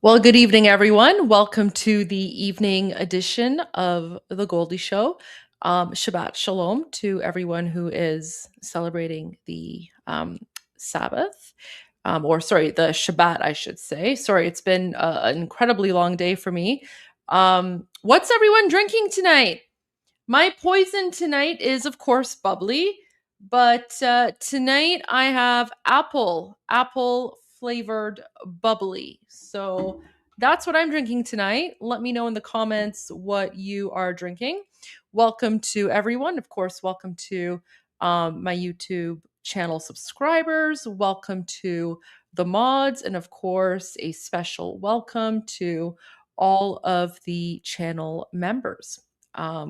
Well, good evening, everyone. Welcome to the evening edition of the Goldie Show. Shabbat Shalom to everyone who is celebrating the Sabbath, the Shabbat, I should say. Sorry, it's been an incredibly long day for me. What's everyone drinking tonight? My poison tonight is, of course, bubbly, but tonight I have apple flavored bubbly. So that's what I'm drinking tonight. Let me know in the comments what you are drinking. Welcome to everyone. Of course, welcome to my YouTube channel subscribers. Welcome to the mods. And of course, a special welcome to all of the channel members.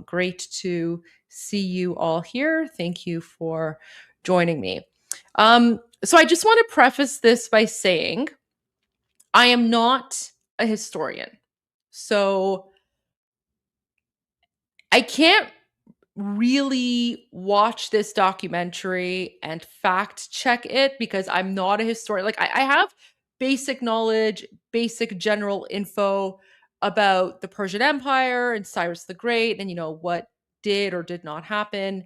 Great to see you all here. Thank you for joining me. So I just want to preface this by saying I am not a historian. So I can't really watch this documentary and fact check it because I'm not a historian. Like I have basic knowledge, basic general info about the Persian Empire and Cyrus the Great and what did or did not happen.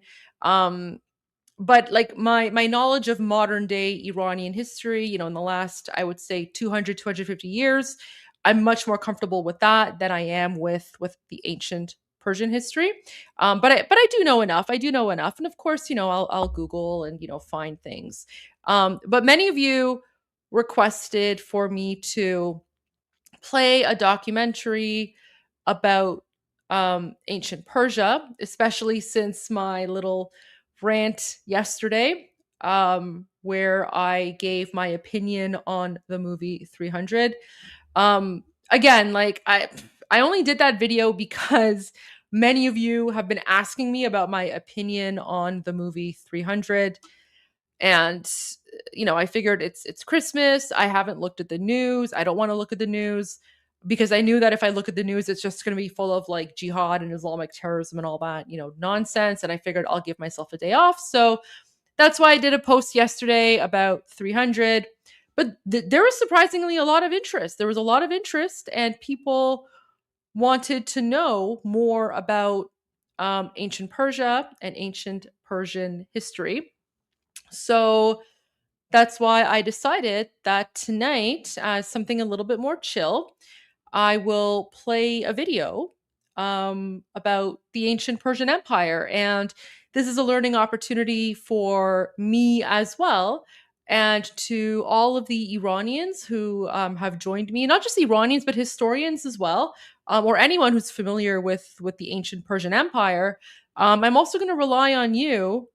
But like my knowledge of modern day Iranian history, in the last, I would say 250 years, I'm much more comfortable with that than I am with the ancient Persian history. But I do know enough. I do know enough. And of course, I'll Google and, find things. But many of you requested for me to play a documentary about ancient Persia, especially since my little rant yesterday, where I gave my opinion on the movie 300. Again, like I only did that video because many of you have been asking me about my opinion on the movie 300. And I figured it's Christmas. I haven't looked at the news. I don't want to look at the news because I knew that if I look at the news, it's just going to be full of like jihad and Islamic terrorism and all that, nonsense. And I figured I'll give myself a day off. So that's why I did a post yesterday about 300. But there was surprisingly a lot of interest. There was a lot of interest, and people wanted to know more about ancient Persia and ancient Persian history. So that's why I decided that tonight, as something a little bit more chill, I will play a video about the ancient Persian Empire. And this is a learning opportunity for me as well. And to all of the Iranians who have joined me, not just Iranians, but historians as well, or anyone who's familiar with the ancient Persian Empire. I'm also going to rely on you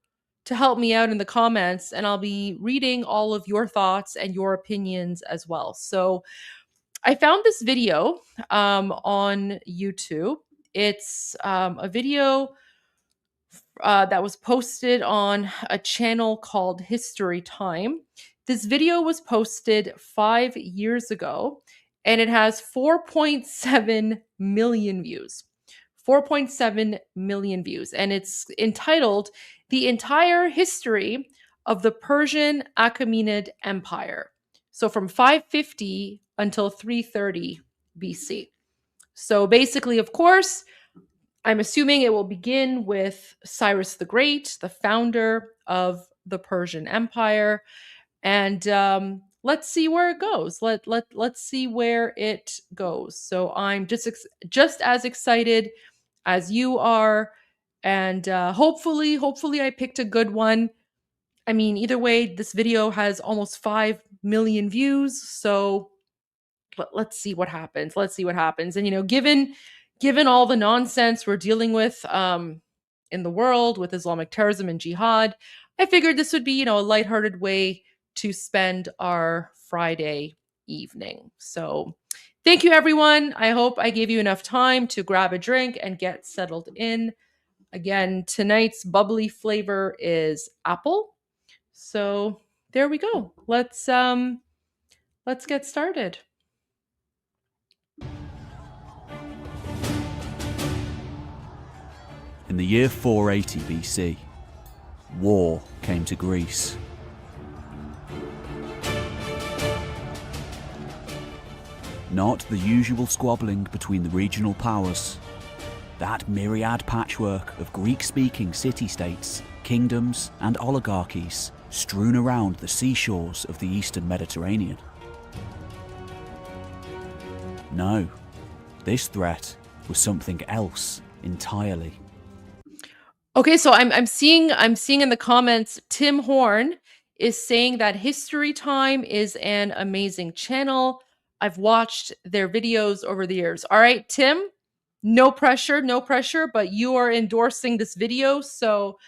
to help me out in the comments, and I'll be reading all of your thoughts and your opinions as well. So I found this video on YouTube. It's a video that was posted on a channel called History Time. This video was posted 5 years ago, and it has 4.7 million views. 4.7 million views. And it's entitled The Entire History of the Persian Achaemenid Empire. So from 550 until 330 BC. So basically, of course, I'm assuming it will begin with Cyrus the Great, the founder of the Persian Empire. And let's see where it goes. Let's see where it goes. So I'm just as excited as you are, and hopefully I picked a good one. I mean, either way, this video has almost 5 million views, so let's see what happens. Let's see what happens. And given all the nonsense we're dealing with in the world with Islamic terrorism and jihad, I figured this would be a lighthearted way to spend our Friday evening. So thank you, everyone. I hope I gave you enough time to grab a drink and get settled in. Again, tonight's bubbly flavor is apple. So there we go. Let's get started. In the year 480 BC, war came to Greece. Not the usual squabbling between the regional powers. That myriad patchwork of Greek-speaking city-states, kingdoms and oligarchies strewn around the seashores of the eastern Mediterranean. No, this threat was something else entirely. Okay, so I'm seeing in the comments Tim Horn is saying that History Time is an amazing channel. I've watched their videos over the years. All right, Tim, no pressure, but you are endorsing this video, so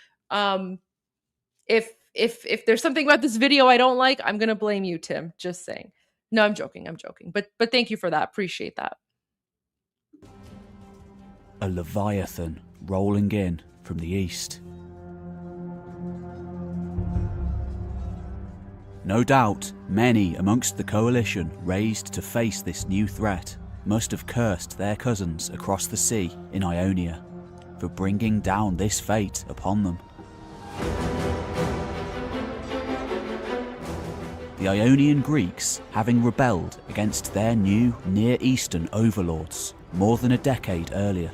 if there's something about this video I don't like, I'm going to blame you, Tim. Just saying. No, I'm joking. But thank you for that. Appreciate that. A leviathan rolling in from the east. No doubt, many amongst the coalition raised to face this new threat must have cursed their cousins across the sea in Ionia for bringing down this fate upon them. The Ionian Greeks having rebelled against their new Near Eastern overlords more than a decade earlier,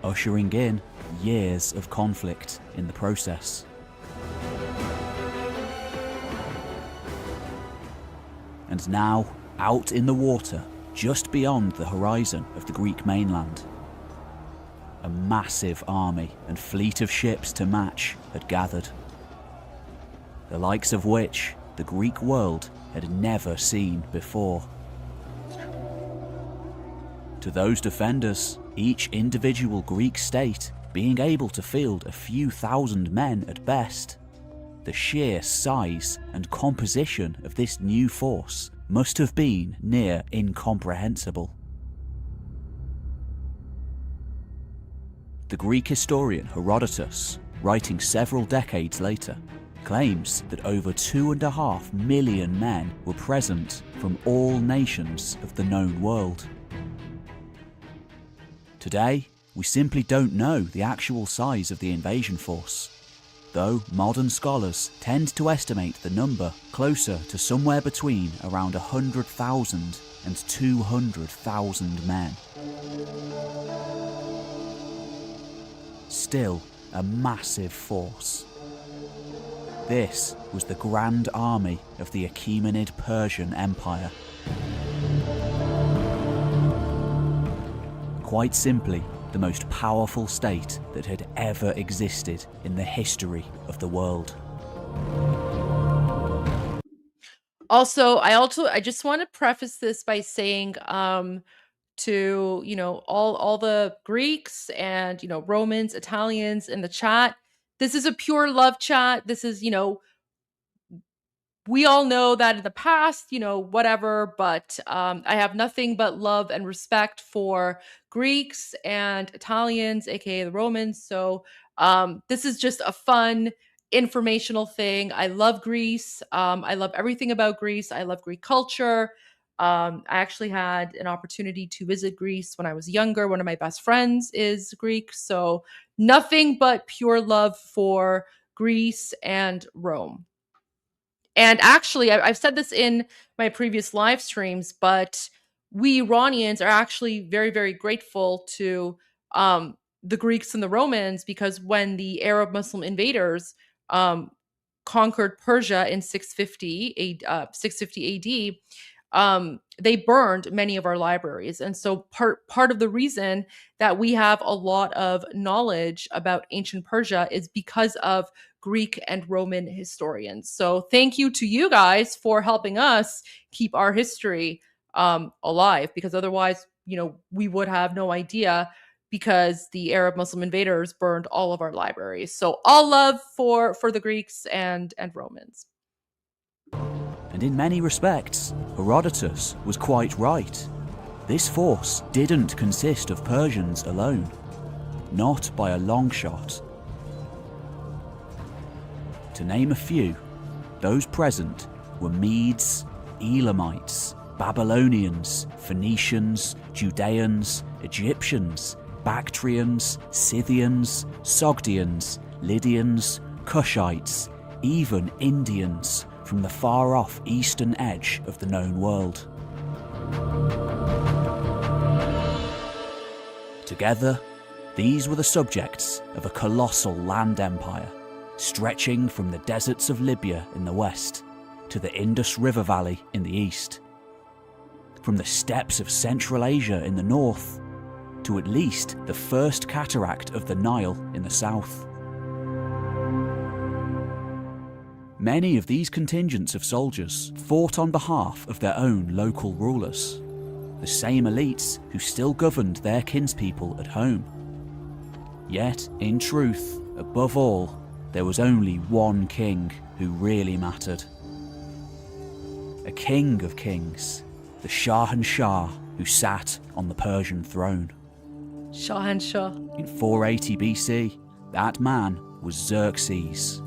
ushering in years of conflict in the process. And now, out in the water, just beyond the horizon of the Greek mainland, a massive army and fleet of ships to match had gathered, the likes of which the Greek world had never seen before. To those defenders, each individual Greek state being able to field a few thousand men at best, the sheer size and composition of this new force must have been near incomprehensible. The Greek historian Herodotus, writing several decades later, claims that over 2.5 million men were present from all nations of the known world. Today, we simply don't know the actual size of the invasion force, though modern scholars tend to estimate the number closer to somewhere between around 100,000 and 200,000 men. Still a massive force. This was the Grand Army of the Achaemenid Persian Empire. Quite simply, the most powerful state that had ever existed in the history of the world. I just want to preface this by saying to all the Greeks and Romans, Italians in the chat, this is a pure love chat. This is we all know that in the past, whatever, but I have nothing but love and respect for Greeks and Italians, aka the Romans. So this is just a fun, informational thing. I love Greece. I love everything about Greece. I love Greek culture. I actually had an opportunity to visit Greece when I was younger. One of my best friends is Greek. So nothing but pure love for Greece and Rome. And actually, I've said this in my previous live streams, but we Iranians are actually very, very grateful to the Greeks and the Romans, because when the Arab Muslim invaders conquered Persia in 650 AD, they burned many of our libraries. And so part of the reason that we have a lot of knowledge about ancient Persia is because of Greek and Roman historians. So thank you to you guys for helping us keep our history alive, because otherwise, we would have no idea, because the Arab Muslim invaders burned all of our libraries. So all love for the Greeks and Romans. And in many respects, Herodotus was quite right. This force didn't consist of Persians alone, not by a long shot. To name a few, those present were Medes, Elamites, Babylonians, Phoenicians, Judeans, Egyptians, Bactrians, Scythians, Sogdians, Lydians, Cushites, even Indians from the far-off eastern edge of the known world. Together, these were the subjects of a colossal land empire, stretching from the deserts of Libya in the west to the Indus River Valley in the east, from the steppes of Central Asia in the north to at least the first cataract of the Nile in the south. Many of these contingents of soldiers fought on behalf of their own local rulers, the same elites who still governed their kinspeople at home. Yet, in truth, above all, there was only one king who really mattered. A king of kings, the Shahanshah, who sat on the Persian throne. Shahanshah. In 480 BC, that man was Xerxes,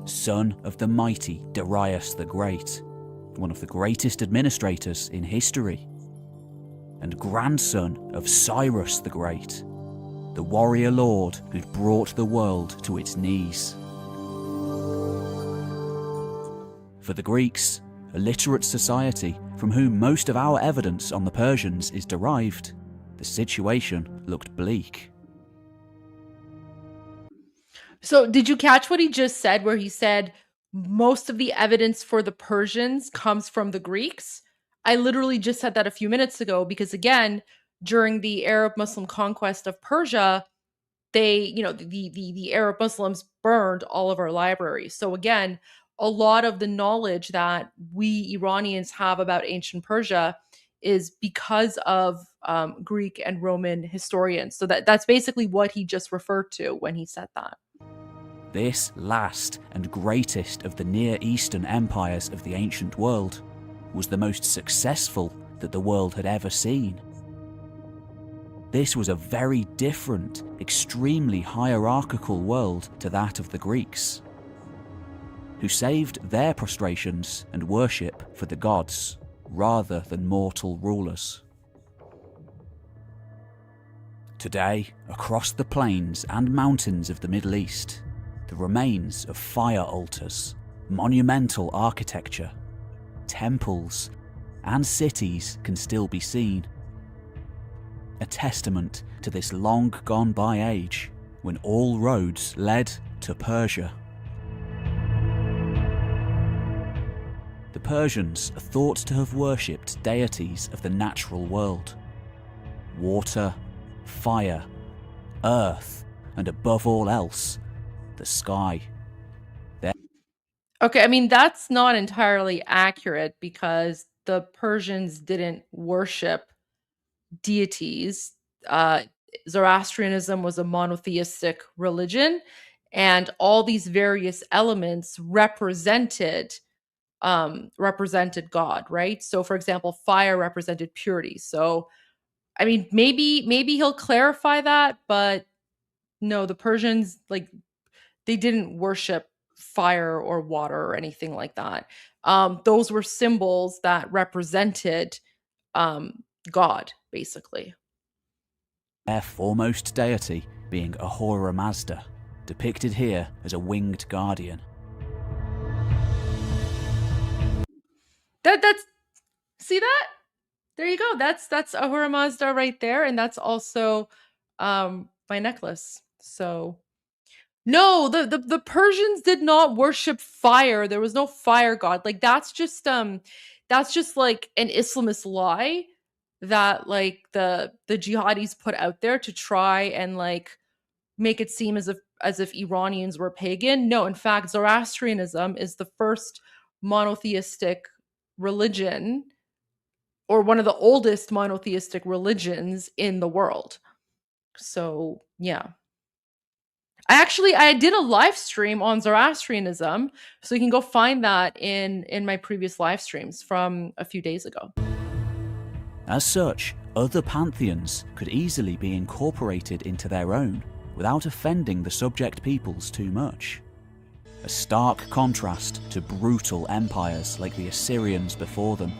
son of the mighty Darius the Great, one of the greatest administrators in history, and grandson of Cyrus the Great, the warrior lord who'd brought the world to its knees. For the Greeks, a literate society from whom most of our evidence on the Persians is derived, the situation looked bleak. So did you catch what he just said, where he said most of the evidence for the Persians comes from the Greeks? I literally just said that a few minutes ago because, again, during the Arab Muslim conquest of Persia, the Arab Muslims burned all of our libraries. So again, a lot of the knowledge that we Iranians have about ancient Persia is because of Greek and Roman historians. So that's basically what he just referred to when he said that. This last and greatest of the Near Eastern empires of the ancient world was the most successful that the world had ever seen. This was a very different, extremely hierarchical world to that of the Greeks, who saved their prostrations and worship for the gods rather than mortal rulers. Today, across the plains and mountains of the Middle East, the remains of fire altars, monumental architecture, temples, and cities can still be seen. A testament to this long gone by age when all roads led to Persia. The Persians are thought to have worshipped deities of the natural world: water, fire, earth, and above all else, the sky. Okay, I mean, that's not entirely accurate because the Persians didn't worship deities. Zoroastrianism was a monotheistic religion, and all these various elements represented God, right? So, for example, fire represented purity. So, I mean, maybe he'll clarify that, but no, the Persians, like, they didn't worship fire or water or anything like that. Those were symbols that represented God, basically. Their foremost deity being Ahura Mazda, depicted here as a winged guardian. That's see that? There you go. That's Ahura Mazda right there, and that's also my necklace. So no, the Persians did not worship fire. There was no fire god. Like that's just like an Islamist lie that like the jihadis put out there to try and like make it seem as if Iranians were pagan. No, in fact, Zoroastrianism is the first monotheistic religion, or one of the oldest monotheistic religions in the world. So, yeah. I did a live stream on Zoroastrianism, so you can go find that in my previous live streams from a few days ago. As such, other pantheons could easily be incorporated into their own without offending the subject peoples too much. A stark contrast to brutal empires like the Assyrians before them.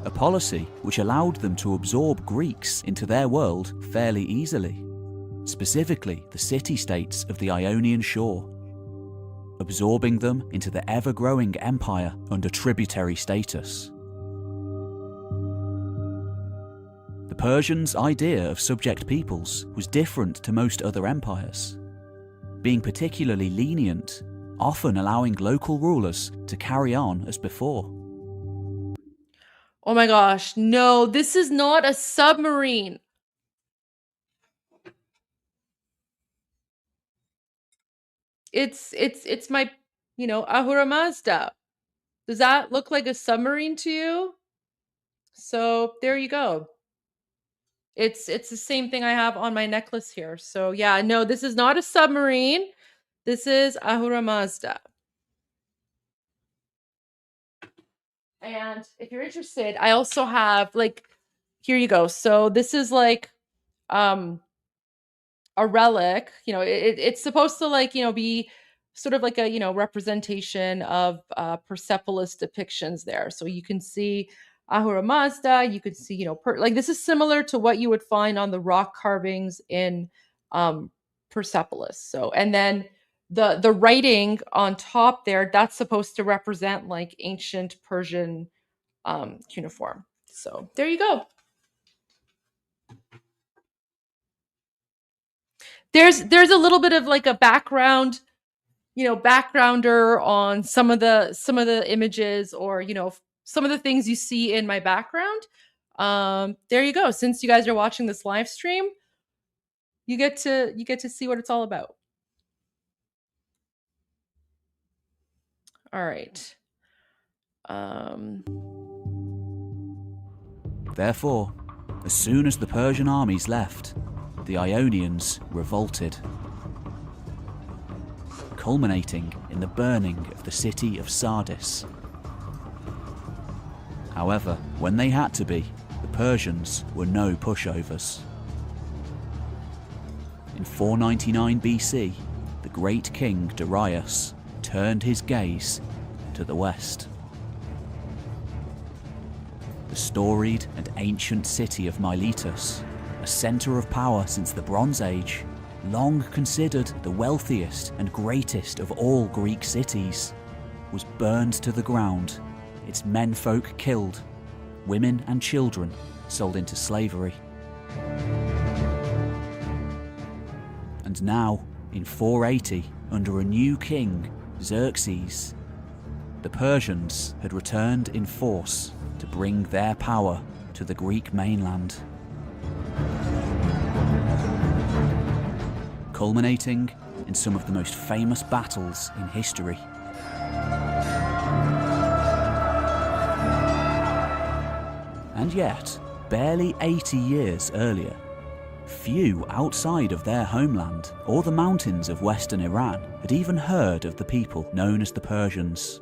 A policy which allowed them to absorb Greeks into their world fairly easily, specifically the city-states of the Ionian shore. absorbing them into the ever-growing empire under tributary status. The Persians' idea of subject peoples was different to most other empires, being particularly lenient, often allowing local rulers to carry on as before. Oh my gosh, no, this is not a submarine. It's my, Ahura Mazda. Does that look like a submarine to you? So there you go. It's the same thing I have on my necklace here. So yeah, no, this is not a submarine. This is Ahura Mazda. And if you're interested, I also have here you go. So this is a relic. It's supposed to be sort of like a representation of Persepolis depictions there. So you can see Ahura Mazda, you could see this is similar to what you would find on the rock carvings in Persepolis. So, and then the writing on top there, that's supposed to represent like ancient Persian cuneiform. So there you go. There's a little bit of like a background, backgrounder on some of the images, or some of the things you see in my background. There you go. Since you guys are watching this live stream, you get to see what it's all about. All right. Therefore, as soon as the Persian armies left, the Ionians revolted, culminating in the burning of the city of Sardis. However, when they had to be, the Persians were no pushovers. In 499 BC, the great king Darius turned his gaze to the west. The storied and ancient city of Miletus, a centre of power since the Bronze Age, long considered the wealthiest and greatest of all Greek cities, was burned to the ground, its menfolk killed, women and children sold into slavery. And now, in 480, under a new king, Xerxes, the Persians had returned in force to bring their power to the Greek mainland. Culminating in some of the most famous battles in history. And yet, barely 80 years earlier, few outside of their homeland or the mountains of western Iran had even heard of the people known as the Persians.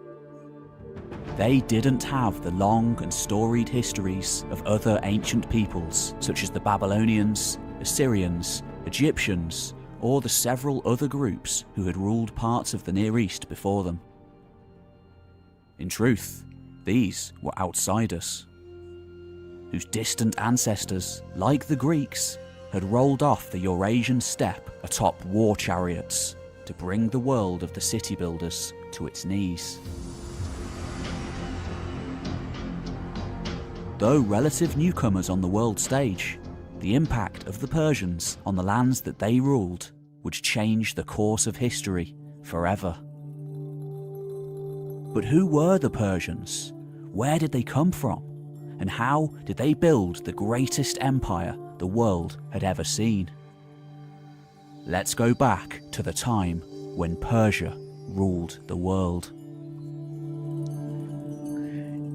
They didn't have the long and storied histories of other ancient peoples such as the Babylonians, Assyrians, Egyptians, or the several other groups who had ruled parts of the Near East before them. In truth, these were outsiders, whose distant ancestors, like the Greeks, had rolled off the Eurasian steppe atop war chariots to bring the world of the city builders to its knees. Though relative newcomers on the world stage, the impact of the Persians on the lands that they ruled would change the course of history forever. But who were the Persians? Where did they come from? And how did they build the greatest empire the world had ever seen? Let's go back to the time when Persia ruled the world.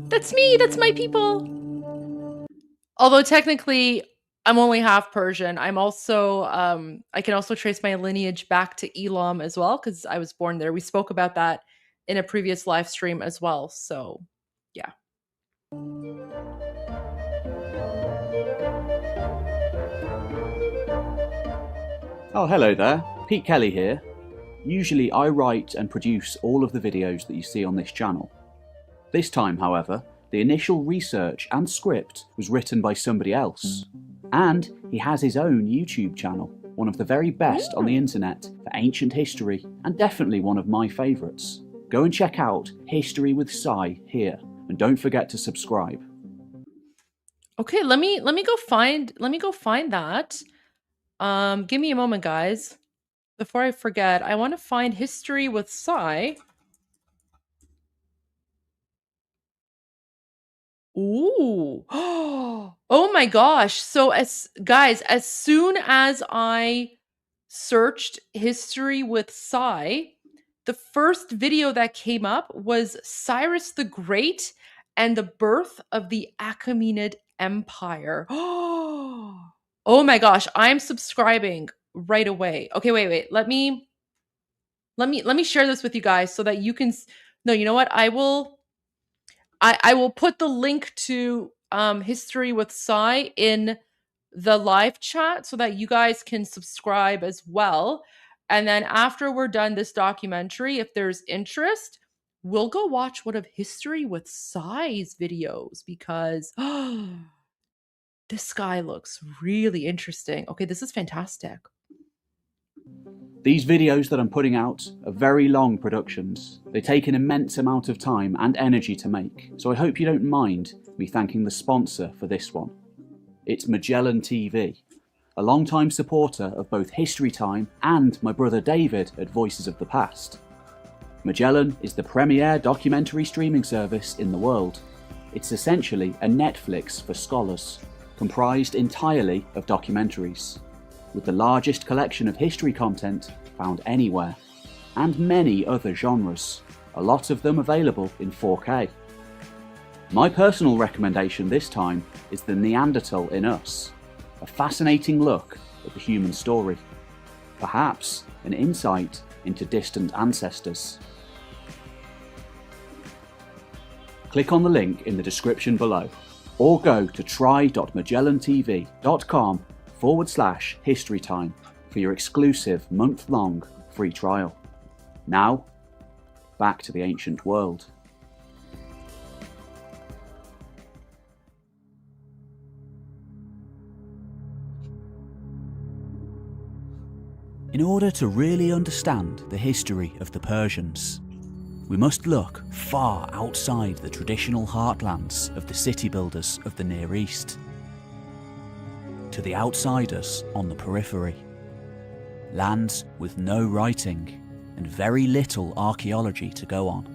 That's me, that's my people. Although technically I'm only half Persian. I'm also I can also trace my lineage back to Elam as well, because I was born there. We spoke about that in a previous live stream as well. So yeah. Oh, hello there. Pete Kelly here. Usually I write and produce all of the videos that you see on this channel. This time, however, the initial research and script was written by somebody else, and he has his own YouTube channel. one of the very best on the internet for ancient history, and definitely one of my favourites. Go and check out History with Cy here, and don't forget to subscribe. Okay, let me go find that. Give me a moment, guys. Before I forget, I want to find History with Cy. Ooh. Oh my gosh. So as soon as I searched History with Cy, the first video that came up was Cyrus the Great and the birth of the Achaemenid Empire. Oh my gosh, I'm subscribing right away. Okay, wait. Let me share this with you guys so that you can no, you know what? I will put the link to History with Cy in the live chat so that you guys can subscribe as well. And then after we're done this documentary, if there's interest, we'll go watch one of History with Cy's videos because this guy looks really interesting. Okay, this is fantastic. These videos that I'm putting out are very long productions. They take an immense amount of time and energy to make, so I hope you don't mind me thanking the sponsor for this one. It's Magellan TV, a long-time supporter of both History Time and my brother David at Voices of the Past. Magellan is the premier documentary streaming service in the world. It's essentially a Netflix for scholars, comprised entirely of documentaries, with the largest collection of history content found anywhere, and many other genres, a lot of them available in 4K. My personal recommendation this time is The Neanderthal in Us, a fascinating look at the human story, perhaps an insight into distant ancestors. Click on the link in the description below, or go to try.magellantv.com/historytime for your exclusive month-long free trial. Now, back to the ancient world. In order to really understand the history of the Persians, we must look far outside the traditional heartlands of the city builders of the Near East, to the outsiders on the periphery, lands with no writing and very little archaeology to go on.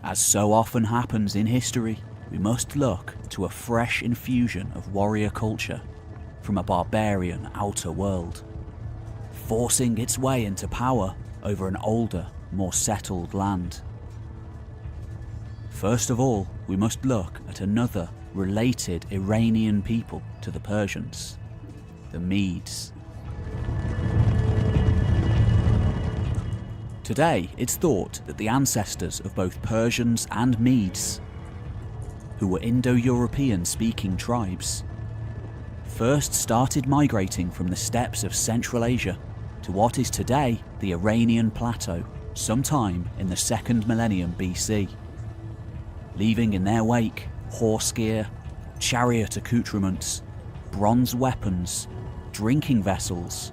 As so often happens in history, we must look to a fresh infusion of warrior culture from a barbarian outer world, forcing its way into power over an older, more settled land. First of all, we must look at another related Iranian people to the Persians, the Medes. Today, it's thought that the ancestors of both Persians and Medes, who were Indo-European speaking tribes, first started migrating from the steppes of Central Asia to what is today the Iranian plateau sometime in the 2nd millennium BC, leaving in their wake horse gear, chariot accoutrements, bronze weapons, drinking vessels,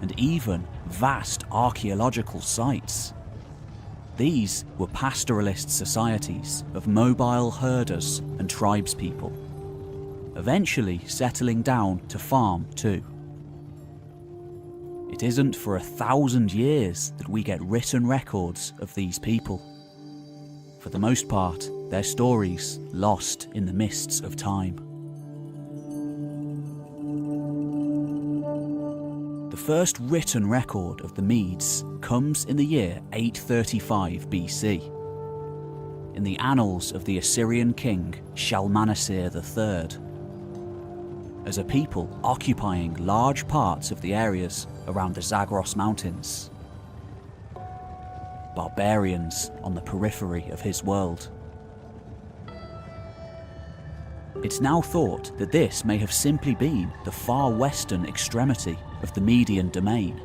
and even vast archaeological sites. These were pastoralist societies of mobile herders and tribespeople, eventually settling down to farm too. It isn't for 1,000 years that we get written records of these people. For the most part, their stories lost in the mists of time. The first written record of the Medes comes in the year 835 BC, in the annals of the Assyrian king Shalmaneser III, as a people occupying large parts of the areas around the Zagros Mountains. Barbarians on the periphery of his world. It's now thought that this may have simply been the far western extremity of the Median domain.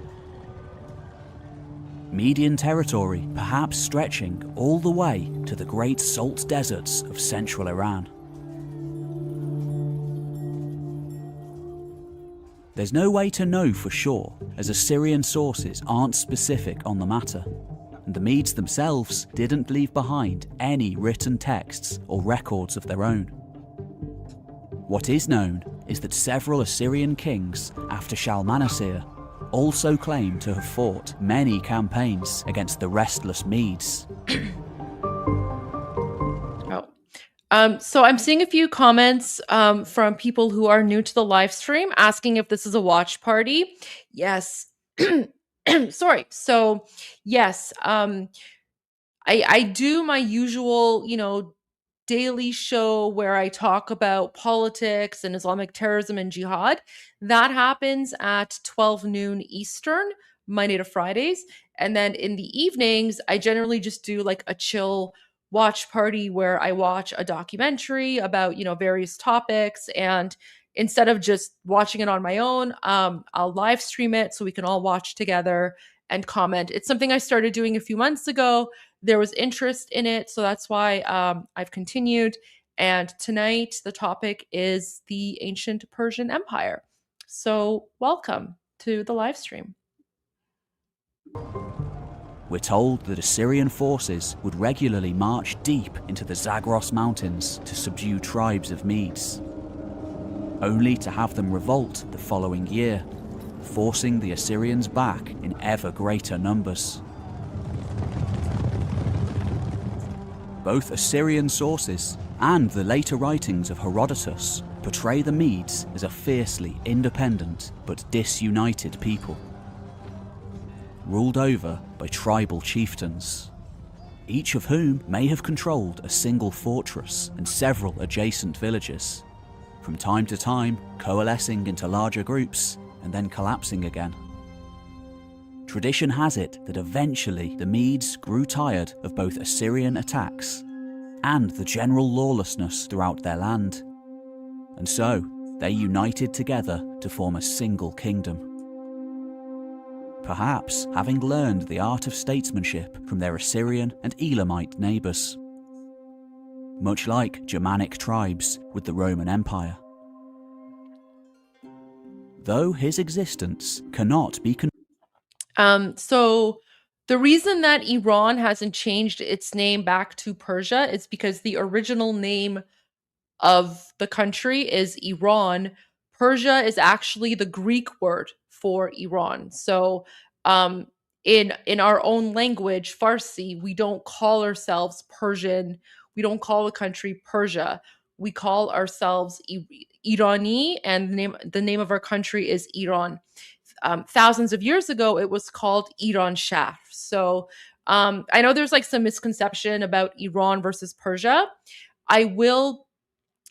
Median territory perhaps stretching all the way to the great salt deserts of central Iran. There's no way to know for sure, as Assyrian sources aren't specific on the matter, and the Medes themselves didn't leave behind any written texts or records of their own. What is known is that several Assyrian kings after Shalmaneser also claim to have fought many campaigns against the restless Medes. So I'm seeing a few comments from people who are new to the live stream asking if this is a watch party. Yes. Sorry. So yes, I do my usual, daily show where I talk about politics and Islamic terrorism and jihad. That happens at 12 noon Eastern, Monday to Fridays. And then in the evenings, I generally just do like a chill watch party where I watch a documentary about, various topics. And instead of just watching it on my own, I'll live stream it so we can all watch together and comment. It's something I started doing a few months ago. There was interest in it, so that's why I've continued. And tonight, the topic is the ancient Persian Empire. So, welcome to the live stream. We're told that Assyrian forces would regularly march deep into the Zagros Mountains to subdue tribes of Medes, only to have them revolt the following year, forcing the Assyrians back in ever greater numbers. Both Assyrian sources and the later writings of Herodotus portray the Medes as a fiercely independent but disunited people, ruled over by tribal chieftains, each of whom may have controlled a single fortress and several adjacent villages, from time to time coalescing into larger groups and then collapsing again. Tradition has it that eventually the Medes grew tired of both Assyrian attacks and the general lawlessness throughout their land, and so they united together to form a single kingdom, perhaps having learned the art of statesmanship from their Assyrian and Elamite neighbours, much like Germanic tribes with the Roman Empire. Though his existence cannot be So the reason that Iran hasn't changed its name back to Persia is because the original name of the country is Iran. Persia is actually the Greek word for Iran. So in our own language, Farsi, we don't call ourselves Persian. We don't call the country Persia. We call ourselves Irani, and the name of our country is Iran. Thousands of years ago, it was called Iran Shah. So I know there's like some misconception about Iran versus Persia. I will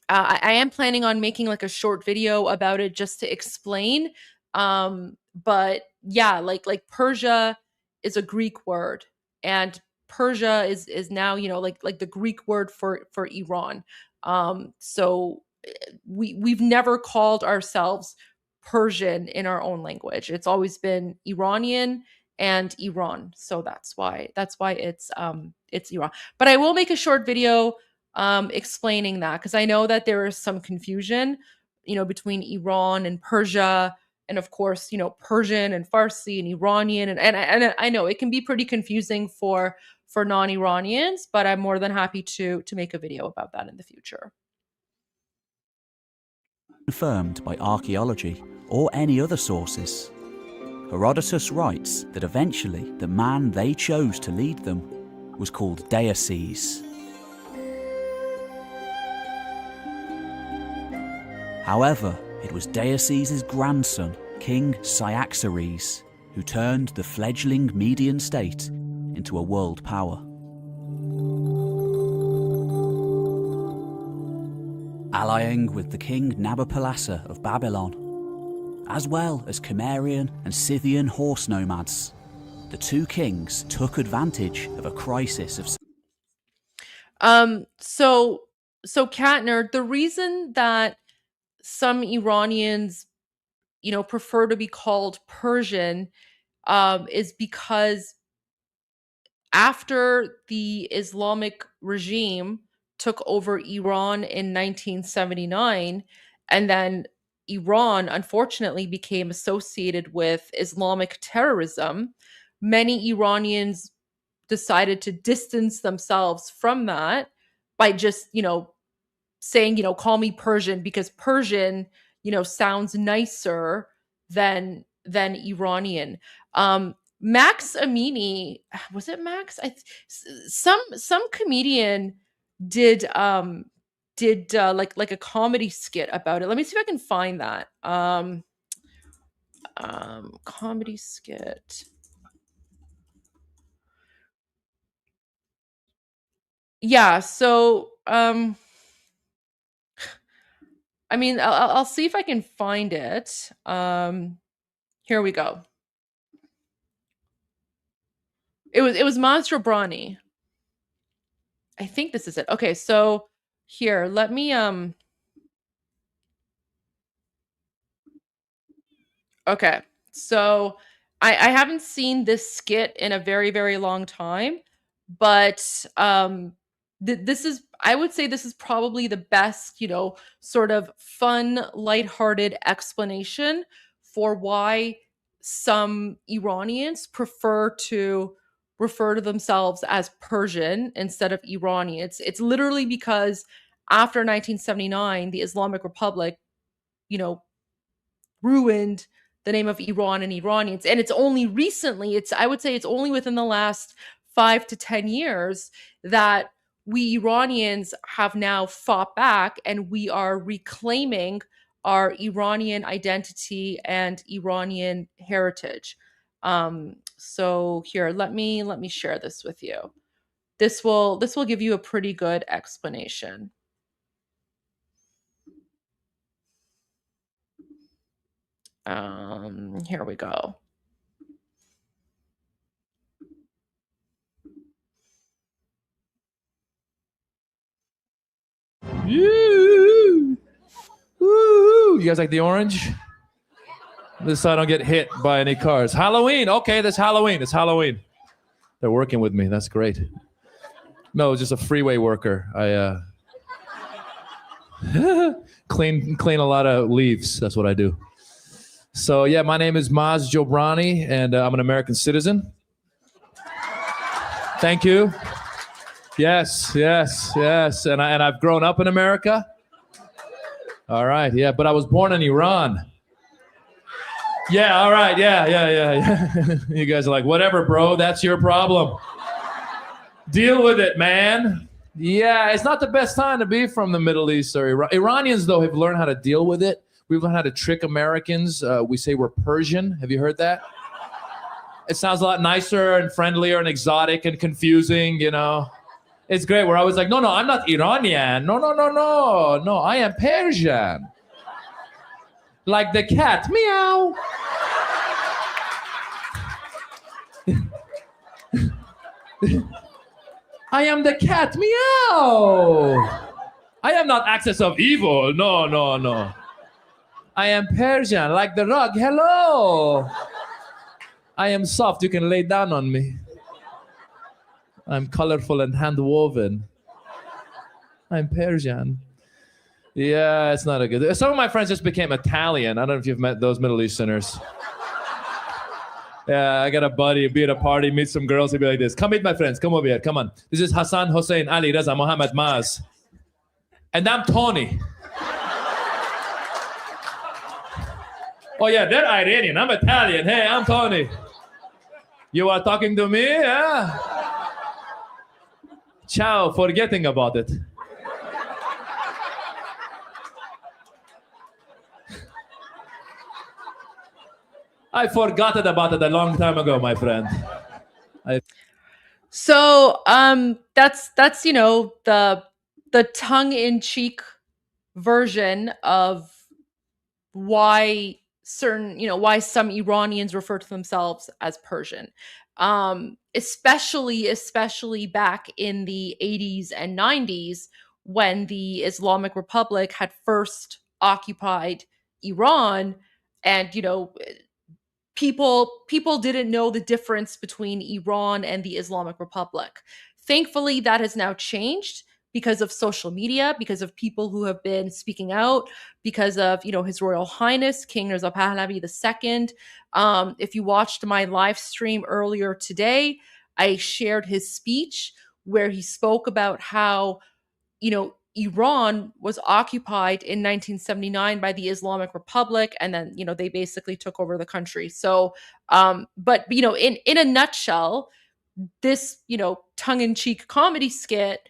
I am planning on making like a short video about it just to explain. But yeah, like Persia is a Greek word, and Persia is now like the Greek word for Iran. So we've never called ourselves Persian in our own language. It's always been Iranian and Iran. So that's why it's Iran. But I will make a short video explaining that, because I know that there is some confusion, between Iran and Persia, and of course, Persian and Farsi and Iranian, and I know it can be pretty confusing for non-Iranians, but I'm more than happy to make a video about that in the future. confirmed by archaeology or any other sources. Herodotus writes that eventually the man they chose to lead them was called Darius. However, it was Darius' grandson, King Cyaxares, who turned the fledgling Median state into a world power. Allying with the king Nabopolassar of Babylon, as well as Cimmerian and Scythian horse nomads, the two kings took advantage of a crisis of... So Katner, the reason that some Iranians, prefer to be called Persian, is because after the Islamic regime took over Iran in 1979, and then, Iran unfortunately became associated with Islamic terrorism, many Iranians decided to distance themselves from that by just, saying, call me Persian, because Persian, sounds nicer than Iranian. Max Amini, was it Max? Some comedian did like a comedy skit about it. Let me see if I can find that. Comedy skit. Yeah, so I mean, I'll see if I can find it. Here we go. It was Monster Brawny. I think this is it. Okay, so here, let me okay. So I haven't seen this skit in a very, very long time, but this is, I would say this is probably the best, sort of fun, lighthearted explanation for why some Iranians prefer to refer to themselves as Persian instead of Iranian. It's literally because after 1979, the Islamic Republic, you know, ruined the name of Iran and Iranians. And it's only recently, I would say it's only within the last 5 to 10 years that we Iranians have now fought back and we are reclaiming our Iranian identity and Iranian heritage. So here, let me share this with you. This will give you a pretty good explanation. Here we go. Woo! Woo! You guys like the orange? This so I don't get hit by any cars. Halloween. Okay, that's Halloween. It's Halloween. They're working with me. That's great. No, just a freeway worker. I clean a lot of leaves. That's what I do. So yeah, my name is Maz Jobrani, and I'm an American citizen. Thank you. Yes. And I've grown up in America. All right, yeah, but I was born in Iran. Yeah, all right, yeah. You guys are like, whatever, bro, that's your problem. Deal with it, man. Yeah, it's not the best time to be from the Middle East or Iran. Iranians, though, have learned how to deal with it. We've learned how to trick Americans. We say we're Persian. Have you heard that? It sounds a lot nicer and friendlier and exotic and confusing, It's great. We're always like, no, I'm not Iranian. No, I am Persian. Like the cat, meow. I am the cat, meow. I am not axis of evil. No. I am Persian, like the rug. Hello. I am soft. You can lay down on me. I'm colorful and hand-woven. I'm Persian. Yeah, it's not a good... Some of my friends just became Italian. I don't know if you've met those Middle Easterners. Yeah, I got a buddy, be at a party, meet some girls, he'd be like this. Come meet my friends, come over here, come on. This is Hassan, Hussein, Ali, Reza, Mohammed, Maz. And I'm Tony. Oh yeah, they're Iranian, I'm Italian. Hey, I'm Tony. You are talking to me? Yeah. Ciao, forgetting about it. I forgot about it a long time ago, my friend. So that's the tongue-in-cheek version of why why some Iranians refer to themselves as Persian. Especially back in the 80s and 90s when the Islamic Republic had first occupied Iran, and people didn't know the difference between Iran and the Islamic Republic. Thankfully, that has now changed, because of social media, because of people who have been speaking out, because of, His Royal Highness, King Reza Pahlavi II. If you watched my live stream earlier today, I shared his speech where he spoke about how, Iran was occupied in 1979 by the Islamic Republic, and then, they basically took over the country. So, but, in a nutshell, this, tongue-in-cheek comedy skit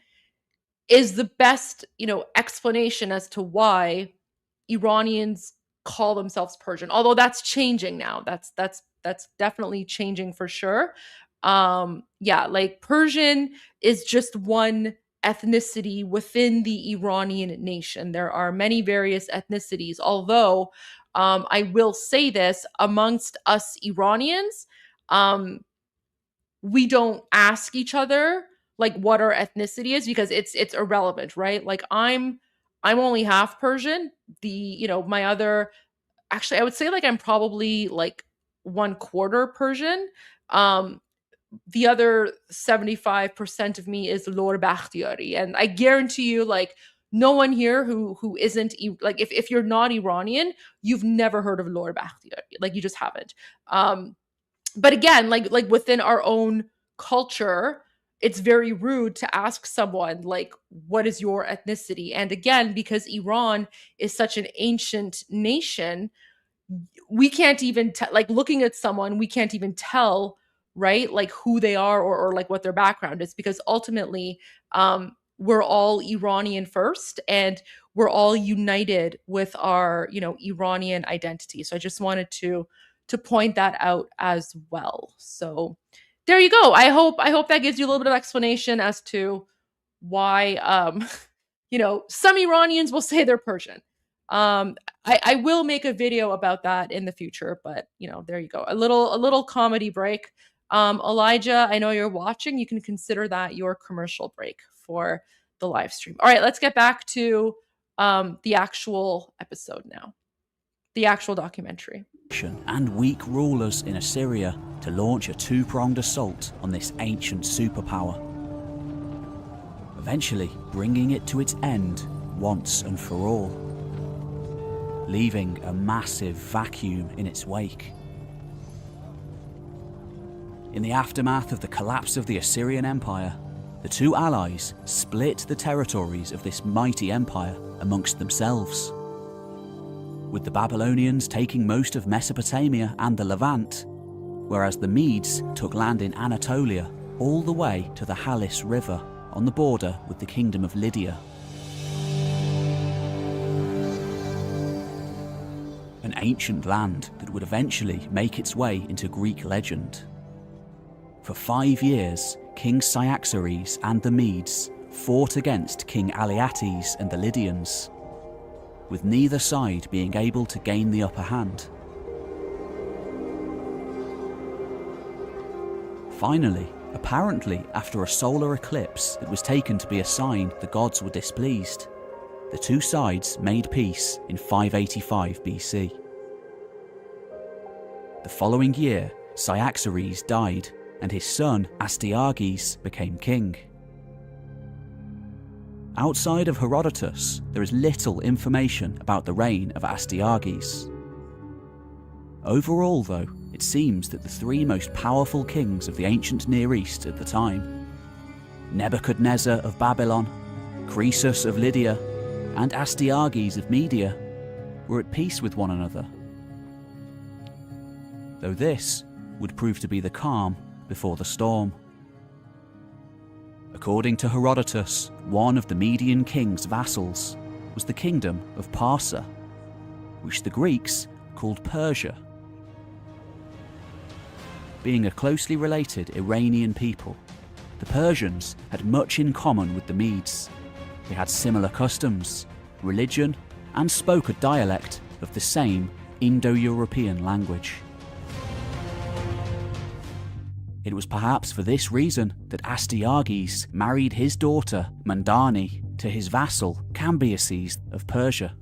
is the best, explanation as to why Iranians call themselves Persian. Although that's changing now. That's definitely changing for sure. Yeah, like Persian is just one ethnicity within the Iranian nation. There are many various ethnicities, although I will say this, amongst us Iranians, we don't ask each other like what our ethnicity is, because it's irrelevant, right? Like I'm only half Persian. My other, actually I would say like I'm probably like 1/4 Persian. The other 75% of me is Lor Bakhtiyari, and I guarantee you, like, no one here who isn't like, if you're not Iranian, you've never heard of Lor Bakhtiyari, like you just haven't. But again, like within our own culture, it's very rude to ask someone like, what is your ethnicity? And again, because Iran is such an ancient nation, we can't even like, looking at someone, we can't even tell, right, like who they are, or like what their background is, because ultimately we're all Iranian first, and we're all united with our, Iranian identity. So I just wanted to point that out as well. So there you go. I hope that gives you a little bit of explanation as to why some Iranians will say they're Persian. I will make a video about that in the future, but there you go. A little comedy break. Elijah, I know you're watching. You can consider that your commercial break for the live stream. All right, let's get back to the actual episode now. The actual documentary. And weak rulers in Assyria to launch a two-pronged assault on this ancient superpower, eventually bringing it to its end once and for all, leaving a massive vacuum in its wake. In the aftermath of the collapse of the Assyrian Empire, the two allies split the territories of this mighty empire amongst themselves, with the Babylonians taking most of Mesopotamia and the Levant, whereas the Medes took land in Anatolia all the way to the Halys River on the border with the Kingdom of Lydia. An ancient land that would eventually make its way into Greek legend. For 5 years, King Cyaxares and the Medes fought against King Alyattes and the Lydians, with neither side being able to gain the upper hand. Finally, apparently after a solar eclipse that was taken to be a sign the gods were displeased, the two sides made peace in 585 BC. The following year, Cyaxares died, and his son Astyages became king. Outside of Herodotus, there is little information about the reign of Astyages. Overall, though, it seems that the three most powerful kings of the ancient Near East at the time, Nebuchadnezzar of Babylon, Croesus of Lydia, and Astyages of Media, were at peace with one another. Though this would prove to be the calm before the storm. According to Herodotus, one of the Median king's vassals was the kingdom of Parsa, which the Greeks called Persia. Being a closely related Iranian people, the Persians had much in common with the Medes. They had similar customs, religion, and spoke a dialect of the same Indo-European language. It was perhaps for this reason that Astyages married his daughter Mandani to his vassal Cambyses of Persia.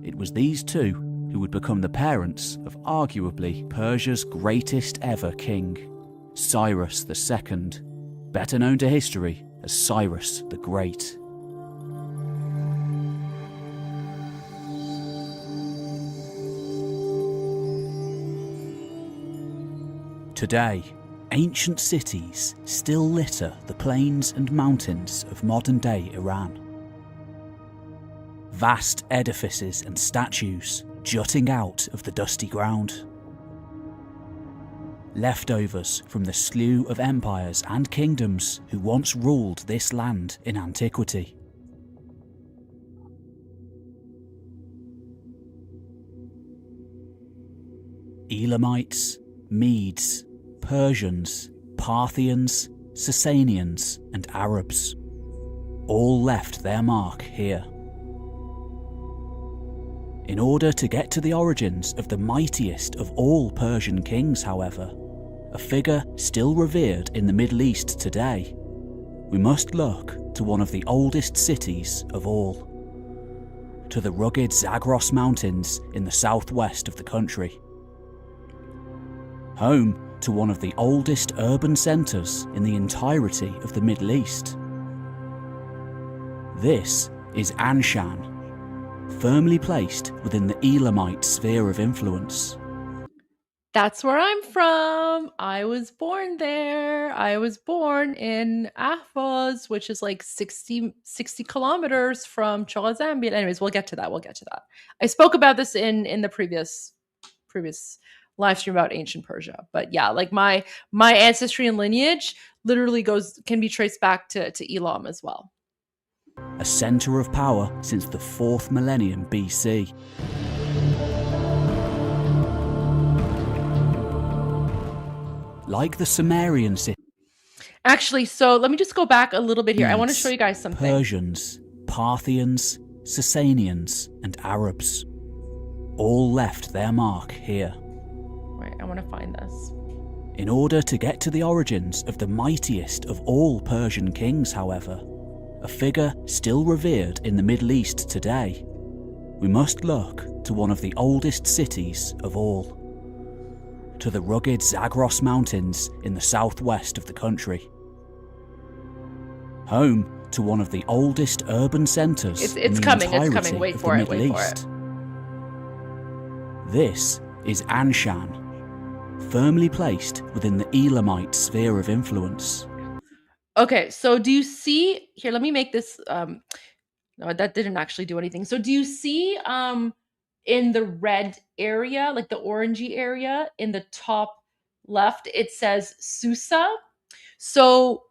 It was these two who would become the parents of arguably Persia's greatest ever king, Cyrus II, better known to history as Cyrus the Great. Today, ancient cities still litter the plains and mountains of modern-day Iran. Vast edifices and statues jutting out of the dusty ground. Leftovers from the slew of empires and kingdoms who once ruled this land in antiquity. Elamites, Medes, Persians, Parthians, Sasanians, and Arabs all left their mark here. In order to get to the origins of the mightiest of all Persian kings, however, a figure still revered in the Middle East today, we must look to one of the oldest cities of all, to the rugged Zagros Mountains in the southwest of the country. Home to one of the oldest urban centres in the entirety of the Middle East. This is Anshan, firmly placed within the Elamite sphere of influence. That's where I'm from. I was born there. I was born in Ahvaz, which is like 60 kilometers from Chorazambia. Anyways, we'll get to that. I spoke about this in the previous live stream about ancient Persia. But yeah, like my ancestry and lineage literally can be traced back to Elam as well. A centre of power since the 4th millennium BC. Like the Sumerian city. Actually, so let me just go back a little bit here. I want to show you guys something. Persians, Parthians, Sasanians, and Arabs all left their mark here. Right, I want to find this. In order to get to the origins of the mightiest of all Persian kings, however, a figure still revered in the Middle East today, we must look to one of the oldest cities of all, to the rugged Zagros Mountains in the southwest of the country. Home to one of the oldest urban centres in the entirety Wait of for the it. Middle East. This is Anshan, firmly placed within the Elamite sphere of influence. Okay, so do you see here? Let me make this. No, that didn't actually do anything. So do you see in the red area, like the orangey area in the top left, it says Susa. So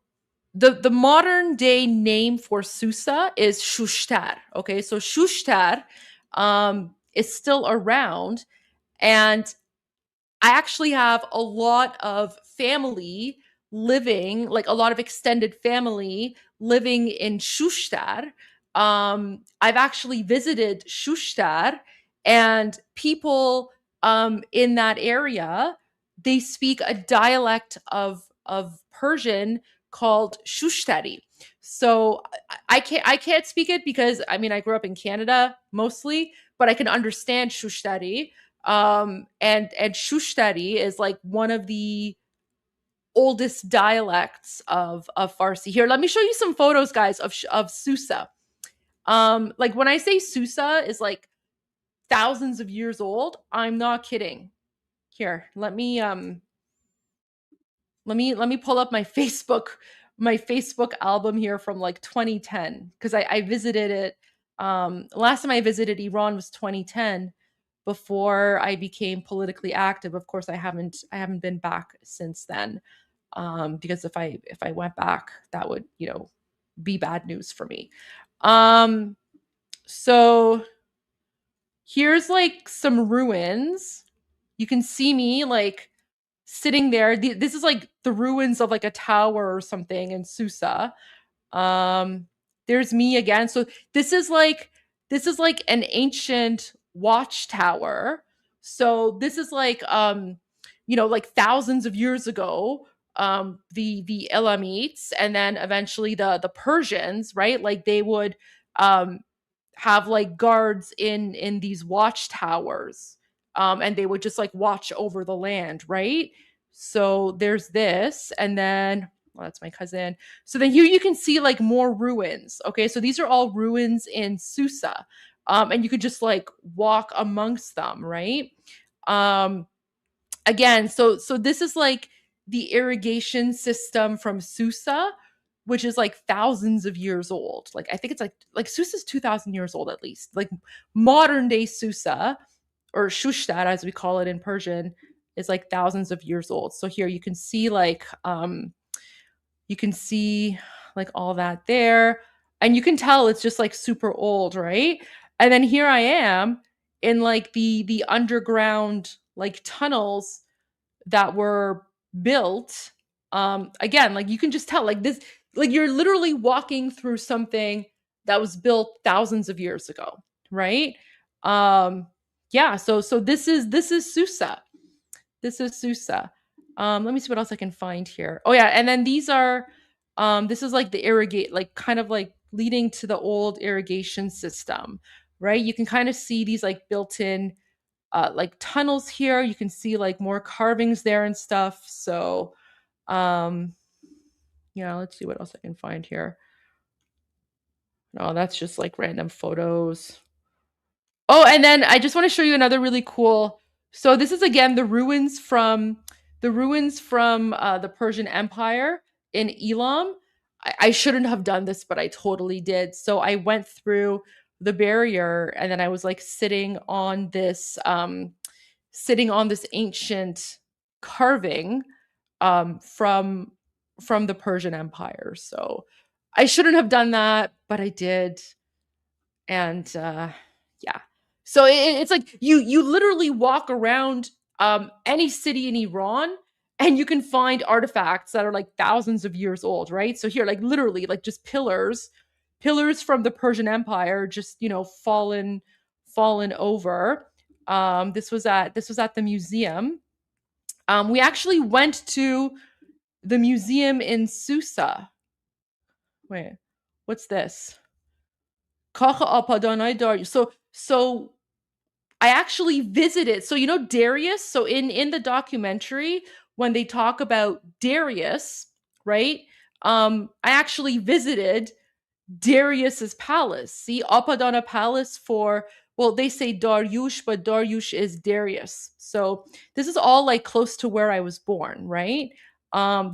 the modern day name for Susa is Shushtar. Okay, so Shushtar is still around, and I actually have a lot of family living, like a lot of extended family living in Shushtar. I've actually visited Shushtar, and people in that area, they speak a dialect of Persian called Shushtari. So I can't speak it because I mean I grew up in Canada mostly, but I can understand Shushtari. And Shushtari is like one of the oldest dialects of Farsi. Here, let me show you some photos, guys, of Susa. Like when I say Susa is like thousands of years old, I'm not kidding. Here, let me pull up my Facebook album here from like 2010 because I visited it. Last time I visited Iran was 2010 before I became politically active. Of course, I haven't been back since then. Because if I went back, that would, be bad news for me. So here's like some ruins. You can see me like sitting there. This is like the ruins of like a tower or something in Susa. There's me again. So this is like an ancient watchtower. So this is like like thousands of years ago, the Elamites and then eventually the Persians, right? Like they would have like guards in these watchtowers. And they would just like watch over the land, right? So there's this, and then Well, that's my cousin. So then here you can see like more ruins. Okay, so these are all ruins in Susa, and you could just like walk amongst them, right? Again, so this is like the irrigation system from Susa, which is like thousands of years old. Like I think it's like Susa's 2,000 years old at least. Like modern day Susa, or Shushtar as we call it in Persian, is like thousands of years old. So here you can see you can see like all that there, and you can tell it's just like super old, right? And then here I am in like the underground like tunnels that were built. Again, like you can just tell like this, like you're literally walking through something that was built thousands of years ago, right? Yeah, so this is Susa. This is Susa. Let me see what else I can find here. Oh yeah, and then these are this is like the irrigate, like kind of like leading to the old irrigation system, right? You can kind of see these like built-in like tunnels here. You can see like more carvings there and stuff. So yeah, let's see what else I can find here. No, that's just like random photos. Oh, and then I just want to show you another really cool. So this is again the ruins from the Persian Empire in Elam. I shouldn't have done this, but I totally did. So I went through the barrier, and then I was like sitting on this ancient carving from the Persian Empire. So I shouldn't have done that, but I did. And yeah, so it's like you literally walk around any city in Iran, and you can find artifacts that are like thousands of years old, right? So here, like literally, like just pillars from the Persian Empire, just fallen over. This was at the museum. We actually went to the museum in Susa. Wait, what's this? Kacha Apadanai Darius. So I actually visited. So Darius. So in the documentary, when they talk about Darius, right? I actually visited Darius's palace. See, Apadana Palace for, well, they say Darius, but Darius is Darius. So this is all like close to where I was born, right?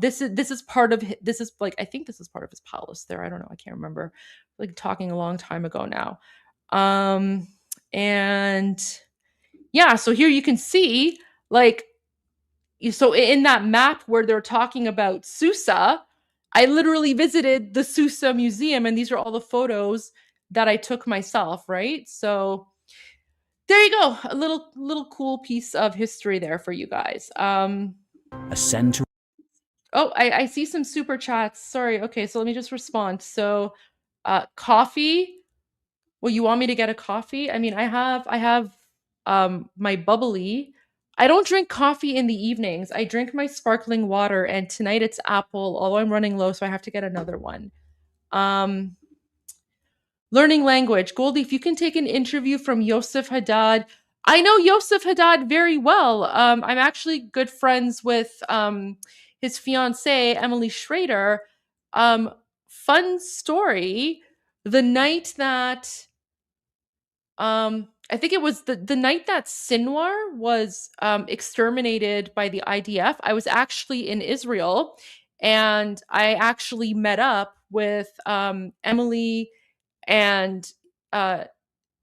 This is part of this is like I think this is part of his palace there. I don't know. I can't remember. Like talking a long time ago now. And yeah, so here you can see like so in that map where they're talking about Susa, I literally visited the Susa Museum, and these are all the photos that I took myself, right? So there you go, a little cool piece of history there for you guys. A center. Oh, I see some super chats. Sorry. Okay, so let me just respond. So, coffee. Well, you want me to get a coffee? I mean, I have my bubbly. I don't drink coffee in the evenings. I drink my sparkling water, and tonight it's apple, although I'm running low, so I have to get another one. Um, Learning language. Goldie, if you can take an interview from Yosef Haddad. I know Yosef Haddad very well. I'm actually good friends with his fiancee, Emily Schrader. Fun story. The night that I think it was the night that Sinwar was exterminated by the IDF. I was actually in Israel, and I actually met up with Emily and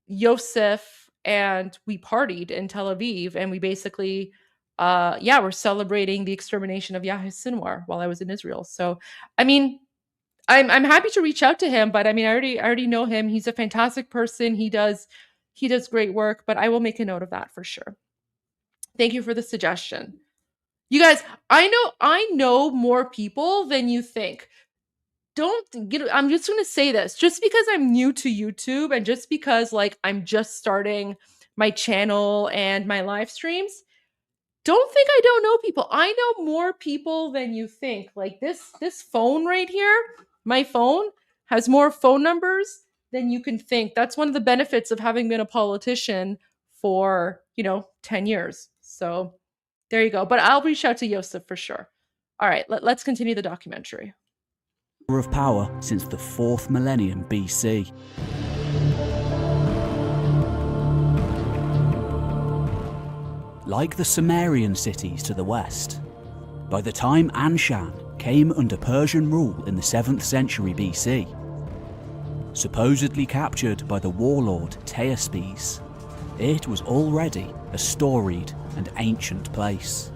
Yosef, and we partied in Tel Aviv, and we basically we're celebrating the extermination of Yahya Sinwar while I was in Israel. So I mean, I'm happy to reach out to him, but I mean, I already know him. He's a fantastic person. He does great work, but I will make a note of that for sure. Thank you for the suggestion. You guys, I know more people than you think. I'm just going to say this, just because I'm new to YouTube, and just because like I'm just starting my channel and my live streams, don't think I don't know people. I know more people than you think. Like this phone right here, my phone has more phone numbers than you can think. That's one of the benefits of having been a politician for, 10 years. So there you go. But I'll reach out to Yosef for sure. All right, let's continue the documentary. Of power since the 4th millennium BC. Like the Sumerian cities to the west, by the time Anshan came under Persian rule in the 7th century BC, supposedly captured by the warlord Xerxes, it was already a storied and ancient place.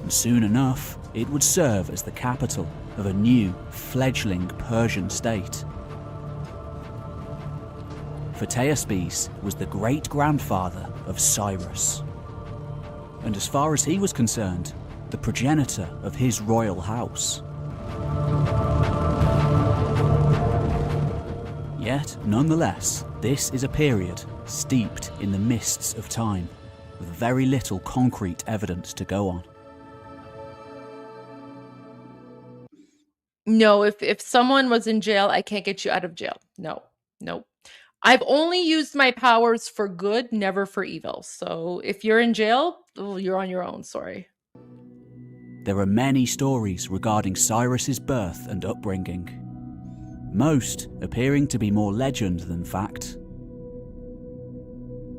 And soon enough, it would serve as the capital of a new, fledgling Persian state. For Xerxes was the great-grandfather of Cyrus, and as far as he was concerned, the progenitor of his royal house. Yet, nonetheless, this is a period steeped in the mists of time, with very little concrete evidence to go on. No, if someone was in jail, I can't get you out of jail. No. I've only used my powers for good, never for evil. So if you're in jail, you're on your own, sorry. There are many stories regarding Cyrus's birth and upbringing, most appearing to be more legend than fact.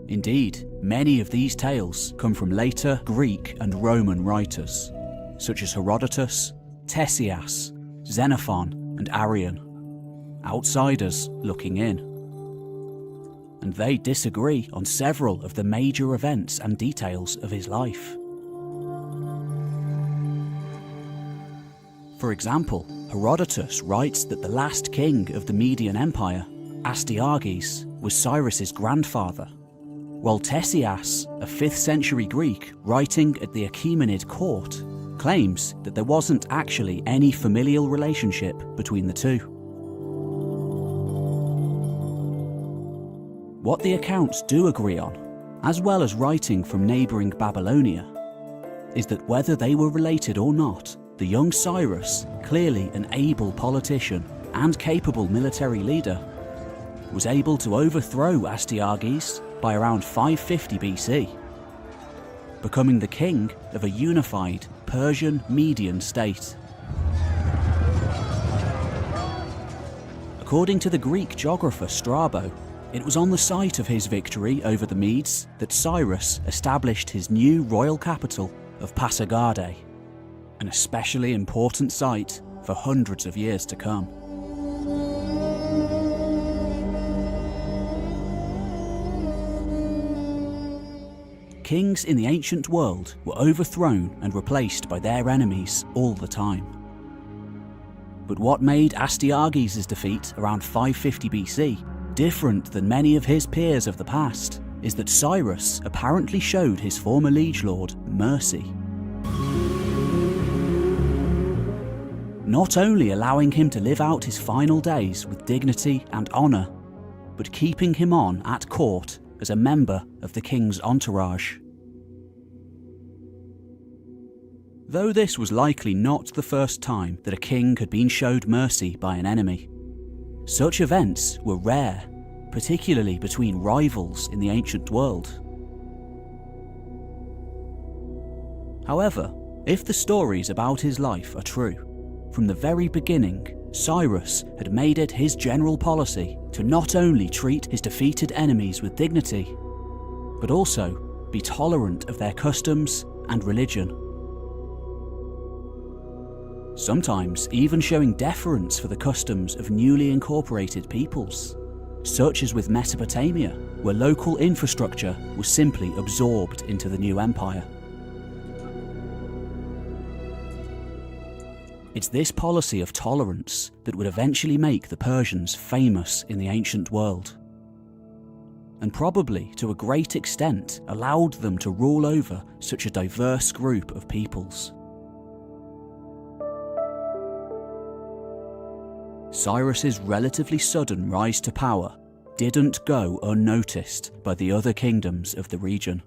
Indeed, many of these tales come from later Greek and Roman writers, such as Herodotus, Ctesias, Xenophon and Arrian, outsiders looking in. And they disagree on several of the major events and details of his life. For example, Herodotus writes that the last king of the Median Empire, Astyages, was Cyrus's grandfather, while Ctesias, a 5th century Greek writing at the Achaemenid court, claims that there wasn't actually any familial relationship between the two. What the accounts do agree on, as well as writing from neighbouring Babylonia, is that whether they were related or not, the young Cyrus, clearly an able politician and capable military leader, was able to overthrow Astyages by around 550 BC, becoming the king of a unified Persian Median state. According to the Greek geographer Strabo, it was on the site of his victory over the Medes that Cyrus established his new royal capital of Pasargadae, an especially important site for hundreds of years to come. Kings in the ancient world were overthrown and replaced by their enemies all the time. But what made Astyages' defeat around 550 BC different than many of his peers of the past is that Cyrus apparently showed his former liege lord mercy. Not only allowing him to live out his final days with dignity and honour, but keeping him on at court as a member of the king's entourage. Though this was likely not the first time that a king had been showed mercy by an enemy, such events were rare, particularly between rivals in the ancient world. However, if the stories about his life are true, from the very beginning, Cyrus had made it his general policy to not only treat his defeated enemies with dignity, but also be tolerant of their customs and religion. Sometimes even showing deference for the customs of newly incorporated peoples, such as with Mesopotamia, where local infrastructure was simply absorbed into the new empire. It's this policy of tolerance that would eventually make the Persians famous in the ancient world, and probably to a great extent allowed them to rule over such a diverse group of peoples. Cyrus's relatively sudden rise to power didn't go unnoticed by the other kingdoms of the region.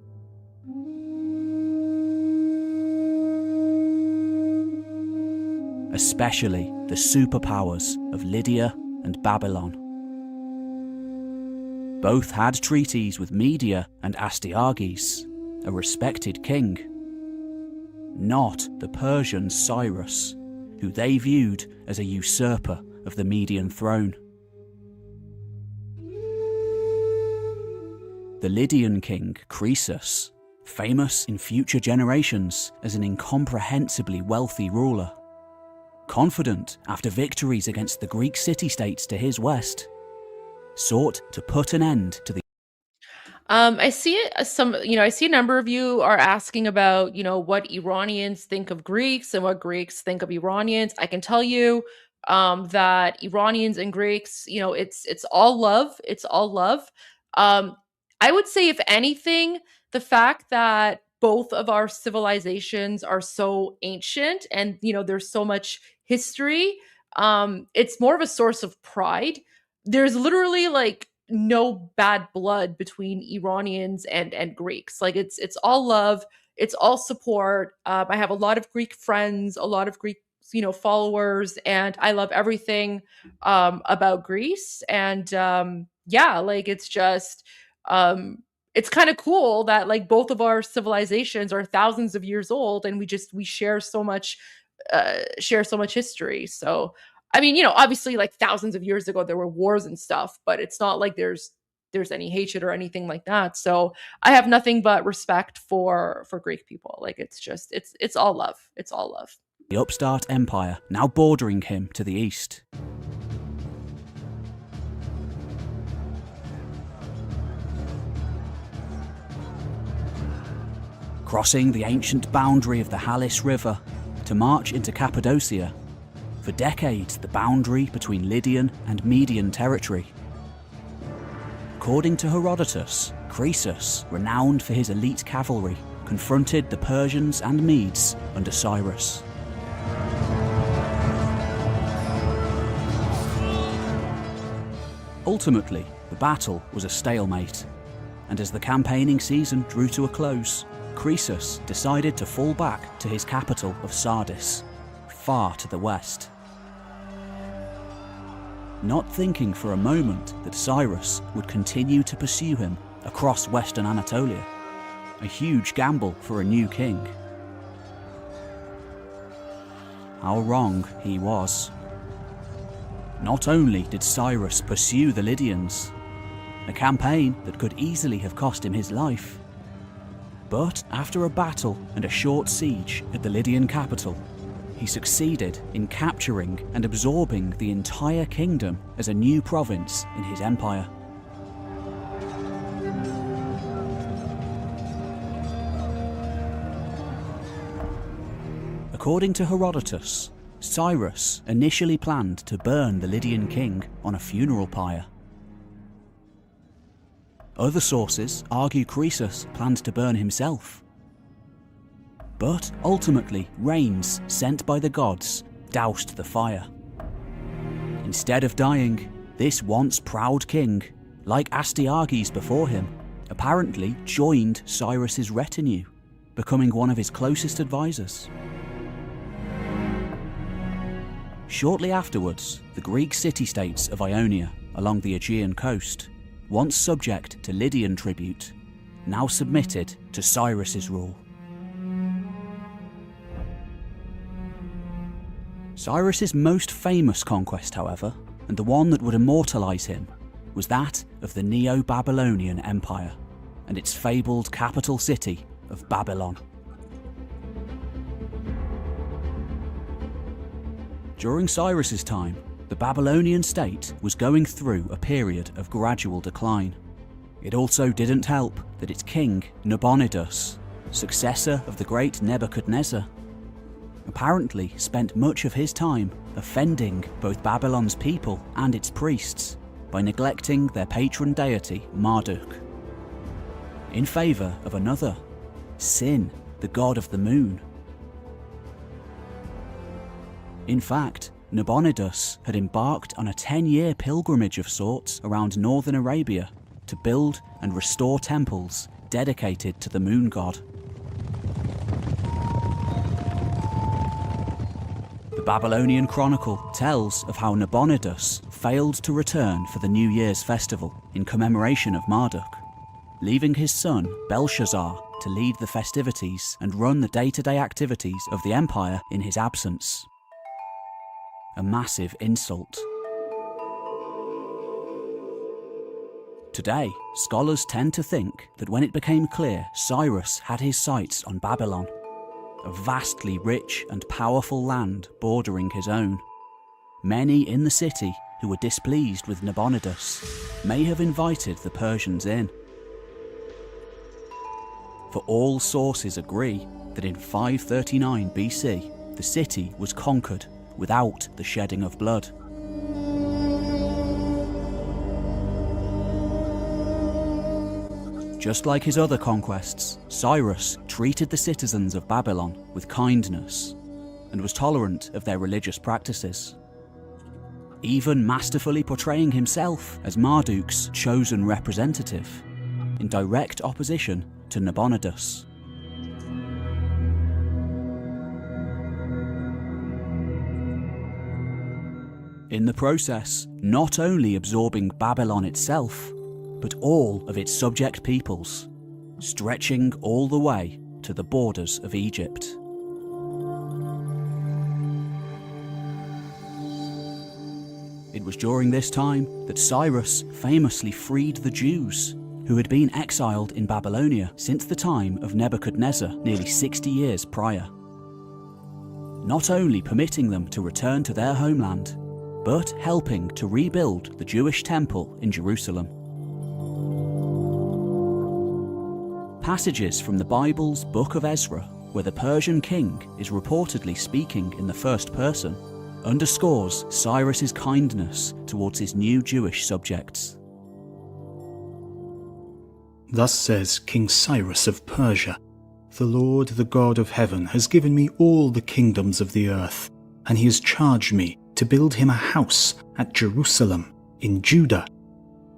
Especially the superpowers of Lydia and Babylon. Both had treaties with Media and Astyages, a respected king. not the Persian Cyrus, who they viewed as a usurper of the Median throne. The Lydian king Croesus, famous in future generations as an incomprehensibly wealthy ruler, confident after victories against the Greek city-states to his west, sought to put an end to the I see it as I see a number of you are asking about, what Iranians think of Greeks and what Greeks think of Iranians. I can tell you that Iranians and Greeks, it's all love. It's all love. Um, I would say, if anything, the fact that both of our civilizations are so ancient and, there's so much history, it's more of a source of pride. There's literally like no bad blood between Iranians and Greeks. Like it's all love, it's all support. I have a lot of Greek friends, a lot of Greek followers, and I love everything about Greece. And yeah, like it's kind of cool that like both of our civilizations are thousands of years old, and we share so much history. So I mean, obviously, like thousands of years ago, there were wars and stuff, but it's not like there's any hatred or anything like that. So I have nothing but respect for Greek people. Like it's all love. It's all love. The upstart empire now bordering him to the east. Crossing the ancient boundary of the Halys River to march into Cappadocia. For decades, the boundary between Lydian and Median territory. According to Herodotus, Croesus, renowned for his elite cavalry, confronted the Persians and Medes under Cyrus. Ultimately, the battle was a stalemate, and as the campaigning season drew to a close, Croesus decided to fall back to his capital of Sardis, far to the west. Not thinking for a moment that Cyrus would continue to pursue him across western Anatolia, a huge gamble for a new king. How wrong he was. Not only did Cyrus pursue the Lydians, a campaign that could easily have cost him his life, but after a battle and a short siege at the Lydian capital, he succeeded in capturing and absorbing the entire kingdom as a new province in his empire. According to Herodotus, Cyrus initially planned to burn the Lydian king on a funeral pyre. Other sources argue Croesus planned to burn himself. But ultimately, rains sent by the gods doused the fire. Instead of dying, this once proud king, like Astyages before him, apparently joined Cyrus's retinue, becoming one of his closest advisors. Shortly afterwards, the Greek city-states of Ionia along the Aegean coast, once subject to Lydian tribute, now submitted to Cyrus's rule. Cyrus's most famous conquest, however, and the one that would immortalise him, was that of the Neo-Babylonian Empire and its fabled capital city of Babylon. During Cyrus's time, the Babylonian state was going through a period of gradual decline. It also didn't help that its king, Nabonidus, successor of the great Nebuchadnezzar, apparently spent much of his time offending both Babylon's people and its priests by neglecting their patron deity Marduk, in favour of another, Sin, the god of the moon. In fact, Nabonidus had embarked on a 10-year pilgrimage of sorts around northern Arabia to build and restore temples dedicated to the moon god. The Babylonian Chronicle tells of how Nabonidus failed to return for the New Year's festival in commemoration of Marduk, leaving his son Belshazzar to lead the festivities and run the day-to-day activities of the empire in his absence. A massive insult. Today, scholars tend to think that when it became clear Cyrus had his sights on Babylon, a vastly rich and powerful land bordering his own, many in the city who were displeased with Nabonidus may have invited the Persians in. For all sources agree that in 539 BC, the city was conquered without the shedding of blood. Just like his other conquests, Cyrus treated the citizens of Babylon with kindness and was tolerant of their religious practices, even masterfully portraying himself as Marduk's chosen representative, in direct opposition to Nabonidus. In the process, not only absorbing Babylon itself, but all of its subject peoples, stretching all the way to the borders of Egypt. It was during this time that Cyrus famously freed the Jews, who had been exiled in Babylonia since the time of Nebuchadnezzar nearly 60 years prior, not only permitting them to return to their homeland, but helping to rebuild the Jewish temple in Jerusalem. Passages from the Bible's Book of Ezra, where the Persian king is reportedly speaking in the first person, underscores Cyrus's kindness towards his new Jewish subjects. Thus says King Cyrus of Persia, "The Lord, the God of heaven, has given me all the kingdoms of the earth, and he has charged me to build him a house at Jerusalem in Judah.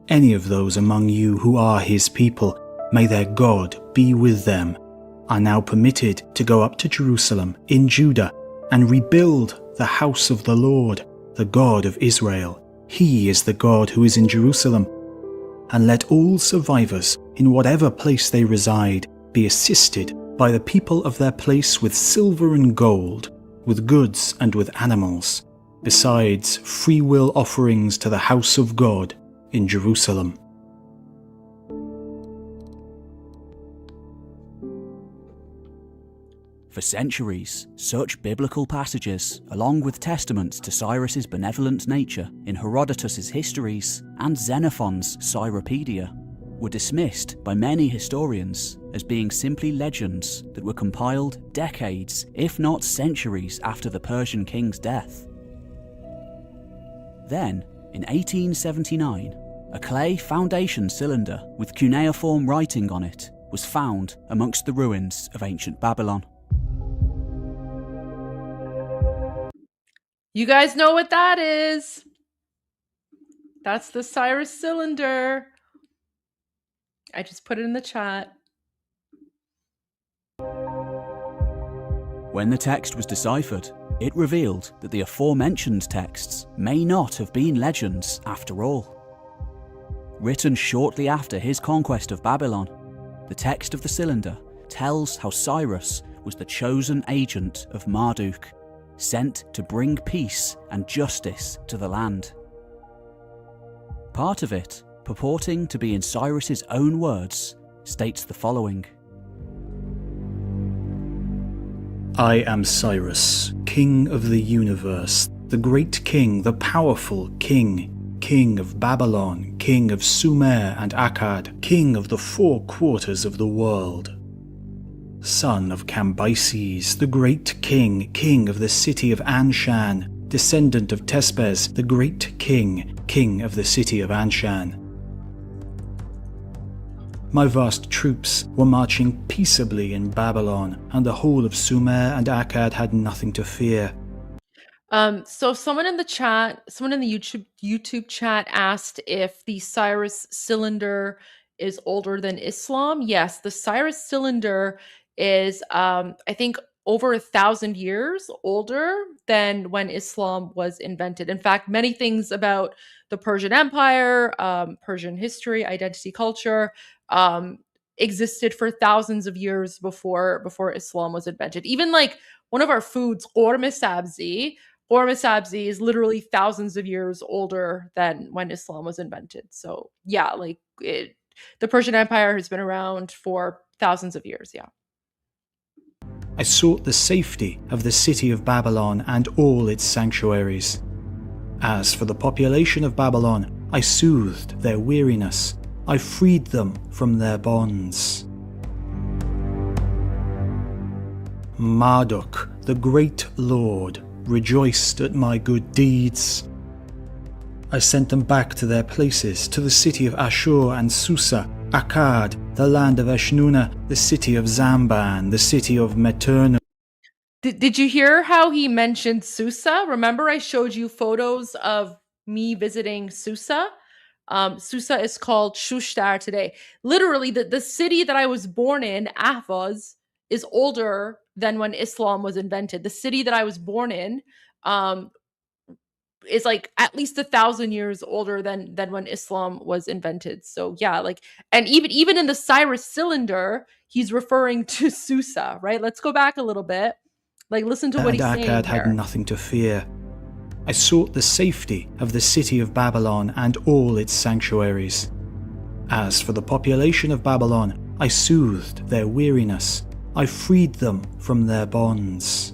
Any of those among you who are his people, may their God be with them, are now permitted to go up to Jerusalem in Judah and rebuild the house of the Lord, the God of Israel. He is the God who is in Jerusalem. And let all survivors, in whatever place they reside, be assisted by the people of their place with silver and gold, with goods and with animals, besides free will offerings to the house of God in Jerusalem." For centuries, such biblical passages, along with testaments to Cyrus's benevolent nature in Herodotus's histories and Xenophon's Cyropedia, were dismissed by many historians as being simply legends that were compiled decades, if not centuries, after the Persian king's death. Then, in 1879, a clay foundation cylinder with cuneiform writing on it was found amongst the ruins of ancient Babylon. You guys know what that is. That's the Cyrus cylinder. I just put it in the chat. When the text was deciphered, it revealed that the aforementioned texts may not have been legends after all. Written shortly after his conquest of Babylon, the text of the cylinder tells how Cyrus was the chosen agent of Marduk, sent to bring peace and justice to the land. Part of it, purporting to be in Cyrus's own words, states the following: "I am Cyrus, king of the universe, the great king, the powerful king, king of Babylon, king of Sumer and Akkad, king of the 4 quarters of the world. Son of Cambyses, the great king, king of the city of Anshan, descendant of Tespes, the great king, king of the city of Anshan. My vast troops were marching peaceably in Babylon, and the whole of Sumer and Akkad had nothing to fear." So someone in the chat, someone in the YouTube chat asked if the Cyrus cylinder is older than Islam. Yes, the Cyrus cylinder is, I think, over 1,000 years older than when Islam was invented. In fact, many things about the Persian Empire, Persian history, identity, culture, existed for thousands of years before Islam was invented. Even like one of our foods, qorme sabzi. Qorme sabzi is literally thousands of years older than when Islam was invented. So yeah, like the Persian Empire has been around for thousands of years. Yeah. I sought the safety of the city of Babylon and all its sanctuaries. As for the population of Babylon, I soothed their weariness. I freed them from their bonds. Marduk, the great lord, rejoiced at my good deeds. I sent them back to their places, to the city of Ashur and Susa, Akkad, the land of Eshnuna, the city of Zamban, the city of Meternu. Did you hear how he mentioned Susa? Remember I showed you photos of me visiting Susa? Susa is called Shushtar today. Literally, the city that I was born in, Ahvaz, is older than when Islam was invented. The city that I was born in is like at least 1,000 years older than when Islam was invented. So yeah, like, and even in the Cyrus cylinder, he's referring to Susa, right? Let's go back a little bit. Like, listen to what he's saying Akkad had here. nothing to fear. I sought the safety of the city of Babylon and all its sanctuaries. As for the population of Babylon, I soothed their weariness. I freed them from their bonds.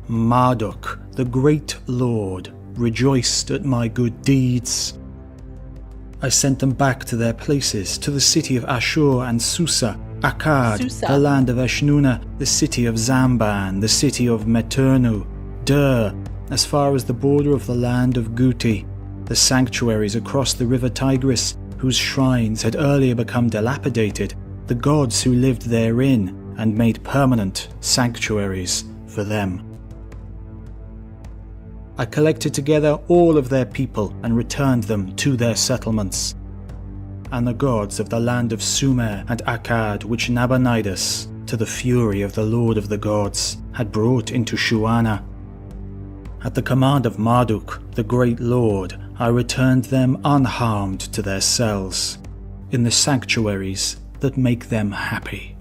Marduk, the great lord, rejoiced at my good deeds. I sent them back to their places, to the city of Ashur and Susa, Akkad, the land of Eshnuna, the city of Zamban, the city of Meternu, as far as the border of the land of Guti, the sanctuaries across the river Tigris, whose shrines had earlier become dilapidated, the gods who lived therein and made permanent sanctuaries for them. I collected together all of their people and returned them to their settlements. And the gods of the land of Sumer and Akkad, which Nabonidus, to the fury of the Lord of the gods, had brought into Shuana. At the command of Marduk, the great lord, I returned them unharmed to their cells, in the sanctuaries that make them happy.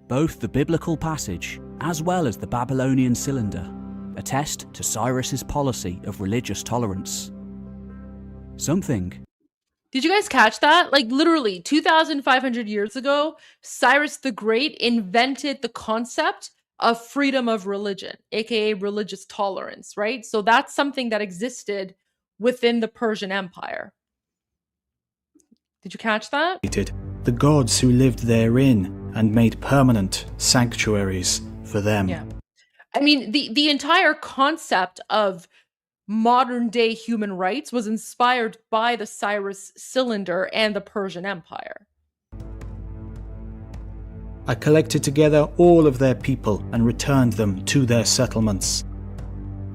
Both the biblical passage as well as the Babylonian cylinder attest to Cyrus's policy of religious tolerance. Something. Did you guys catch that? Like literally 2,500 years ago, Cyrus the Great invented the concept of freedom of religion, aka religious tolerance, right? So that's something that existed within the Persian Empire. Did you catch that? The gods who lived therein and made permanent sanctuaries for them. Yeah. I mean, the entire concept of modern day human rights was inspired by the Cyrus cylinder and the Persian Empire. I collected together all of their people and returned them to their settlements.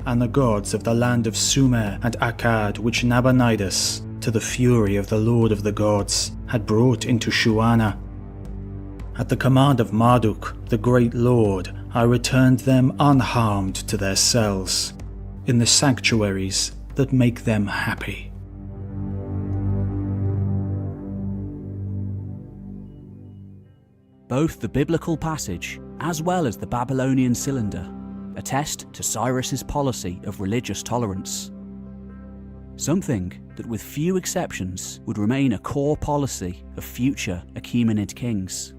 And the gods of the land of Sumer and Akkad, which Nabonidus, to the fury of the Lord of the gods, had brought into Shuana. At the command of Marduk, the great lord, I returned them unharmed to their cells, in the sanctuaries that make them happy. Both the biblical passage as well as the Babylonian cylinder attest to Cyrus's policy of religious tolerance. Something that with few exceptions would remain a core policy of future Achaemenid kings.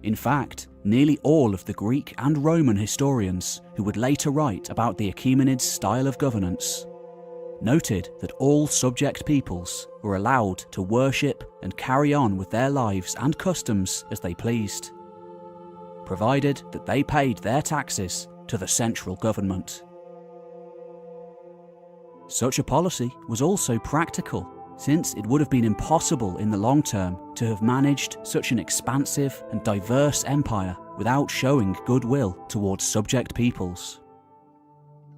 In fact, nearly all of the Greek and Roman historians who would later write about the Achaemenids' style of governance noted that all subject peoples were allowed to worship and carry on with their lives and customs as they pleased, provided that they paid their taxes to the central government. Such a policy was also practical, since it would have been impossible in the long term to have managed such an expansive and diverse empire without showing goodwill towards subject peoples,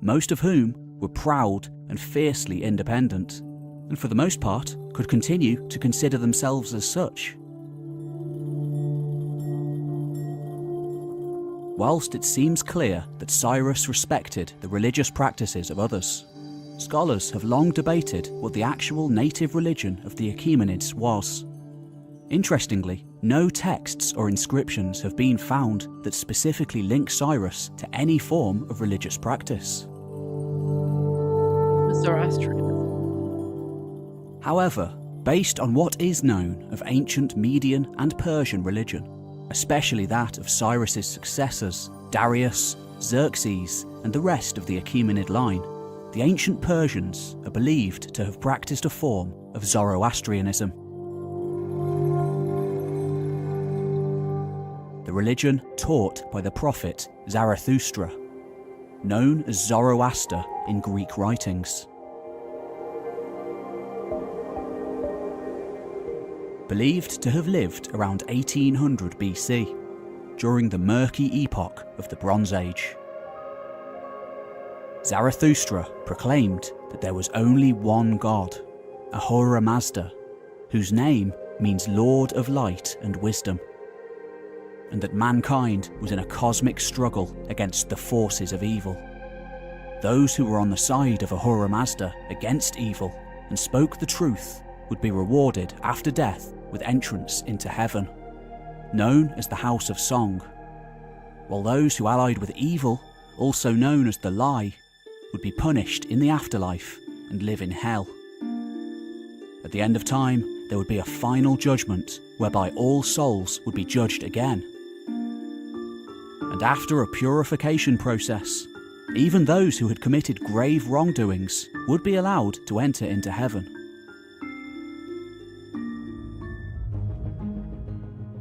most of whom were proud and fiercely independent, and for the most part could continue to consider themselves as such. whilst it seems clear that Cyrus respected the religious practices of others, scholars have long debated what the actual native religion of the Achaemenids was. Interestingly, no texts or inscriptions have been found that specifically link Cyrus to any form of religious practice. Zoroastrianism. However, based on what is known of ancient Median and Persian religion, especially that of Cyrus's successors, Darius, Xerxes, and the rest of the Achaemenid line, the ancient Persians are believed to have practiced a form of Zoroastrianism. The religion taught by the prophet Zarathustra, known as Zoroaster in Greek writings. Believed to have lived around 1800 BC, during the murky epoch of the Bronze Age. Zarathustra proclaimed that there was only one God, Ahura Mazda, whose name means Lord of Light and Wisdom, and that mankind was in a cosmic struggle against the forces of evil. Those who were on the side of Ahura Mazda against evil and spoke the truth would be rewarded after death with entrance into heaven, known as the House of Song, while those who allied with evil, also known as the Lie, would be punished in the afterlife and live in hell. At the end of time, there would be a final judgment whereby all souls would be judged again. And after a purification process, even those who had committed grave wrongdoings would be allowed to enter into heaven.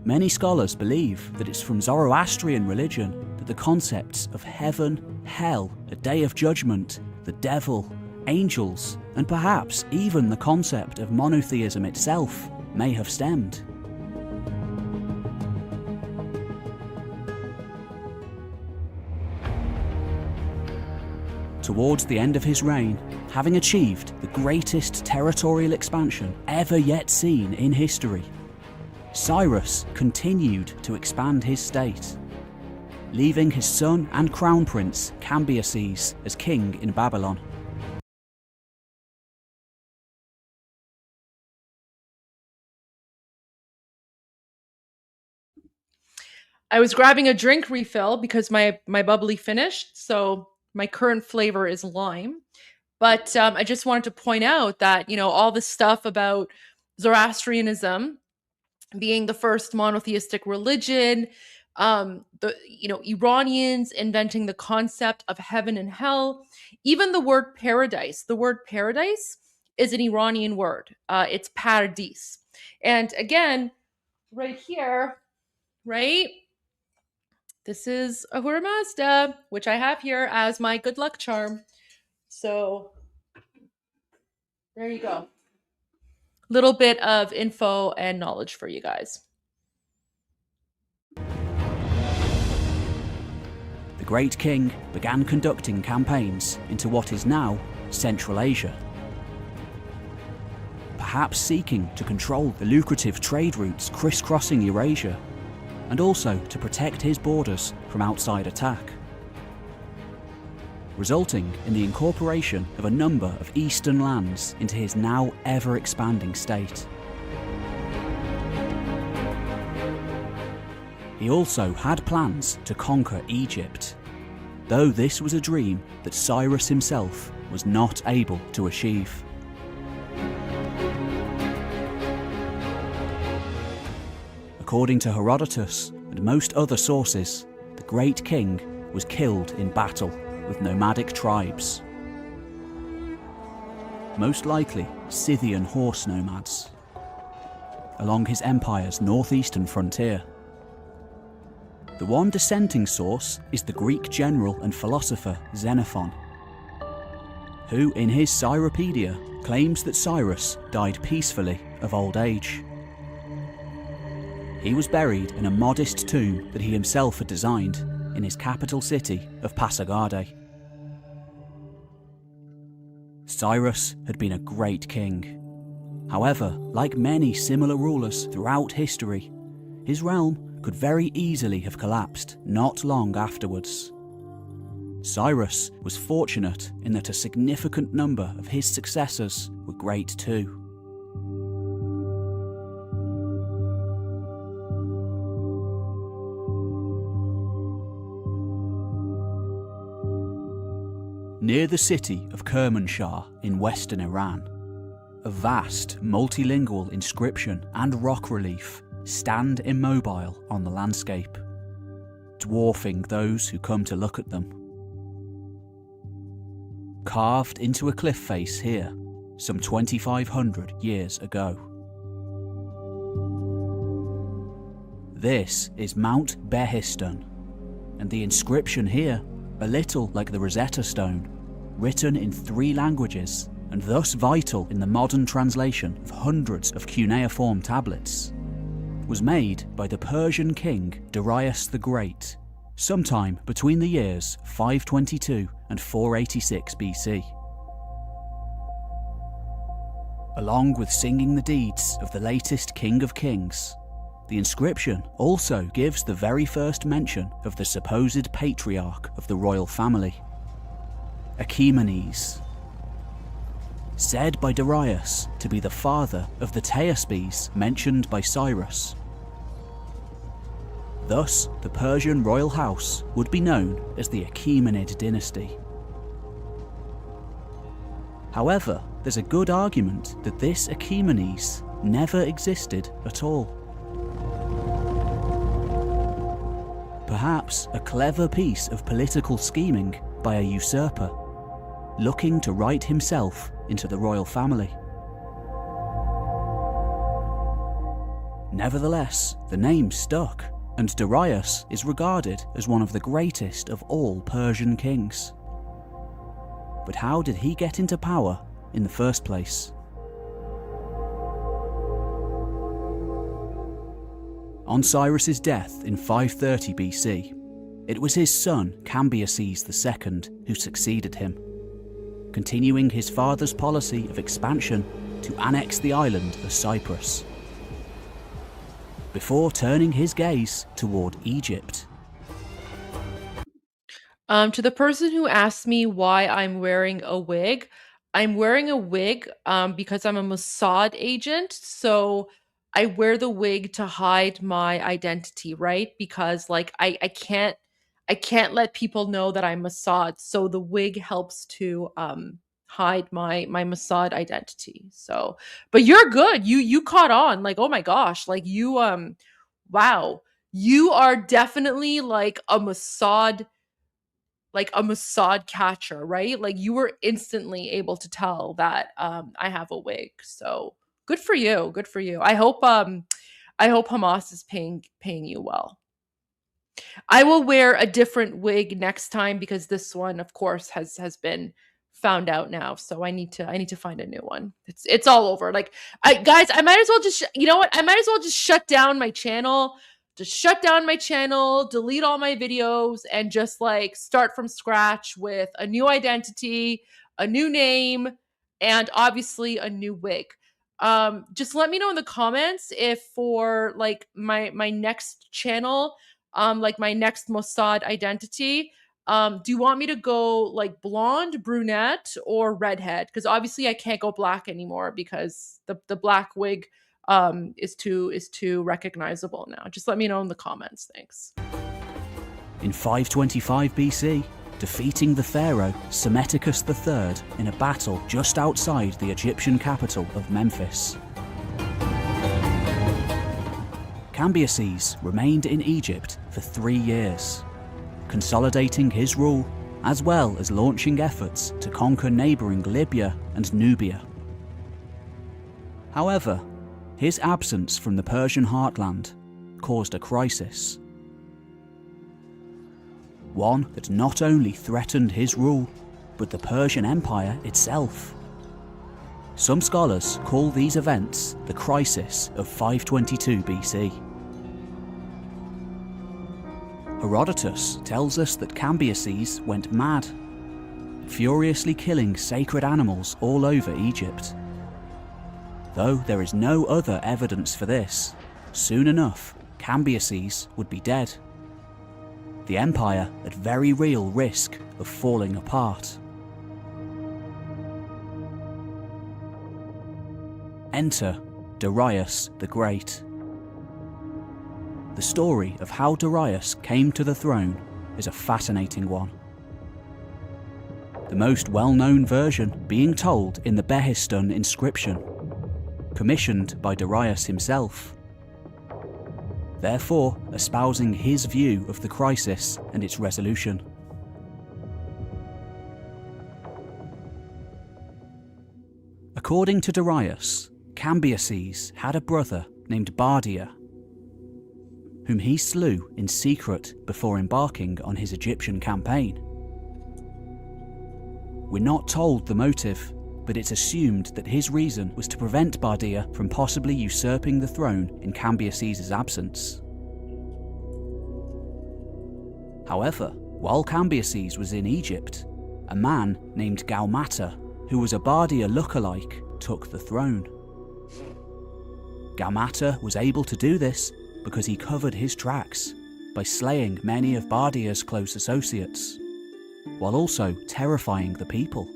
Many scholars believe that it's from Zoroastrian religion that the concepts of heaven, hell, a day of judgment, the devil, angels, and perhaps even the concept of monotheism itself may have stemmed. Towards the end of his reign, having achieved the greatest territorial expansion ever yet seen in history, Cyrus continued to expand his state, leaving his son and crown prince Cambyses as king in Babylon. I was grabbing a drink refill because my bubbly finished, so my current flavor is lime. But I just wanted to point out that, all this stuff about Zoroastrianism being the first monotheistic religion, Iranians inventing the concept of heaven and hell, even the word paradise. The word paradise is an Iranian word. It's paradis. And again, right here, right? This is Ahura Mazda, which I have here as my good luck charm. So there you go. Little bit of info and knowledge for you guys. The great king began conducting campaigns into what is now Central Asia, perhaps seeking to control the lucrative trade routes crisscrossing Eurasia, and also to protect his borders from outside attack, resulting in the incorporation of a number of eastern lands into his now ever-expanding state. He also had plans to conquer Egypt, though this was a dream that Cyrus himself was not able to achieve. According to Herodotus and most other sources, the great king was killed in battle with nomadic tribes, most likely Scythian horse nomads, along his empire's northeastern frontier. The one dissenting source is the Greek general and philosopher Xenophon, who in his Cyropedia claims that Cyrus died peacefully of old age. He was buried in a modest tomb that he himself had designed in his capital city of Pasargadae. Cyrus had been a great king. However, like many similar rulers throughout history, his realm could very easily have collapsed not long afterwards. Cyrus was fortunate in that a significant number of his successors were great too. Near the city of Kermanshah in western Iran, a vast multilingual inscription and rock relief stand immobile on the landscape, dwarfing those who come to look at them. Carved into a cliff face here, some 2,500 years ago. This is Mount Behistun, and the inscription here, a little like the Rosetta Stone, written in 3 languages, and thus vital in the modern translation of hundreds of cuneiform tablets, was made by the Persian king Darius the Great, sometime between the years 522 and 486 BC. Along with singing the deeds of the latest King of Kings, the inscription also gives the very first mention of the supposed patriarch of the royal family, Achaemenid, said by Darius to be the father of the Theaspes mentioned by Cyrus. Thus, the Persian royal house would be known as the Achaemenid dynasty. However, there's a good argument that this Achaemenid never existed at all. Perhaps a clever piece of political scheming by a usurper, looking to write himself into the royal family. Nevertheless, the name stuck, and Darius is regarded as one of the greatest of all Persian kings. But how did he get into power in the first place? On Cyrus's death in 530 BC, it was his son Cambyses II who succeeded him, continuing his father's policy of expansion to annex the island of Cyprus, before turning his gaze toward Egypt. To the person who asked me why I'm wearing a wig, I'm wearing a wig because I'm a Mossad agent. So I wear the wig to hide my identity, right? Because like I can't let people know that I'm Mossad. So the wig helps to hide my Mossad identity. So, but you're good. You caught on. Like, oh my gosh, like you wow. You are definitely like a Mossad catcher, right? Like you were instantly able to tell that I have a wig. So good for you. Good for you. I hope Hamas is paying you well. I will wear a different wig next time because this one, of course, has been found out now. So I need to find a new one. It's all over. Like guys, I might as well just you know what? I might as well just shut down my channel. Just shut down my channel, delete all my videos, and just like start from scratch with a new identity, a new name, and obviously a new wig. Just let me know in the comments if for like my next channel, like my next Mossad identity, do you want me to go like blonde, brunette, or redhead? Because obviously I can't go black anymore because the black wig is too recognizable now. Just let me know in the comments. Thanks. In 525 BC, defeating the pharaoh Psammetichus III in a battle just outside the Egyptian capital of Memphis. Cambyses remained in Egypt for 3 years, consolidating his rule as well as launching efforts to conquer neighbouring Libya and Nubia. However, his absence from the Persian heartland caused a crisis. One that not only threatened his rule, but the Persian Empire itself. Some scholars call these events the crisis of 522 BC. Herodotus tells us that Cambyses went mad, furiously killing sacred animals all over Egypt. Though there is no other evidence for this, soon enough, Cambyses would be dead. The empire at very real risk of falling apart. Enter Darius the Great. The story of how Darius came to the throne is a fascinating one. The most well-known version being told in the Behistun inscription, commissioned by Darius himself, therefore espousing his view of the crisis and its resolution. According to Darius, Cambyses had a brother named Bardia, whom he slew in secret before embarking on his Egyptian campaign. We're not told the motive, but it's assumed that his reason was to prevent Bardia from possibly usurping the throne in Cambyses' absence. However, while Cambyses was in Egypt, a man named Gaumata, who was a Bardia lookalike, took the throne. Gaumata was able to do this because he covered his tracks by slaying many of Bardia's close associates, while also terrifying the people.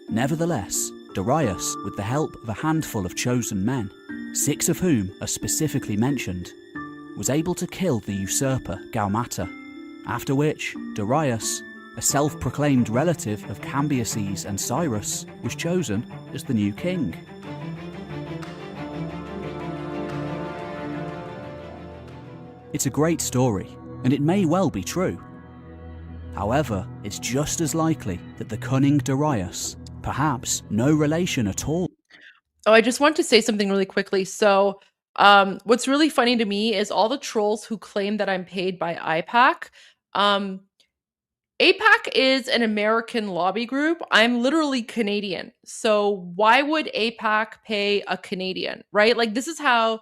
Nevertheless, Darius, with the help of a handful of chosen men, 6 of whom are specifically mentioned, was able to kill the usurper Gaumata, after which Darius, a self-proclaimed relative of Cambyses and Cyrus, was chosen as the new king. It's a great story, and it may well be true. However, it's just as likely that the cunning Darius, perhaps no relation at all. Oh, I just want to say something really quickly. So, what's really funny to me is all the trolls who claim that I'm paid by AIPAC. AIPAC is an American lobby group. I'm literally Canadian. So why would AIPAC pay a Canadian, right? Like, this is how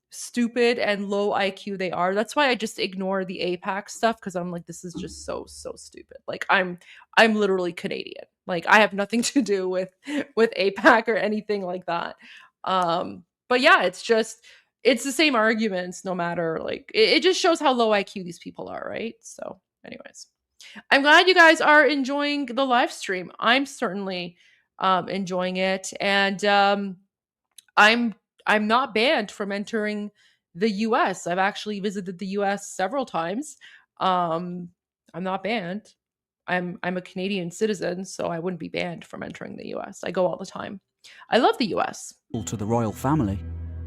stupid and low IQ they are. That's why I just ignore the AIPAC stuff, because I'm like, this is just so stupid. Like, I'm literally Canadian. Like, I have nothing to do with AIPAC or anything like that. But yeah, it's the same arguments no matter, like, it just shows how low IQ these people are, right? So anyways, I'm glad you guys are enjoying the live stream. I'm certainly enjoying it, and I'm not banned from entering the US. I've actually visited the US several times. I'm not banned. I'm a Canadian citizen, so I wouldn't be banned from entering the US. I go all the time. I love the US. To the royal family,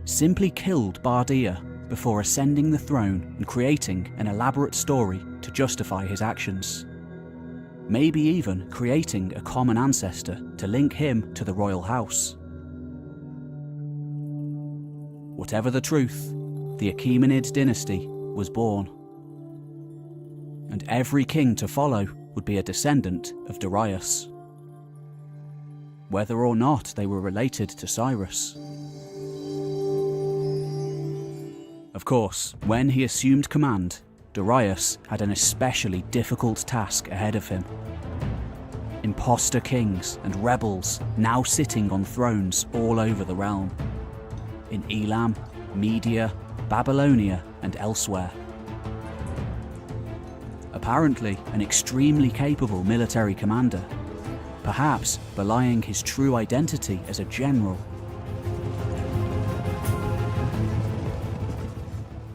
simply killed Bardia before ascending the throne and creating an elaborate story to justify his actions. Maybe even creating a common ancestor to link him to the royal house. Whatever the truth, the Achaemenid dynasty was born. And every king to follow would be a descendant of Darius, whether or not they were related to Cyrus. Of course, when he assumed command, Darius had an especially difficult task ahead of him. Imposter kings and rebels now sitting on thrones all over the realm. In Elam, Media, Babylonia, and elsewhere. Apparently an extremely capable military commander, perhaps belying his true identity as a general.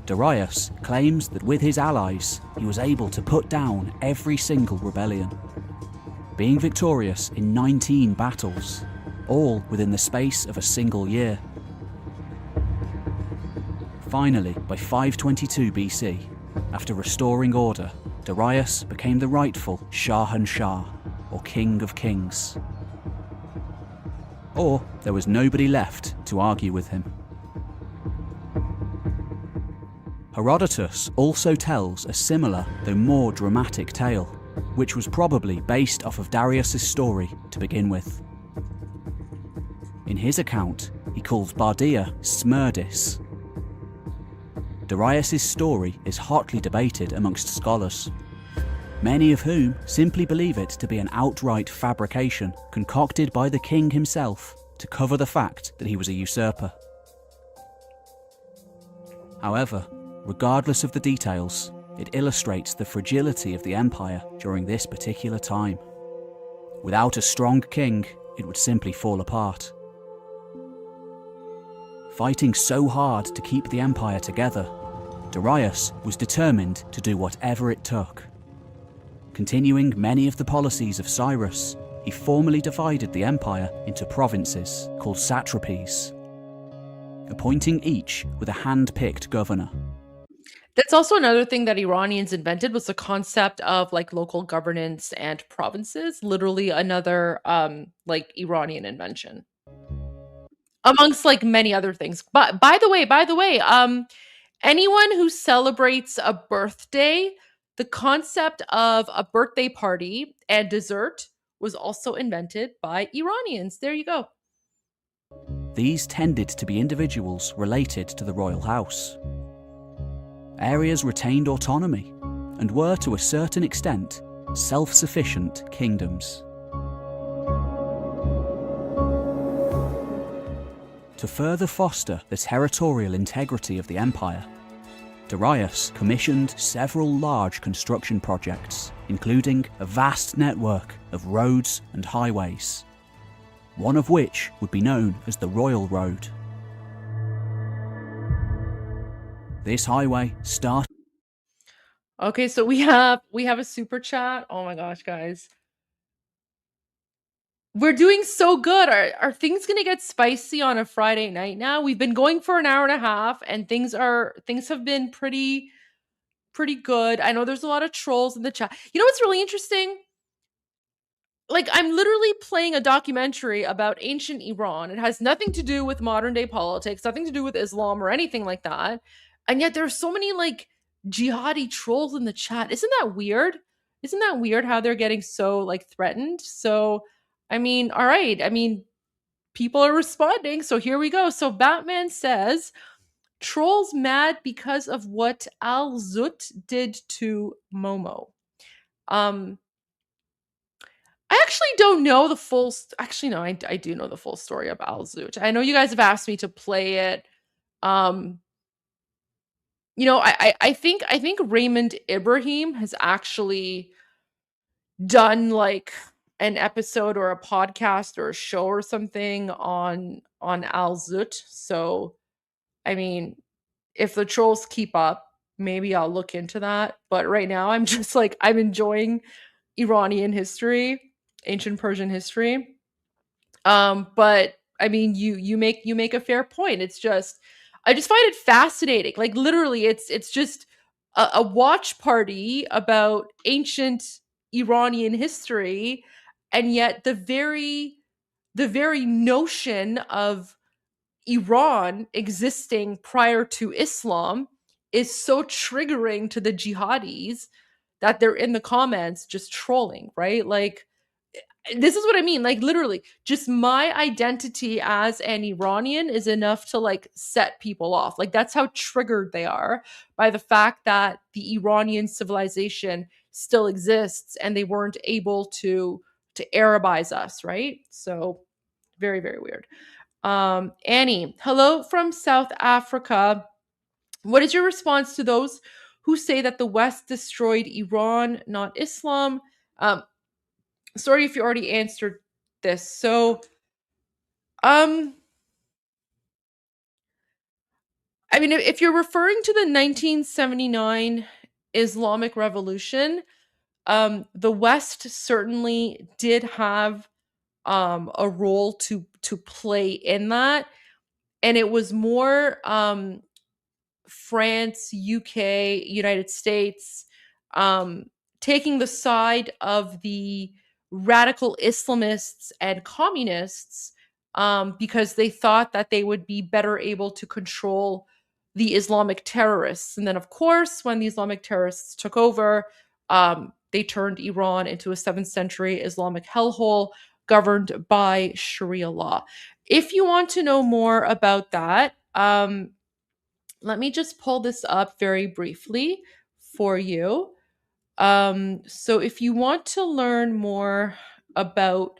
Darius claims that with his allies, he was able to put down every single rebellion, being victorious in 19 battles, all within the space of a single year. Finally, by 522 BC, after restoring order, Darius became the rightful Shahanshah, or King of Kings. Or there was nobody left to argue with him. Herodotus also tells a similar, though more dramatic tale, which was probably based off of Darius' story to begin with. In his account, he calls Bardia Smerdis. Darius' story is hotly debated amongst scholars, many of whom simply believe it to be an outright fabrication concocted by the king himself to cover the fact that he was a usurper. However, regardless of the details, it illustrates the fragility of the empire during this particular time. Without a strong king, it would simply fall apart. Fighting so hard to keep the empire together, Darius was determined to do whatever it took. Continuing many of the policies of Cyrus, he formally divided the empire into provinces called satrapies, appointing each with a hand-picked governor. That's also another thing that Iranians invented, was the concept of like local governance and provinces. Literally another like Iranian invention, amongst like many other things. But by the way, anyone who celebrates a birthday, the concept of a birthday party and dessert was also invented by Iranians. There you go. These tended to be individuals related to the royal house. Areas retained autonomy and were, to a certain extent, self-sufficient kingdoms. To further foster the territorial integrity of the empire, Darius commissioned several large construction projects, including a vast network of roads and highways, one of which would be known as the Royal Road. This highway started... Okay, so we have a super chat. Oh my gosh, guys. We're doing so good. Are things gonna get spicy on a Friday night now? We've been going for an hour and a half, and things have been pretty good. I know there's a lot of trolls in the chat. You know what's really interesting? Like, I'm literally playing a documentary about ancient Iran. It has nothing to do with modern day politics, nothing to do with Islam or anything like that. And yet there's so many like jihadi trolls in the chat. Isn't that weird? Isn't that weird how they're getting so like threatened? So, I mean, all right. I mean, people are responding. So here we go. So Batman says, trolls mad because of what Al Zut did to Momo. I actually don't know the full. Actually, no, I do know the full story of Al Zut. I know you guys have asked me to play it. You know, I think Raymond Ibrahim has actually done like an episode or a podcast or a show or something on Al Zut. So, I mean, if the trolls keep up, maybe I'll look into that. But right now, I'm just like, I'm enjoying Iranian history, ancient Persian history. But I mean, you make a fair point. It's just, I just find it fascinating. Like literally, it's just a watch party about ancient Iranian history, and yet the very notion of Iran existing prior to Islam is so triggering to the jihadis that they're in the comments just trolling, right? Like, this is what I mean. Like, literally, just my identity as an Iranian is enough to like set people off. Like, that's how triggered they are by the fact that the Iranian civilization still exists and they weren't able to Arabize us, right? So, very, very weird. Annie, hello from South Africa. What is your response to those who say that the West destroyed Iran, not Islam? Sorry if you already answered this. So, I mean, if you're referring to the 1979 Islamic Revolution, the West certainly did have a role to play in that, and it was more France, UK, United States, taking the side of the radical Islamists and communists, because they thought that they would be better able to control the Islamic terrorists. And then, of course, when the Islamic terrorists took over, they turned Iran into a 7th century Islamic hellhole governed by Sharia law. If you want to know more about that, let me just pull this up very briefly for you. So if you want to learn more about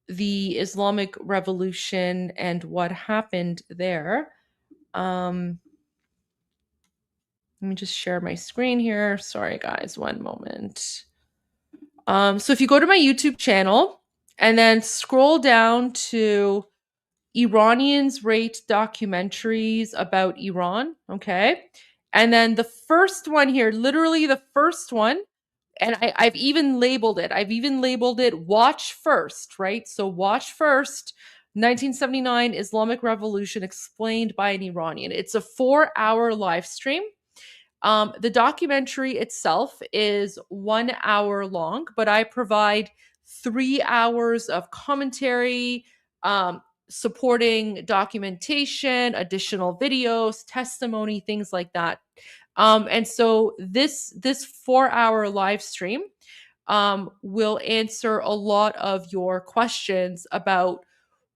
the Islamic Revolution and what happened there, Let me just share my screen here. Sorry, guys, one moment. So if you go to my YouTube channel and then scroll down to Iranians rate documentaries about Iran, okay? And then the first one here, literally the first one, and I've even labeled it. I've even labeled it Watch First, right? So Watch First, 1979 Islamic Revolution explained by an Iranian. It's a 4-hour live stream. The documentary itself is 1 hour long, but I provide 3 hours of commentary, supporting documentation, additional videos, testimony, things like that. And so this 4-hour live stream will answer a lot of your questions about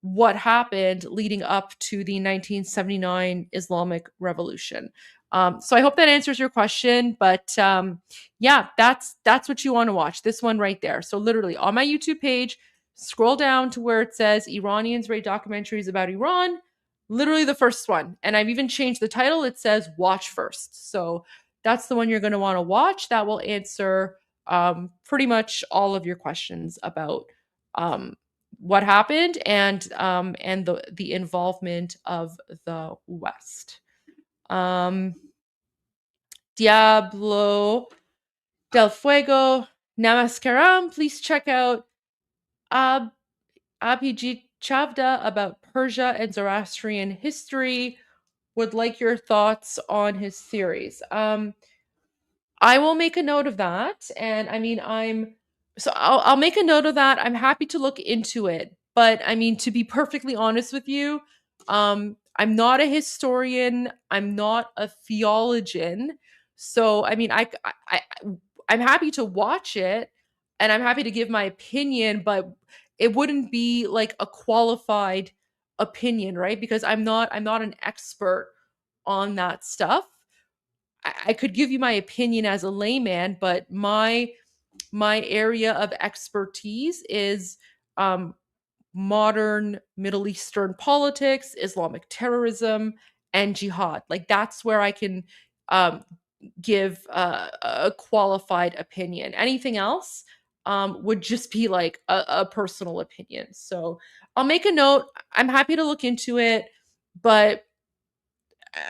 what happened leading up to the 1979 Islamic Revolution. So I hope that answers your question, but yeah, that's what you want to watch. This one right there. So literally on my YouTube page, scroll down to where it says Iranians rate documentaries about Iran. Literally the first one, and I've even changed the title. It says Watch First. So that's the one you're going to want to watch. That will answer pretty much all of your questions about what happened and the involvement of the West. Diablo del Fuego Namaskaram. Please check out Abhijit Chavda about Persia and Zoroastrian history. Would like your thoughts on his theories. I will make a note of that, and I mean, I'll make a note of that. I'm happy to look into it, but I mean, to be perfectly honest with you, I'm not a historian. I'm not a theologian. So, I mean, I'm happy to watch it, and I'm happy to give my opinion, but it wouldn't be like a qualified opinion, right? Because I'm not an expert on that stuff. I could give you my opinion as a layman, but my area of expertise is modern Middle Eastern politics, Islamic terrorism, and jihad. Like that's where I can give a qualified opinion. Anything else would just be like a personal opinion. So I'll make a note. I'm happy to look into it, but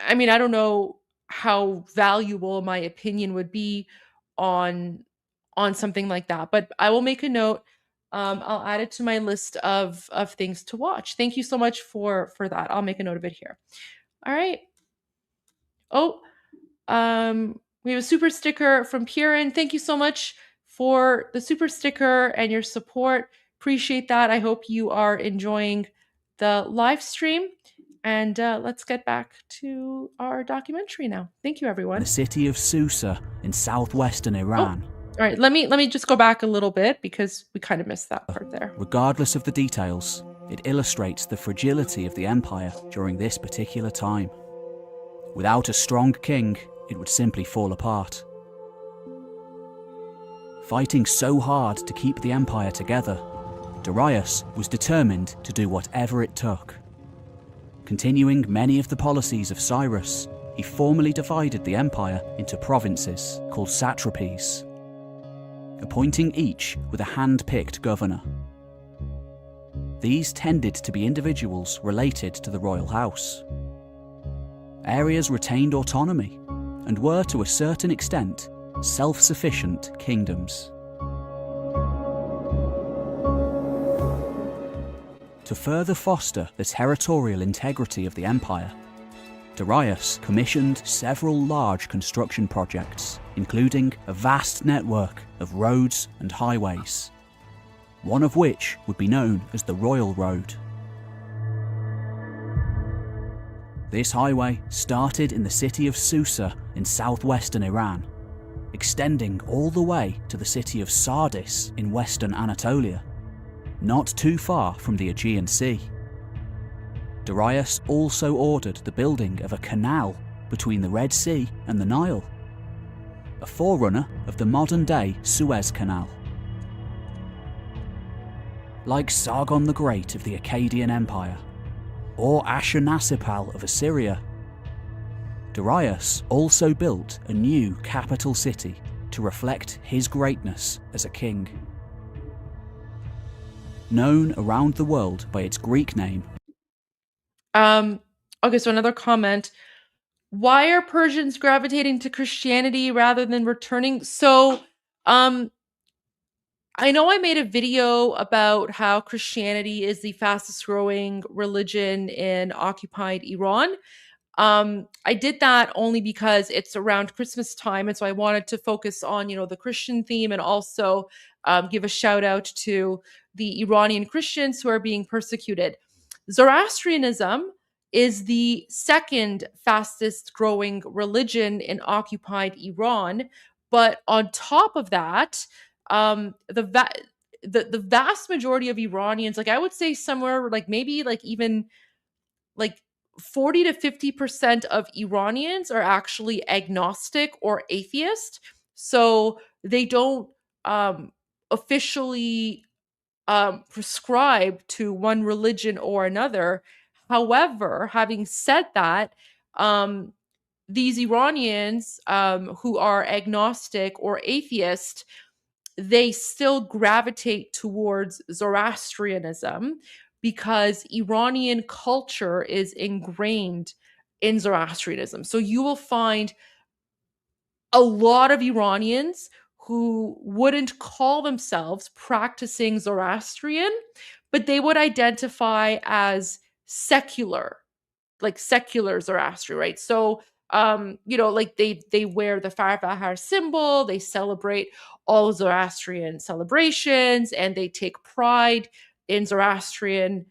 I mean, I don't know how valuable my opinion would be on something like that, but I will make a note. I'll add it to my list of things to watch. Thank you so much for that. I'll make a note of it here. All right. Oh, we have a super sticker from Kieran. Thank you so much for the super sticker and your support. Appreciate that. I hope you are enjoying the live stream. And let's get back to our documentary now. Thank you, everyone. The city of Susa in southwestern Iran. All right, let me just go back a little bit because we kind of missed that part there. Regardless of the details, it illustrates the fragility of the empire during this particular time. Without a strong king, it would simply fall apart. Fighting so hard to keep the empire together, Darius was determined to do whatever it took. Continuing many of the policies of Cyrus, he formally divided the empire into provinces called satrapies, appointing each with a hand-picked governor. These tended to be individuals related to the royal house. Areas retained autonomy and were to a certain extent self-sufficient kingdoms. To further foster the territorial integrity of the empire, Darius commissioned several large construction projects, including a vast network of roads and highways, one of which would be known as the Royal Road. This highway started in the city of Susa in southwestern Iran, extending all the way to the city of Sardis in western Anatolia, not too far from the Aegean Sea. Darius also ordered the building of a canal between the Red Sea and the Nile, a forerunner of the modern-day Suez Canal. Like Sargon the Great of the Akkadian Empire, or Ashurnasirpal of Assyria, Darius also built a new capital city to reflect his greatness as a king. Known around the world by its Greek name. Okay, so another comment. Why are Persians gravitating to Christianity rather than returning? So, I know I made a video about how Christianity is the fastest growing religion in occupied Iran. I did that only because it's around Christmas time, and so I wanted to focus on, the Christian theme, and also give a shout out to the Iranian Christians who are being persecuted. Zoroastrianism is the second fastest growing religion in occupied Iran, but on top of that, the vast majority of Iranians, like I would say somewhere like maybe like even like 40 to 50% of Iranians are actually agnostic or atheist. So they don't officially prescribe to one religion or another. However, having said that, these Iranians who are agnostic or atheist, they still gravitate towards Zoroastrianism because Iranian culture is ingrained in Zoroastrianism. So you will find a lot of Iranians who wouldn't call themselves practicing Zoroastrian, but they would identify as secular, like secular Zoroastrian, right? So like they wear the Farvahar symbol, they celebrate all Zoroastrian celebrations, and they take pride in Zoroastrian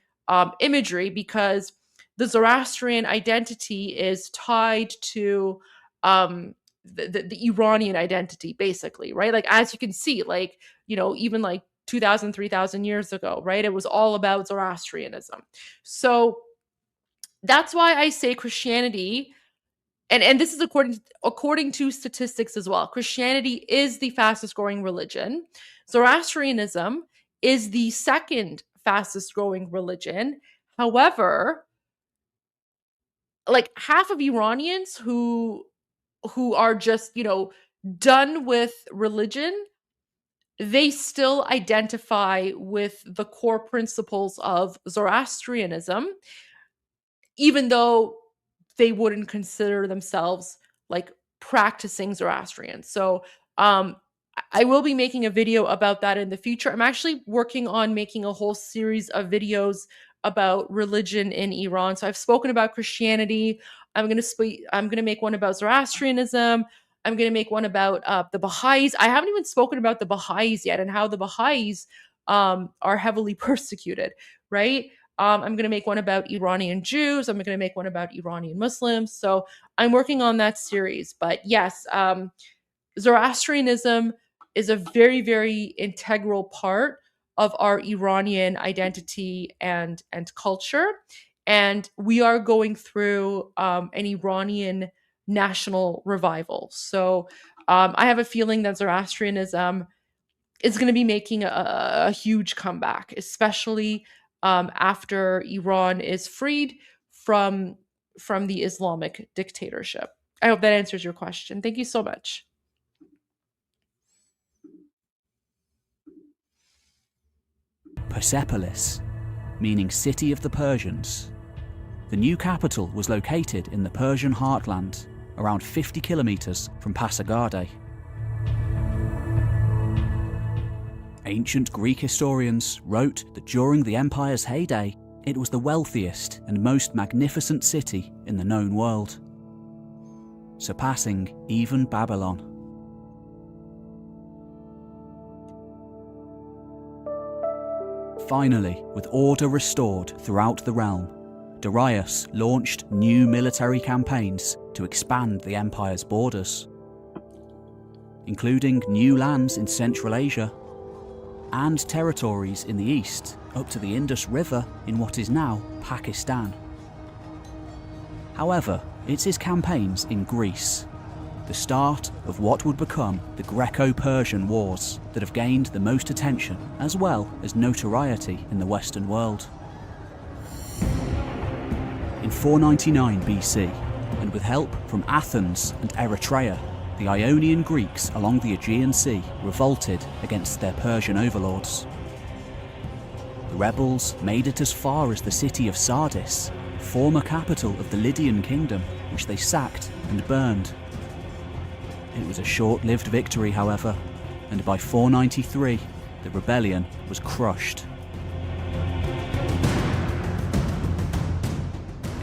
imagery because the Zoroastrian identity is tied to the Iranian identity, basically, right? Like, as you can see, like, even like 2,000, 3,000 years ago, right? It was all about Zoroastrianism. So that's why I say Christianity, and this is according to statistics as well. Christianity is the fastest growing religion. Zoroastrianism is the second fastest growing religion. However, like half of Iranians who are just, done with religion, they still identify with the core principles of Zoroastrianism, even though they wouldn't consider themselves like practicing Zoroastrian. So I will be making a video about that in the future. I'm actually working on making a whole series of videos about religion in Iran. So I've spoken about Christianity. I'm gonna make one about Zoroastrianism. I'm gonna make one about the Baha'is. I haven't even spoken about the Baha'is yet and how the Baha'is are heavily persecuted, right? I'm going to make one about Iranian Jews. I'm going to make one about Iranian Muslims. So I'm working on that series. But yes, Zoroastrianism is a very, very integral part of our Iranian identity and culture. And we are going through an Iranian national revival. So I have a feeling that Zoroastrianism is going to be making a huge comeback, especially after Iran is freed from the Islamic dictatorship. I hope that answers your question. Thank you so much. Persepolis, meaning city of the Persians. The new capital was located in the Persian heartland, around 50 kilometers from Pasargadae. Ancient Greek historians wrote that during the empire's heyday, it was the wealthiest and most magnificent city in the known world, surpassing even Babylon. Finally, with order restored throughout the realm, Darius launched new military campaigns to expand the empire's borders, including new lands in Central Asia and territories in the east up to the Indus River in what is now Pakistan. However, it's his campaigns in Greece, the start of what would become the Greco-Persian Wars, that have gained the most attention as well as notoriety in the Western world. In 499 BC, and with help from Athens and Eritrea, the Ionian Greeks along the Aegean Sea revolted against their Persian overlords. The rebels made it as far as the city of Sardis, former capital of the Lydian kingdom, which they sacked and burned. It was a short-lived victory, however, and by 493, the rebellion was crushed.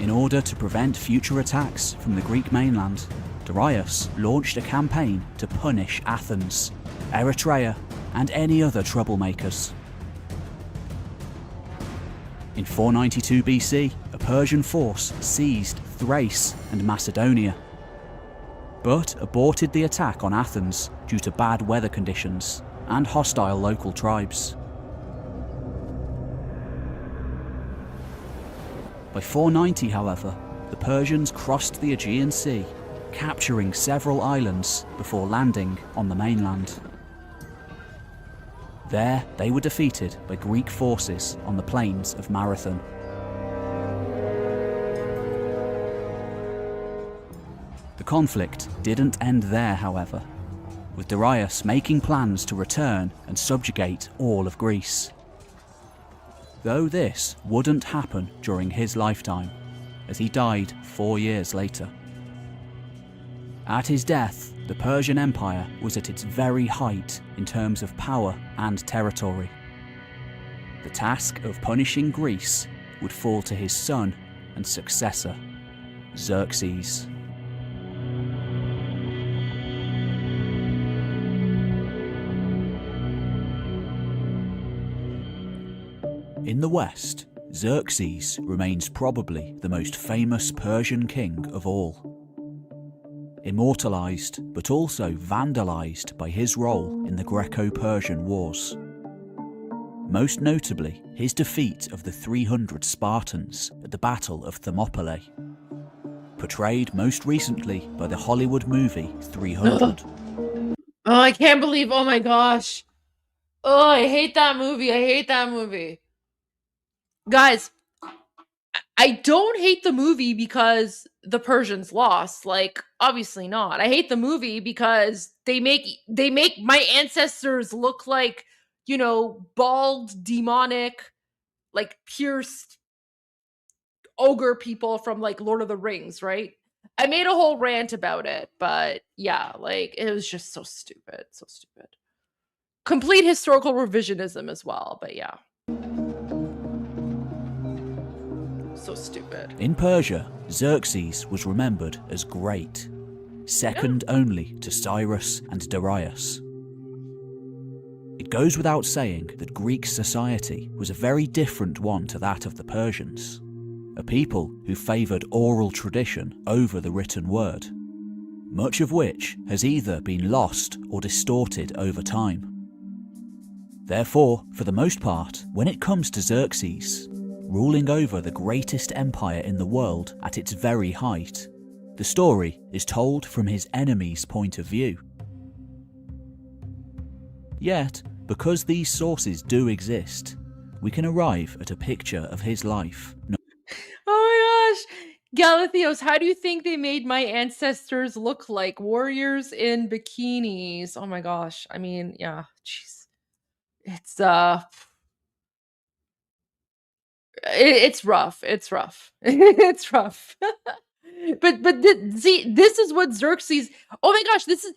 In order to prevent future attacks from the Greek mainland, Darius launched a campaign to punish Athens, Eritrea, and any other troublemakers. In 492 BC, a Persian force seized Thrace and Macedonia, but aborted the attack on Athens due to bad weather conditions and hostile local tribes. By 490, however, the Persians crossed the Aegean Sea, capturing several islands before landing on the mainland. There, they were defeated by Greek forces on the plains of Marathon. The conflict didn't end there, however, with Darius making plans to return and subjugate all of Greece. Though this wouldn't happen during his lifetime, as he died 4 years later. At his death, the Persian Empire was at its very height in terms of power and territory. The task of punishing Greece would fall to his son and successor, Xerxes. In the West, Xerxes remains probably the most famous Persian king of all. Immortalized, but also vandalized by his role in the Greco-Persian Wars. Most notably, his defeat of the 300 Spartans at the Battle of Thermopylae, portrayed most recently by the Hollywood movie 300. Oh, I can't believe, oh my gosh. Oh, I hate that movie. I hate that movie. Guys, I don't hate the movie because the Persians lost. Like, obviously not. I hate the movie because they make my ancestors look like, you know, bald, demonic, like pierced ogre people from like Lord of the Rings, right? I made a whole rant about it, but yeah, like it was just so stupid, so stupid. Complete historical revisionism as well, but yeah. So stupid. In Persia, Xerxes was remembered as great, second only to Cyrus and Darius. It goes without saying that Greek society was a very different one to that of the Persians, a people who favoured oral tradition over the written word, much of which has either been lost or distorted over time. Therefore, for the most part, when it comes to Xerxes, ruling over the greatest empire in the world at its very height, the story is told from his enemy's point of view. Yet, because these sources do exist, we can arrive at a picture of his life. Oh my gosh! Galatheos, how do you think they made my ancestors look like? Warriors in bikinis. Oh my gosh. I mean, yeah, jeez. It's it's rough. It's rough. It's rough. but see, this is what Xerxes. Oh my gosh, this is.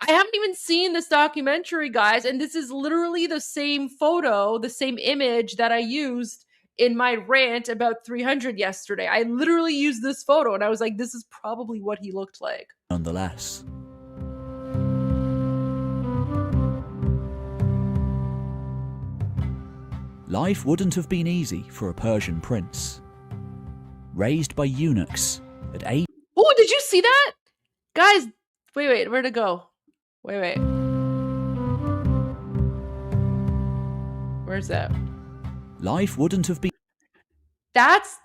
I haven't even seen this documentary, guys, and this is literally the same photo, the same image that I used in my rant about 300 yesterday. I literally used this photo, and I was like, "This is probably what he looked like." Nonetheless. Life wouldn't have been easy for a Persian prince. Raised by eunuchs at 8. Oh, did you see that? Guys, wait, where'd it go? Wait. Where's that? Life wouldn't have been. That's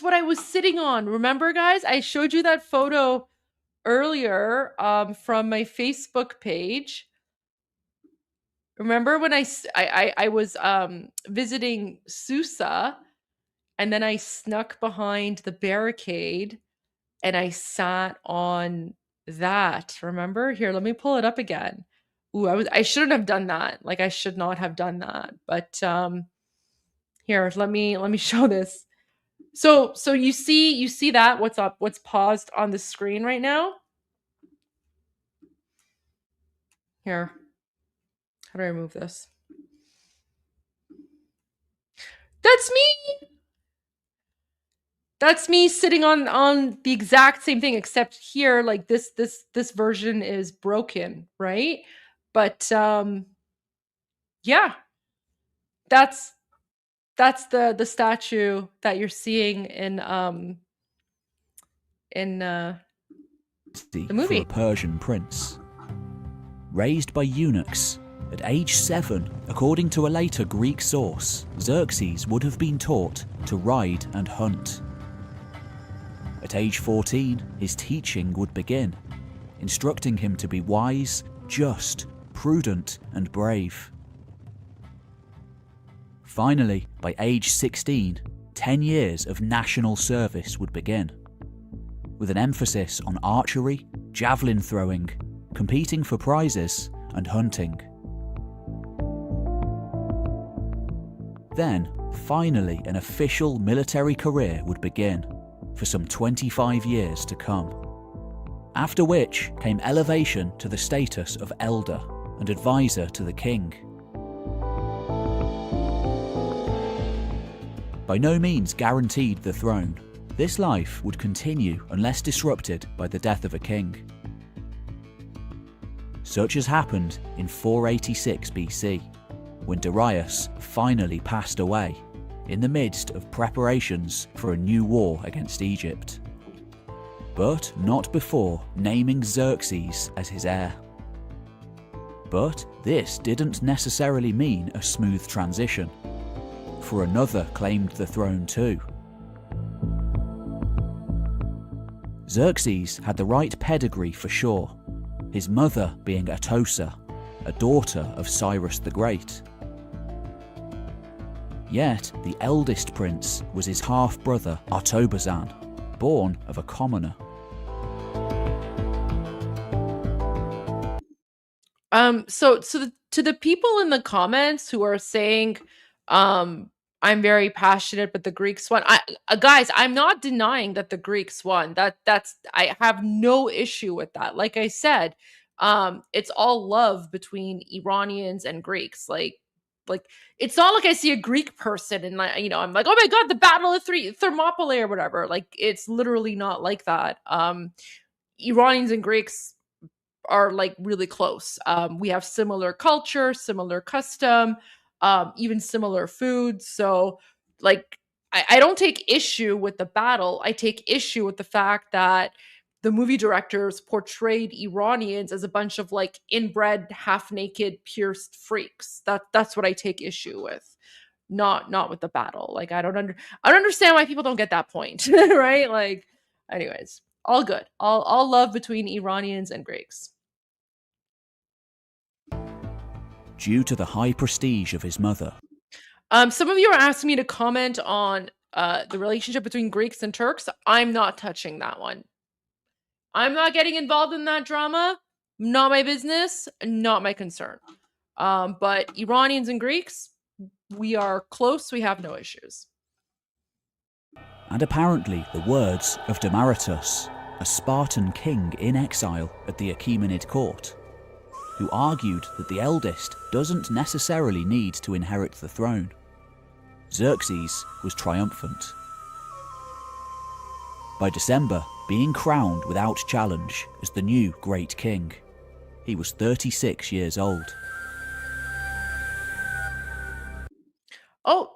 what I was sitting on. Remember, guys? I showed you that photo earlier from my Facebook page. Remember when I was visiting Susa, and then I snuck behind the barricade and I sat on that. Remember? Here, let me pull it up again. Ooh, I shouldn't have done that. Like, I should not have done that. But here, let me show this. So you see that what's paused on the screen right now? Here. How do I remove this? That's me. That's me sitting on the exact same thing, except here, like this version is broken, right? But yeah, that's the statue that you're seeing in the For movie. a Persian prince. Raised by eunuchs, at age 7, according to a later Greek source, Xerxes would have been taught to ride and hunt. At age 14, his teaching would begin, instructing him to be wise, just, prudent, and brave. Finally, by age 16, 10 years of national service would begin, with an emphasis on archery, javelin throwing, competing for prizes, and hunting. Then, finally, an official military career would begin, for some 25 years to come. After which came elevation to the status of elder and advisor to the king. By no means guaranteed the throne, this life would continue unless disrupted by the death of a king. Such as happened in 486 BC, when Darius finally passed away in the midst of preparations for a new war against Egypt. But not before naming Xerxes as his heir. But this didn't necessarily mean a smooth transition, for another claimed the throne too. Xerxes had the right pedigree for sure, his mother being Atossa, a daughter of Cyrus the Great. Yet the eldest prince was his half-brother Artobazan, born of a commoner. So to the people in the comments who are saying, I'm very passionate, but the Greeks won. Guys, I'm not denying that the Greeks won. I have no issue with that. Like I said, it's all love between Iranians and Greeks. Like it's not like I see a Greek person and I'm like, oh my god, the Battle of Thermopylae or whatever. Like, it's literally not like that. Iranians and Greeks are like really close. We have similar culture, similar custom, even similar food. So like I don't take issue with the battle. I take issue with the fact that the movie directors portrayed Iranians as a bunch of like inbred, half-naked, pierced freaks. That's what I take issue with. Not with the battle. Like I don't understand why people don't get that point, right? Like, anyways, all good. All love between Iranians and Greeks. Due to the high prestige of his mother. Some of you are asking me to comment on the relationship between Greeks and Turks. I'm not touching that one. I'm not getting involved in that drama. Not my business, not my concern. But Iranians and Greeks, we are close. We have no issues. And apparently the words of Demaratus, a Spartan king in exile at the Achaemenid court, who argued that the eldest doesn't necessarily need to inherit the throne. Xerxes was triumphant. By December, being crowned without challenge as the new great king, he was 36 years old. Oh,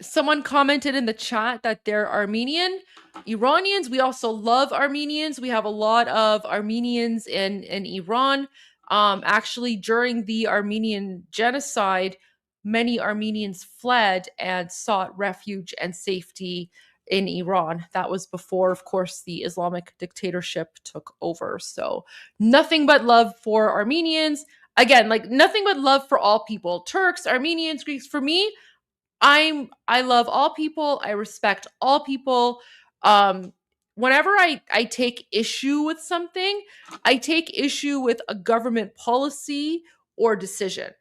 someone commented in the chat that they're Armenian. Iranians, we also love Armenians. We have a lot of Armenians in Iran. Actually, during the Armenian genocide, many Armenians fled and sought refuge and safety in Iran. That was before, of course, the Islamic dictatorship took over. So nothing but love for Armenians. Again, like nothing but love for all people. Turks, Armenians, Greeks. For me, I love all people. I respect all people. whenever I take issue with something, I take issue with a government policy or decision,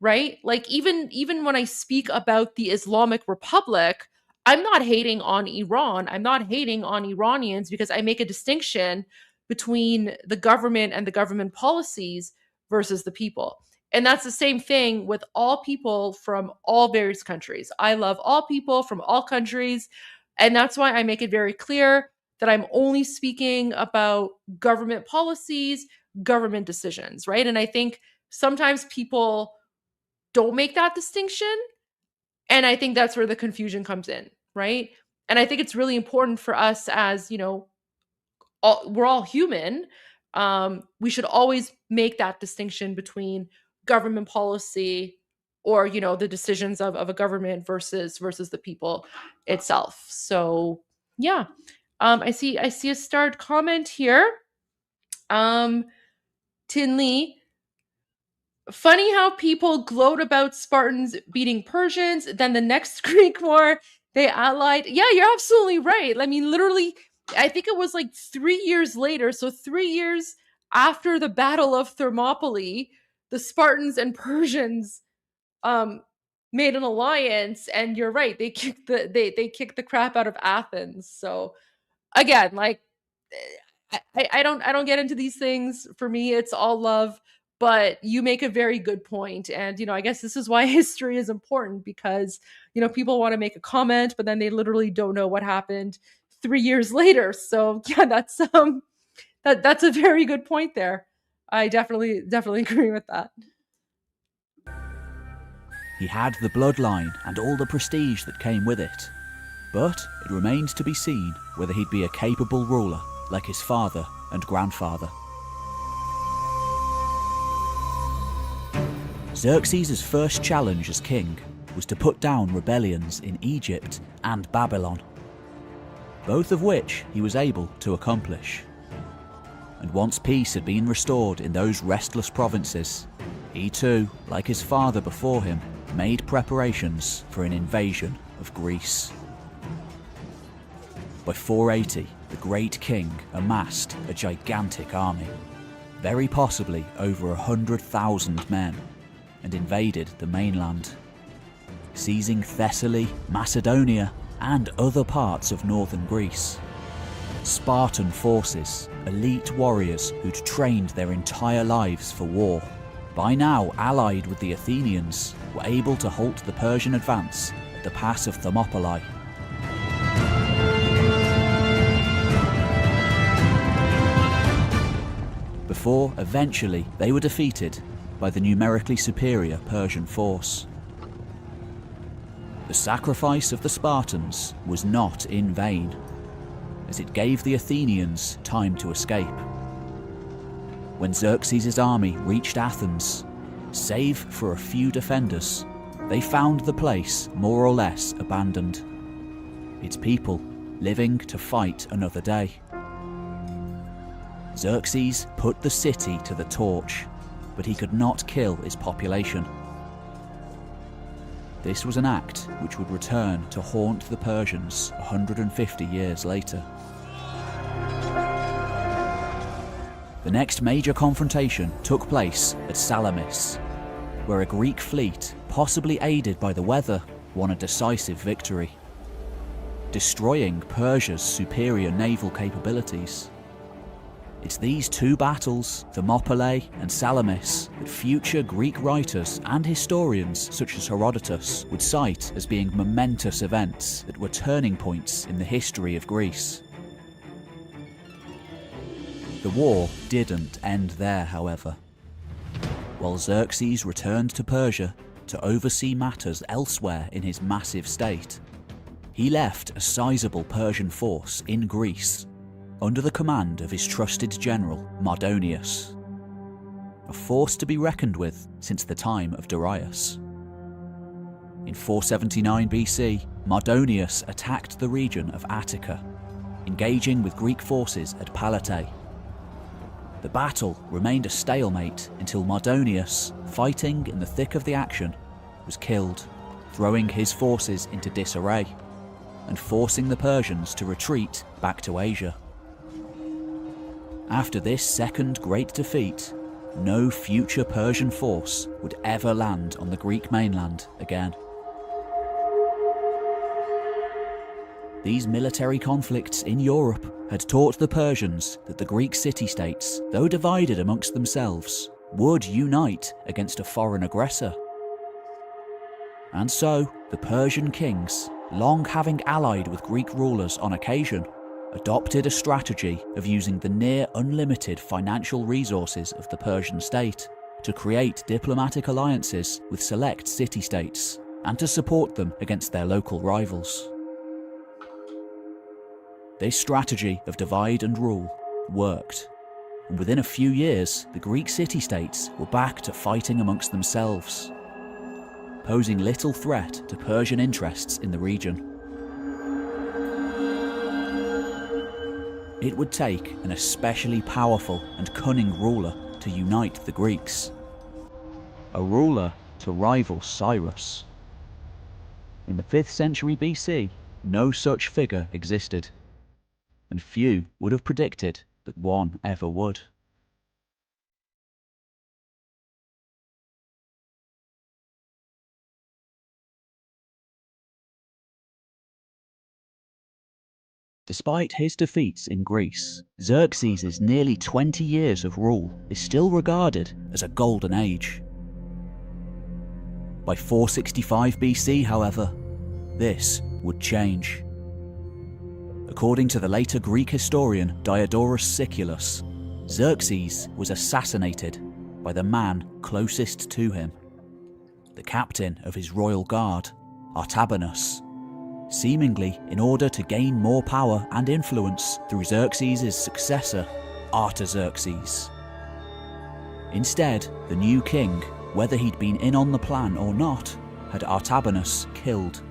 right? Like even when I speak about the Islamic Republic, I'm not hating on Iran. I'm not hating on Iranians because I make a distinction between the government and the government policies versus the people. And that's the same thing with all people from all various countries. I love all people from all countries. And that's why I make it very clear that I'm only speaking about government policies, government decisions, right? And I think sometimes people don't make that distinction. And I think that's where the confusion comes in, right? And I think it's really important for us as, we're all human. We should always make that distinction between government policy or, the decisions of a government versus the people itself. So yeah. I see a starred comment here. Tin Lee, funny how people gloat about Spartans beating Persians, then the next Greek war, they allied. Yeah, you're absolutely right. I mean, literally, I think it was like 3 years later, so 3 years after the Battle of Thermopylae, the Spartans and Persians made an alliance, and you're right, they kicked the crap out of Athens. So again, like I don't get into these things. For me, it's all love. But you make a very good point. And, I guess this is why history is important because, people want to make a comment, but then they literally don't know what happened 3 years later. So yeah, that's a very good point there. I definitely agree with that. He had the bloodline and all the prestige that came with it. But it remains to be seen whether he'd be a capable ruler like his father and grandfather. Xerxes' first challenge as king was to put down rebellions in Egypt and Babylon, both of which he was able to accomplish. And once peace had been restored in those restless provinces, he too, like his father before him, made preparations for an invasion of Greece. By 480, the great king amassed a gigantic army, very possibly over 100,000 men, and invaded the mainland, seizing Thessaly, Macedonia, and other parts of northern Greece. Spartan forces, elite warriors who'd trained their entire lives for war, by now allied with the Athenians, were able to halt the Persian advance at the pass of Thermopylae. Before, eventually, they were defeated by the numerically superior Persian force. The sacrifice of the Spartans was not in vain, as it gave the Athenians time to escape. When Xerxes' army reached Athens, save for a few defenders, they found the place more or less abandoned, its people living to fight another day. Xerxes put the city to the torch, but he could not kill its population. This was an act which would return to haunt the Persians 150 years later. The next major confrontation took place at Salamis, where a Greek fleet, possibly aided by the weather, won a decisive victory, destroying Persia's superior naval capabilities. It's these two battles, Thermopylae and Salamis, that future Greek writers and historians such as Herodotus would cite as being momentous events that were turning points in the history of Greece. The war didn't end there, however. While Xerxes returned to Persia to oversee matters elsewhere in his massive state, he left a sizable Persian force in Greece under the command of his trusted general Mardonius, a force to be reckoned with since the time of Darius. In 479 BC, Mardonius attacked the region of Attica, engaging with Greek forces at Palatae. The battle remained a stalemate until Mardonius, fighting in the thick of the action, was killed, throwing his forces into disarray. and forcing the Persians to retreat back to Asia. After this second great defeat, no future Persian force would ever land on the Greek mainland again. These military conflicts in Europe had taught the Persians that the Greek city-states, though divided amongst themselves, would unite against a foreign aggressor. And so, the Persian kings, long having allied with Greek rulers on occasion, adopted a strategy of using the near unlimited financial resources of the Persian state to create diplomatic alliances with select city-states and to support them against their local rivals. This strategy of divide and rule worked, and within a few years the Greek city-states were back to fighting amongst themselves, posing little threat to Persian interests in the region. It would take an especially powerful and cunning ruler to unite the Greeks. A ruler to rival Cyrus. In the 5th century BC, no such figure existed, and few would have predicted that one ever would. Despite his defeats in Greece, Xerxes' nearly 20 years of rule is still regarded as a golden age. By 465 BC, however, this would change. According to the later Greek historian Diodorus Siculus, Xerxes was assassinated by the man closest to him, the captain of his royal guard, Artabanus, seemingly in order to gain more power and influence through Xerxes' successor, Artaxerxes. Instead, the new king, whether he'd been in on the plan or not, had Artabanus killed.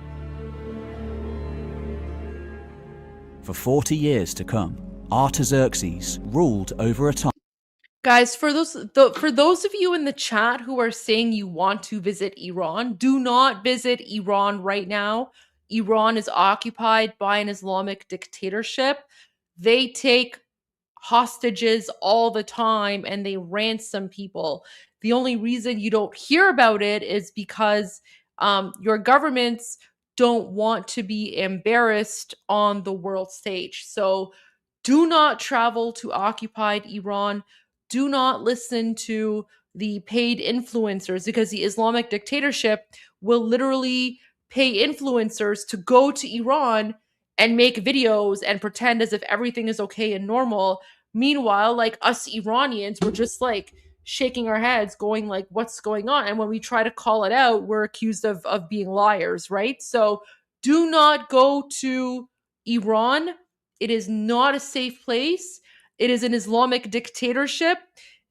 For 40 years to come, Artaxerxes ruled over a time. Guys, for those of you in the chat who are saying you want to visit Iran, do not visit Iran right now. Iran is occupied by an Islamic dictatorship. They take hostages all the time and they ransom people. The only reason you don't hear about it is because your governments don't want to be embarrassed on the world stage. So do not travel to occupied Iran. Do not listen to the paid influencers, because the Islamic dictatorship will literally pay influencers to go to Iran and make videos and pretend as if everything is okay and normal. Meanwhile, like, us Iranians, we're just like shaking our heads going like, what's going on? And when we try to call it out, we're accused of being liars, right? So do not go to Iran. It is not a safe place. It is an Islamic dictatorship.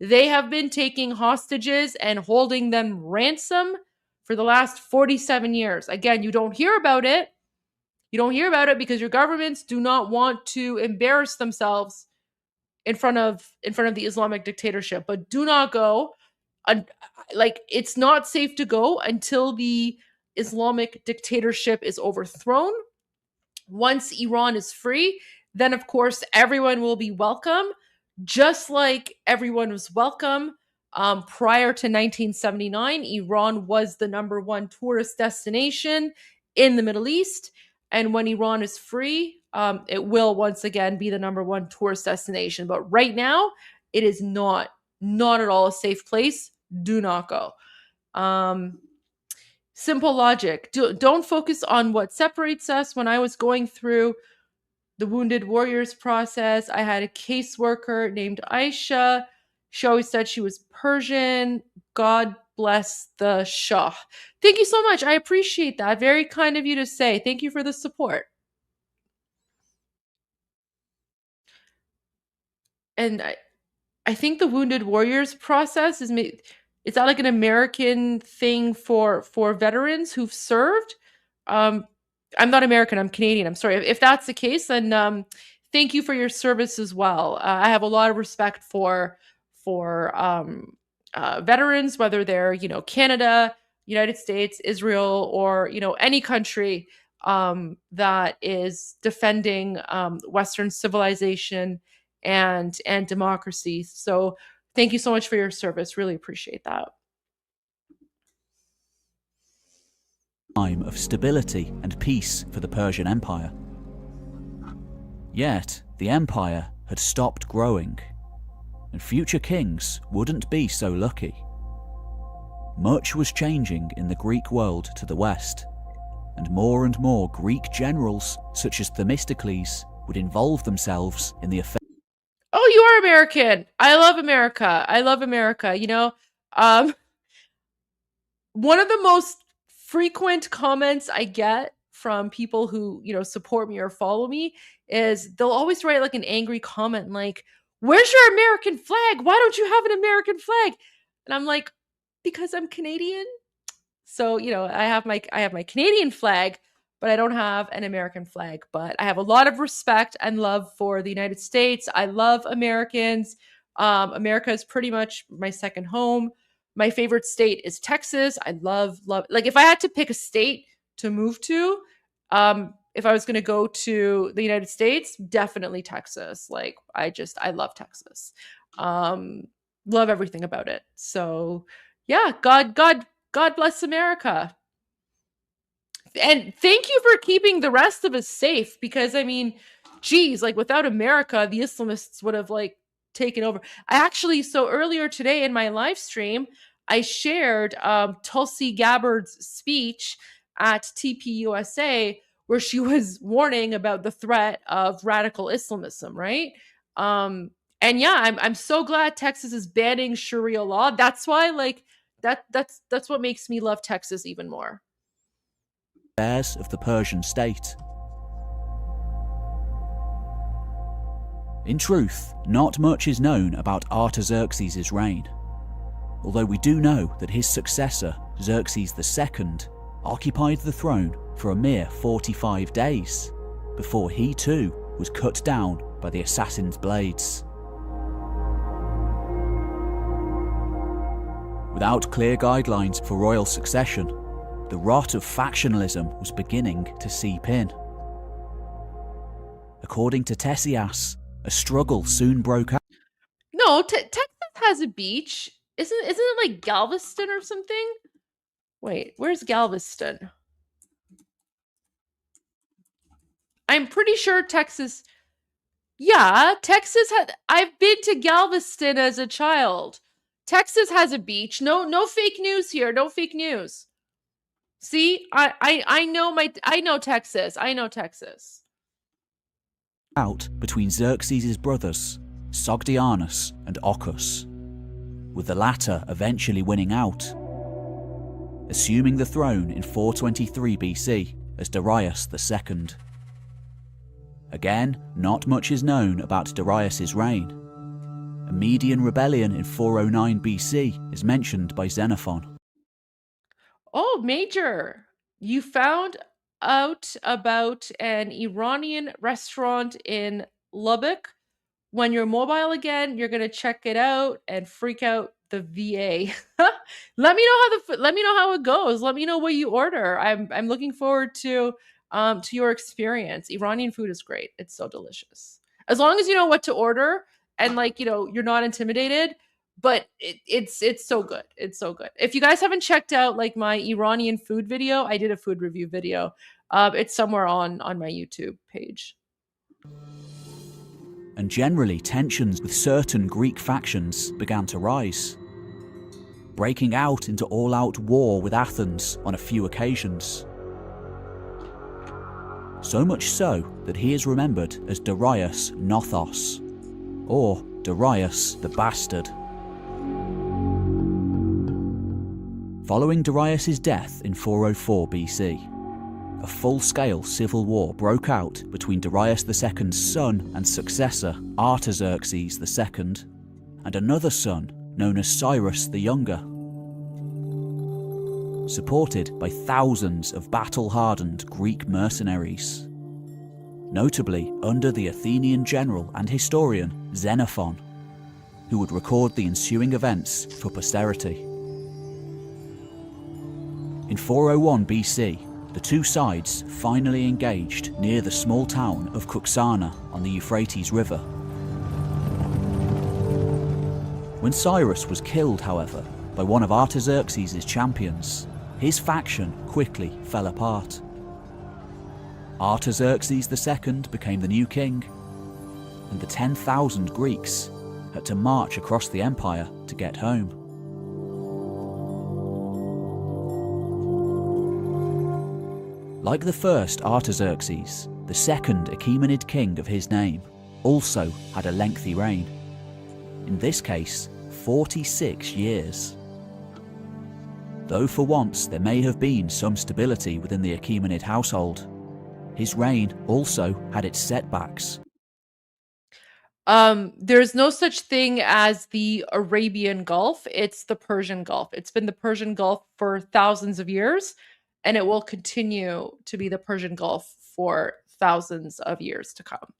They have been taking hostages and holding them ransom for the last 47 years. Again, you don't hear about it. You don't hear about it because your governments do not want to embarrass themselves in front of the Islamic dictatorship. But do not go. Like, it's not safe to go until the Islamic dictatorship is overthrown. Once Iran is free, then of course everyone will be welcome, just like everyone was welcome prior to 1979. Iran was the #1 tourist destination in the Middle East. And when Iran is free, it will once again be the #1 tourist destination. But right now, it is not at all a safe place. Do not go. Simple logic. Don't focus on what separates us. When I was going through the Wounded Warriors process, I had a caseworker named Aisha. She always said she was Persian. God bless the Shah. Thank you so much. I appreciate that. Very kind of you to say. Thank you for the support. And I think the Wounded Warriors process is that like an American thing for veterans who've served? I'm not American, I'm Canadian. I'm sorry. If that's the case, then thank you for your service as well. I have a lot of respect for veterans, whether they're, Canada, United States, Israel, or, any country. that is defending Western civilization and democracy. So thank you so much for your service. Really appreciate that. Time of stability and peace for the Persian Empire. Yet, the empire had stopped growing, and future kings wouldn't be so lucky. Much was changing in the Greek world to the west, and more Greek generals, such as Themistocles, would involve themselves in the affairs. Oh, you are American. I love America. I love America. You know, one of the most frequent comments I get from people who, you know, support me or follow me is they'll always write like an angry comment like, "Where's your American flag? Why don't you have an American flag?" And I'm like, because I'm Canadian. So, you know, I have my Canadian flag, but I don't have an American flag. But I have a lot of respect and love for the United States. I love Americans. America is pretty much my second home. My favorite state is Texas. I love, like if I had to pick a state to move to, if I was going to go to the United States, definitely Texas. Like I love Texas. Love everything about it. So yeah, God bless America. And thank you for keeping the rest of us safe, because I mean, geez, like without America, the Islamists would have like taken over. So earlier today in my live stream, I shared Tulsi Gabbard's speech at TPUSA, where she was warning about the threat of radical Islamism, right? And yeah, I'm so glad Texas is banning Sharia law. That's why, like, that's what makes me love Texas even more. Of the Persian state. In truth, not much is known about Artaxerxes' reign, although we do know that his successor, Xerxes II, occupied the throne for a mere 45 days, before he too was cut down by the assassin's blades. Without clear guidelines for royal succession, the rot of factionalism was beginning to seep in. According to Tessias, a struggle soon broke out. No, Texas has a beach. Isn't it like Galveston or something? Wait, where's Galveston? I'm pretty sure Texas. Yeah, Texas had. I've been to Galveston as a child. Texas has a beach. No fake news here. No fake news. See, I know Texas. I know Texas. Out between Xerxes' brothers, Sogdianus and Ochus, with the latter eventually winning out, assuming the throne in 423 BC as Darius II. Again, not much is known about Darius' reign. A Median rebellion in 409 BC is mentioned by Xenophon. Oh, Major, you found out about an Iranian restaurant in Lubbock. When you're mobile again, you're gonna check it out and freak out the VA. Let me know how it goes. Let me know what you order. I'm looking forward to your experience. Iranian food is great. It's so delicious. As long as you know what to order and like, you know, you're not intimidated, but it's so good. It's so good. If you guys haven't checked out like my Iranian food video, I did a food review video. It's somewhere on my YouTube page. And generally tensions with certain Greek factions began to rise, breaking out into all-out war with Athens on a few occasions. So much so that he is remembered as Darius Nothos, or Darius the Bastard. Following Darius' death in 404 BC, a full-scale civil war broke out between Darius II's son and successor, Artaxerxes II, and another son known as Cyrus the Younger. Supported by thousands of battle-hardened Greek mercenaries, notably under the Athenian general and historian Xenophon, who would record the ensuing events for posterity. In 401 BC, the two sides finally engaged near the small town of Kuksana on the Euphrates River. When Cyrus was killed, however, by one of Artaxerxes' champions, his faction quickly fell apart. Artaxerxes II became the new king, and the 10,000 Greeks had to march across the empire to get home. Like the first Artaxerxes, the second Achaemenid king of his name also had a lengthy reign. In this case, 46 years. Though for once there may have been some stability within the Achaemenid household, his reign also had its setbacks. There's no such thing as the Arabian Gulf. It's the Persian Gulf. It's been the Persian Gulf for thousands of years, and it will continue to be the Persian Gulf for thousands of years to come.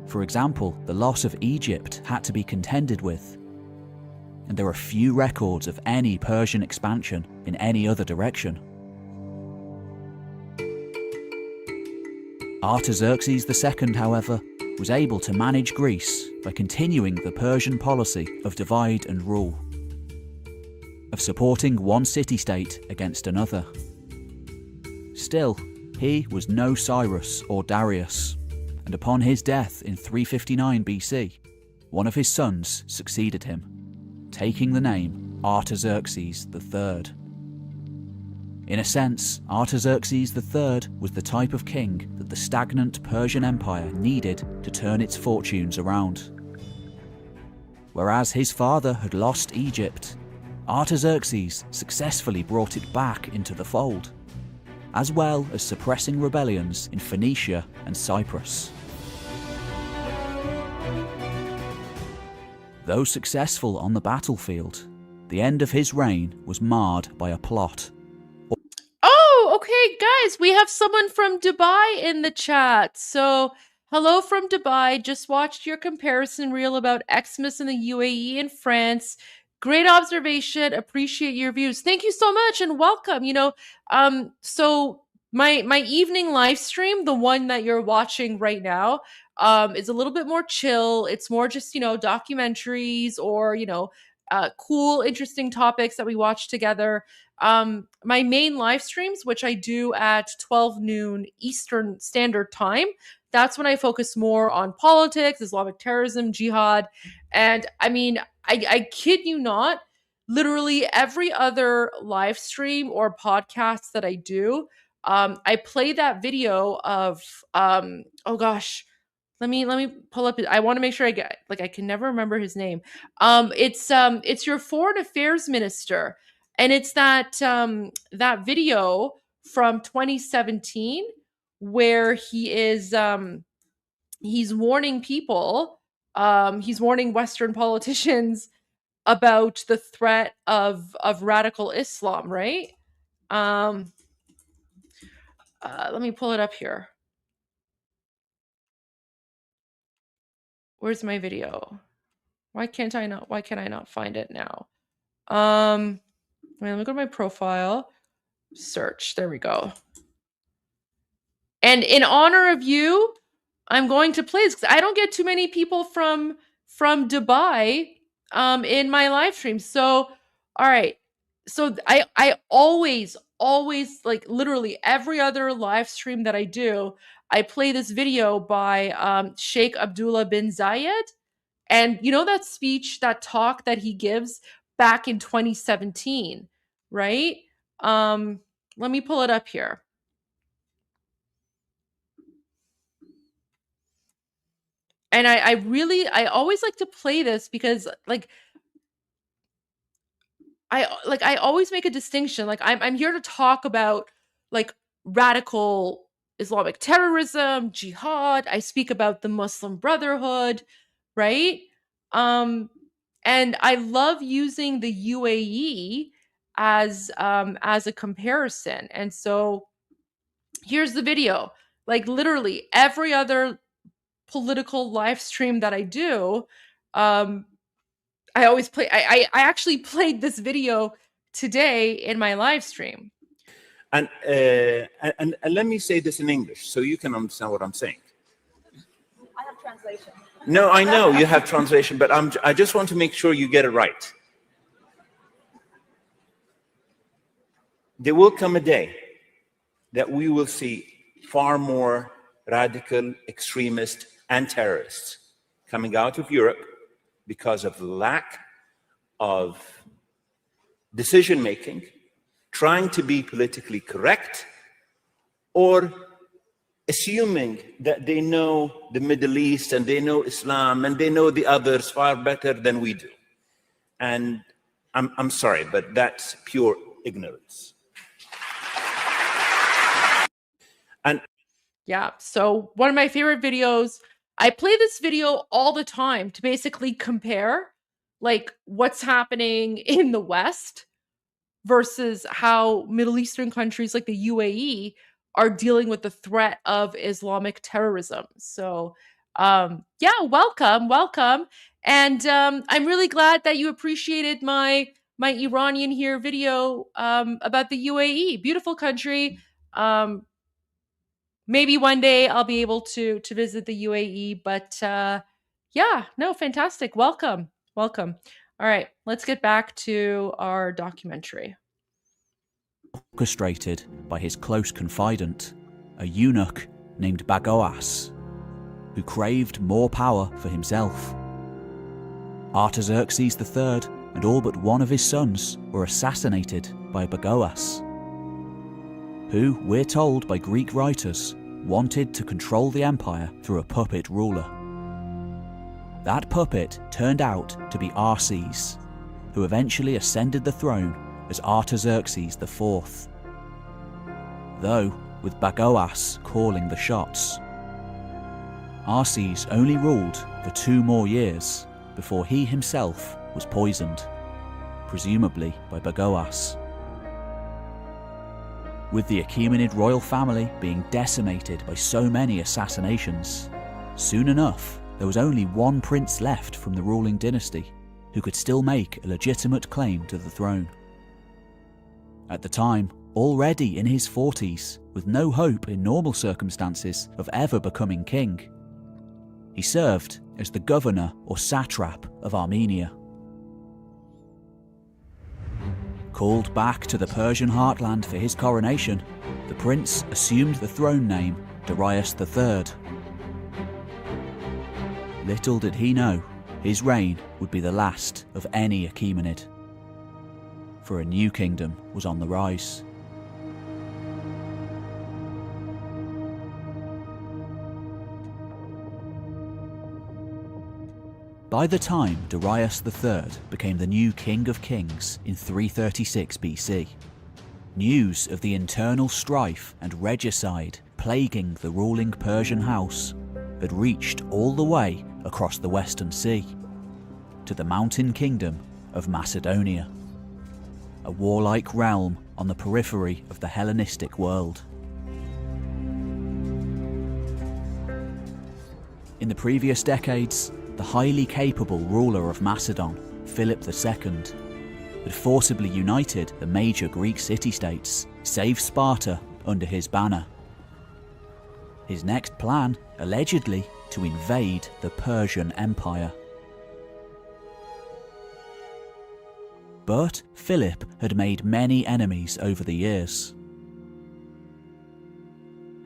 For example, the loss of Egypt had to be contended with, and there are few records of any Persian expansion in any other direction. Artaxerxes II, however, was able to manage Greece by continuing the Persian policy of divide and rule, of supporting one city-state against another. Still, he was no Cyrus or Darius, and upon his death in 359 BC, one of his sons succeeded him, taking the name Artaxerxes III. In a sense, Artaxerxes III was the type of king that the stagnant Persian Empire needed to turn its fortunes around. Whereas his father had lost Egypt, Artaxerxes successfully brought it back into the fold, as well as suppressing rebellions in Phoenicia and Cyprus. Though successful on the battlefield, the end of his reign was marred by a plot. Oh, okay, guys, we have someone from Dubai in the chat. So, hello from Dubai. Just watched your comparison reel about Xmas in the UAE and France. Great observation. Appreciate your views. Thank you so much and welcome. So my evening live stream, the one that you're watching right now, is a little bit more chill. It's more just, documentaries or, cool, interesting topics that we watch together. My main live streams, which I do at 12 noon Eastern Standard Time, that's when I focus more on politics, Islamic terrorism, jihad. And I mean, I kid you not, literally every other live stream or podcast that I do, I play that video of, oh gosh, let me pull up. I want to make sure I get, I can never remember his name. It's your foreign affairs minister. And it's that that video from 2017 where he is he's warning people, he's warning Western politicians about the threat of radical Islam, right? Let me pull it up here. Where's my video? Why can't I not find it now? Let me go to my profile. Search. There we go. And in honor of you, I'm going to play this because I don't get too many people from Dubai in my live stream. So, all right. So I always, like literally every other live stream that I do, I play this video by Sheikh Abdullah bin Zayed. And that speech, that talk that he gives back in 2017, right? Let me pull it up here. And I always like to play this because I always make a distinction. Like I'm here to talk about radical Islamic terrorism, jihad. I speak about the Muslim Brotherhood, right? And I love using the UAE as a comparison. And so here's the video. Like literally every other political live stream that I do, I always play. I actually played this video today in my live stream. And let me say this in English so you can understand what I'm saying. I have translation. No, I know you have translation, but I just want to make sure you get it right. There will come a day that we will see far more radical extremists and terrorists coming out of Europe because of lack of decision-making, trying to be politically correct, or assuming that they know the Middle East and they know Islam and they know the others far better than we do. And I'm sorry, but that's pure ignorance. And Yeah. So one of my favorite videos, I play this video all the time to basically compare like what's happening in the West versus how Middle Eastern countries like the UAE are dealing with the threat of Islamic terrorism. So yeah, welcome. And I'm really glad that you appreciated my Iranian here video about the UAE. Beautiful country. Maybe one day I'll be able to visit the UAE, but yeah, no, fantastic. Welcome. All right, let's get back to our documentary. Orchestrated by his close confidant, a eunuch named Bagoas, who craved more power for himself. Artaxerxes III and all but one of his sons were assassinated by Bagoas, who, we're told by Greek writers, wanted to control the empire through a puppet ruler. That puppet turned out to be Xerxes, who eventually ascended the throne as Artaxerxes IV, though with Bagoas calling the shots. Xerxes only ruled for 2 more years before he himself was poisoned, presumably by Bagoas. With the Achaemenid royal family being decimated by so many assassinations, soon enough there was only one prince left from the ruling dynasty who could still make a legitimate claim to the throne. At the time, already in his 40s, with no hope in normal circumstances of ever becoming king, he served as the governor or satrap of Armenia. Called back to the Persian heartland for his coronation, the prince assumed the throne name Darius III. Little did he know, his reign would be the last of any Achaemenid, for a new kingdom was on the rise. By the time Darius III became the new King of Kings in 336 BC, news of the internal strife and regicide plaguing the ruling Persian house had reached all the way across the Western Sea, to the mountain kingdom of Macedonia, a warlike realm on the periphery of the Hellenistic world. In the previous decades, the highly capable ruler of Macedon, Philip II, had forcibly united the major Greek city-states, save Sparta, under his banner. His next plan, allegedly, to invade the Persian Empire. But Philip had made many enemies over the years.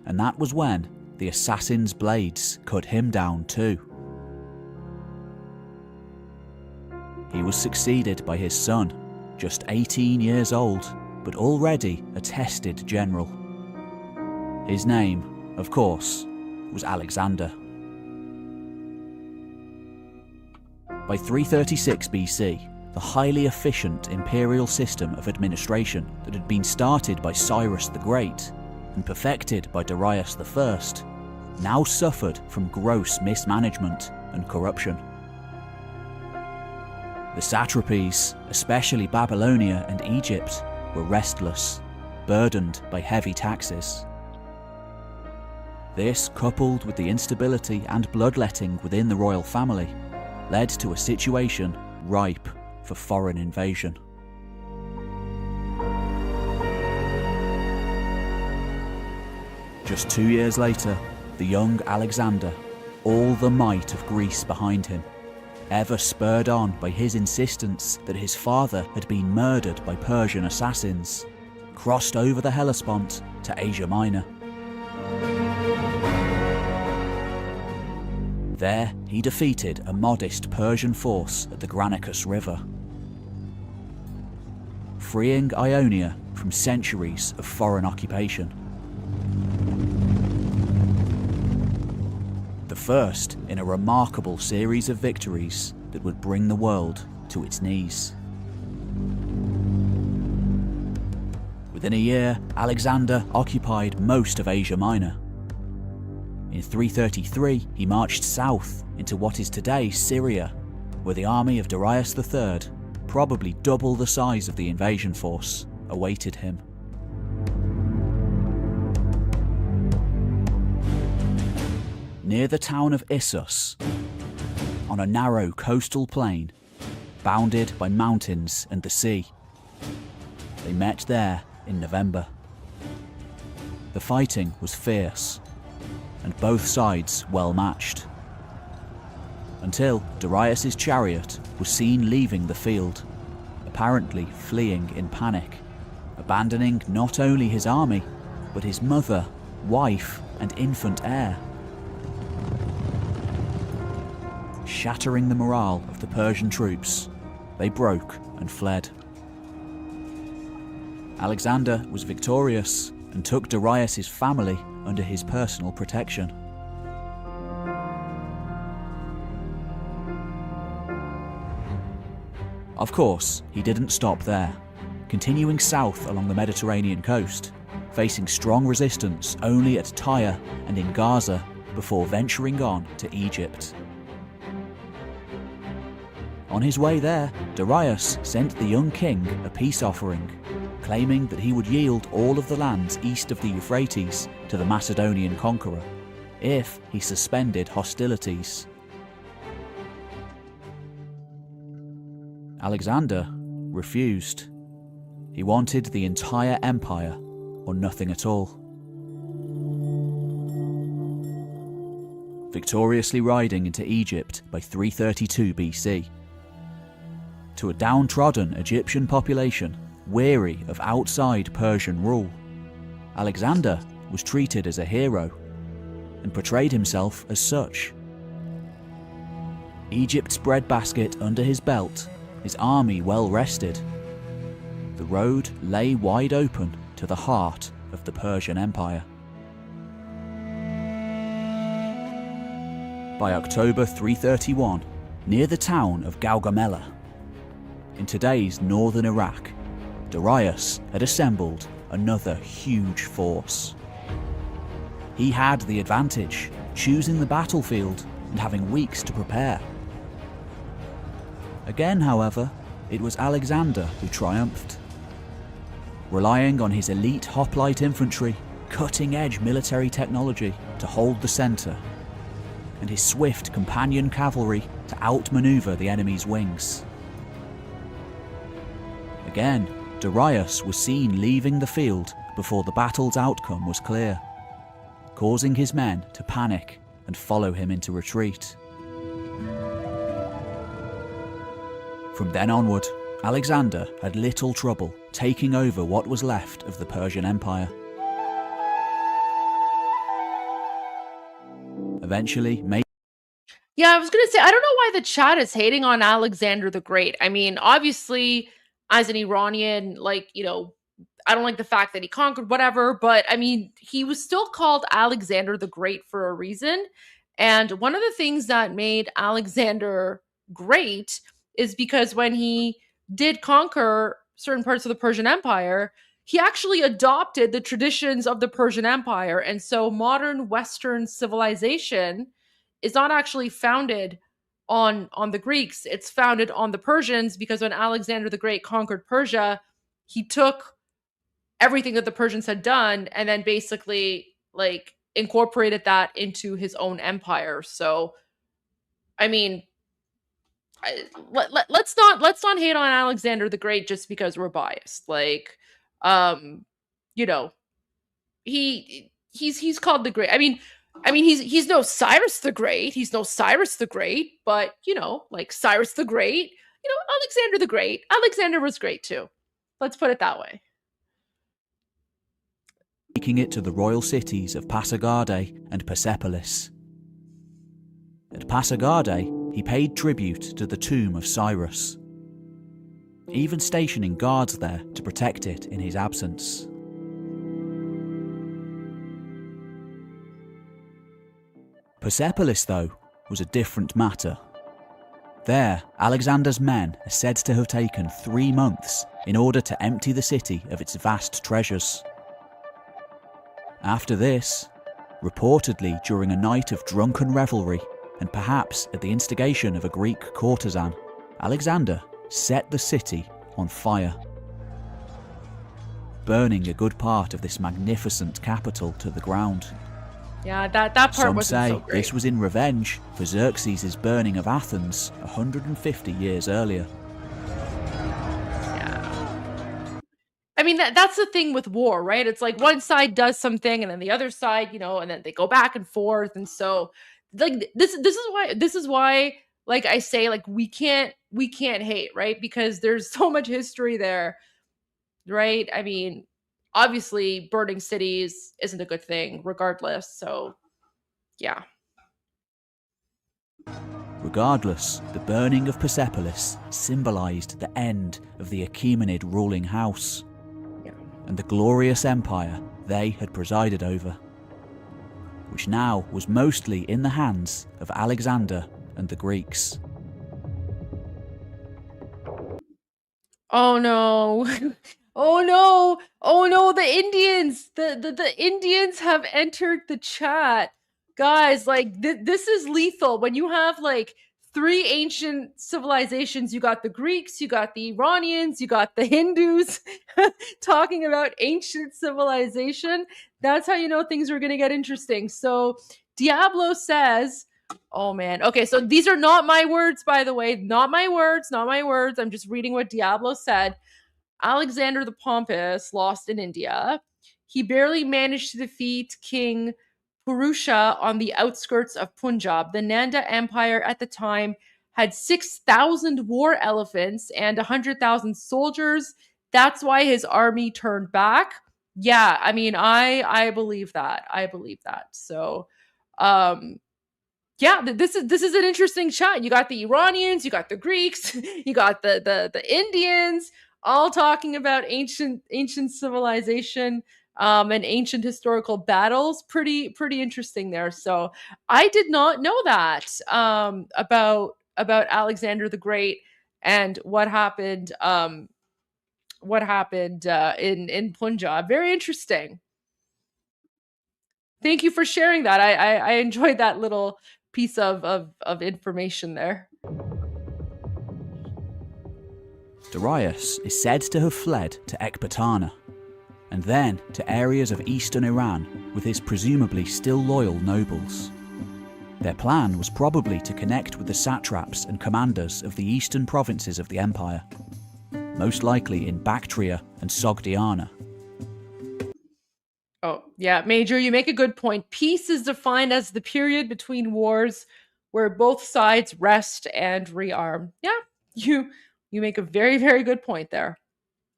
And that was when the assassin's blades cut him down too. He was succeeded by his son, just 18 years old, but already a tested general. His name, of course, was Alexander. By 336 BC, the highly efficient imperial system of administration that had been started by Cyrus the Great and perfected by Darius I now suffered from gross mismanagement and corruption. The satrapies, especially Babylonia and Egypt, were restless, burdened by heavy taxes. This, coupled with the instability and bloodletting within the royal family, led to a situation ripe for foreign invasion. Just 2 years later, the young Alexander, all the might of Greece behind him, ever spurred on by his insistence that his father had been murdered by Persian assassins, crossed over the Hellespont to Asia Minor. There, he defeated a modest Persian force at the Granicus River, freeing Ionia from centuries of foreign occupation. The first in a remarkable series of victories that would bring the world to its knees. Within a year, Alexander occupied most of Asia Minor. In 333, he marched south into what is today Syria, where the army of Darius III, probably double the size of the invasion force, awaited him. Near the town of Issus, on a narrow coastal plain, bounded by mountains and the sea. They met there in November. The fighting was fierce, and both sides well matched, until Darius's chariot was seen leaving the field, apparently fleeing in panic, abandoning not only his army, but his mother, wife, and infant heir. Shattering the morale of the Persian troops, they broke and fled. Alexander was victorious and took Darius's family under his personal protection. Of course, he didn't stop there, continuing south along the Mediterranean coast, facing strong resistance only at Tyre and in Gaza before venturing on to Egypt. On his way there, Darius sent the young king a peace offering, claiming that he would yield all of the lands east of the Euphrates to the Macedonian conqueror, if he suspended hostilities. Alexander refused. He wanted the entire empire or nothing at all. Victoriously riding into Egypt by 332 BC. To a downtrodden Egyptian population weary of outside Persian rule, Alexander was treated as a hero and portrayed himself as such. Egypt's breadbasket under his belt, his army well rested, the road lay wide open to the heart of the Persian Empire. By October 331, near the town of Gaugamela, in today's northern Iraq, Darius had assembled another huge force. He had the advantage, choosing the battlefield and having weeks to prepare. Again, however, it was Alexander who triumphed. Relying on his elite hoplite infantry, cutting-edge military technology to hold the centre, and his swift companion cavalry to outmaneuver the enemy's wings. Again, Darius was seen leaving the field before the battle's outcome was clear, causing his men to panic and follow him into retreat. From then onward, Alexander had little trouble taking over what was left of the Persian Empire. Eventually, Yeah, I was going to say, I don't know why the chat is hating on Alexander the Great. I mean, obviously, as an Iranian, like, I don't like the fact that he conquered whatever, but I mean, he was still called Alexander the Great for a reason. And one of the things that made Alexander great is because when he did conquer certain parts of the Persian Empire, he actually adopted the traditions of the Persian Empire. And so modern Western civilization is not actually founded on the Greeks. It's founded on the Persians, because when Alexander the Great conquered Persia, he took everything that the Persians had done and then basically like incorporated that into his own empire. So, I mean, let's not hate on Alexander the Great just because we're biased. Like, you know, he he's called the Great. He's no Cyrus the Great. He's no Cyrus the Great, but like Cyrus the Great, Alexander the Great. Alexander was great too. Let's put it that way. Taking it to the royal cities of Pasargadae and Persepolis. At Pasargadae, he paid tribute to the tomb of Cyrus, even stationing guards there to protect it in his absence. Persepolis, though, was a different matter. There, Alexander's men are said to have taken 3 months in order to empty the city of its vast treasures. After this, reportedly during a night of drunken revelry, and perhaps at the instigation of a Greek courtesan, Alexander set the city on fire, burning a good part of this magnificent capital to the ground. Yeah, that part Some wasn't say so great. this was in revenge for Xerxes' burning of Athens 150 years earlier. That's the thing with war, right? It's like one side does something and then the other side, and then they go back and forth. And so like this is why like I say, like we can't hate, right? Because there's so much history there, right? Obviously burning cities isn't a good thing regardless. So yeah. Regardless, the burning of Persepolis symbolised the end of the Achaemenid ruling house and the glorious empire they had presided over, which now was mostly in the hands of Alexander and the Greeks. Oh no. Oh no. Oh no, the Indians. The Indians have entered the chat. Guys, like this is lethal. When you have like 3 ancient civilizations, you got the Greeks, you got the Iranians, you got the Hindus talking about ancient civilization. That's how you know things are going to get interesting. So Diablo says, oh man. Okay, so these are not my words, by the way. Not my words. I'm just reading what Diablo said. Alexander the Pompous lost in India. He barely managed to defeat King Purusha on the outskirts of Punjab. The Nanda Empire at the time had 6,000 war elephants and 100,000 soldiers. That's why his army turned back. Yeah, I believe that. So, yeah, this is an interesting chat. You got the Iranians, you got the Greeks, you got the Indians, all talking about ancient civilization. And ancient historical battles, pretty interesting there. So I did not know that about Alexander the Great and what happened in Punjab. Very interesting. Thank you for sharing that. I enjoyed that little piece of information there. Darius is said to have fled to Ecbatana, and then to areas of eastern Iran with his presumably still loyal nobles. Their plan was probably to connect with the satraps and commanders of the eastern provinces of the empire, most likely in Bactria and Sogdiana. Oh, yeah, Major, you make a good point. Peace is defined as the period between wars where both sides rest and rearm. Yeah, you make a very, very good point there.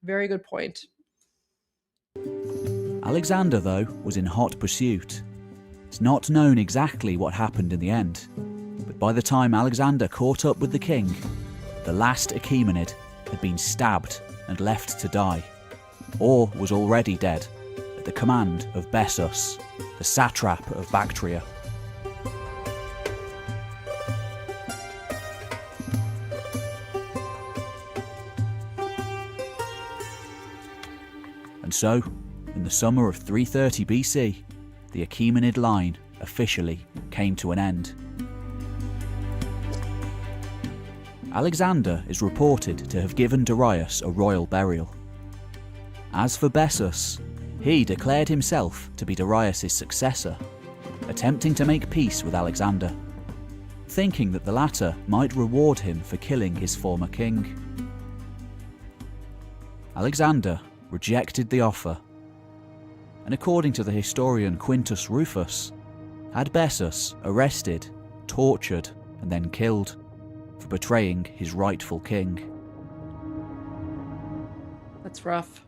Very good point. Alexander, though, was in hot pursuit. It's not known exactly what happened in the end, but by the time Alexander caught up with the king, the last Achaemenid had been stabbed and left to die, or was already dead, at the command of Bessus, the satrap of Bactria. And so, in the summer of 330 BC, the Achaemenid line officially came to an end. Alexander is reported to have given Darius a royal burial. As for Bessus, he declared himself to be Darius' successor, attempting to make peace with Alexander, thinking that the latter might reward him for killing his former king. Alexander rejected the offer, and according to the historian Quintus Rufus, had Bessus arrested, tortured, and then killed for betraying his rightful king. That's rough.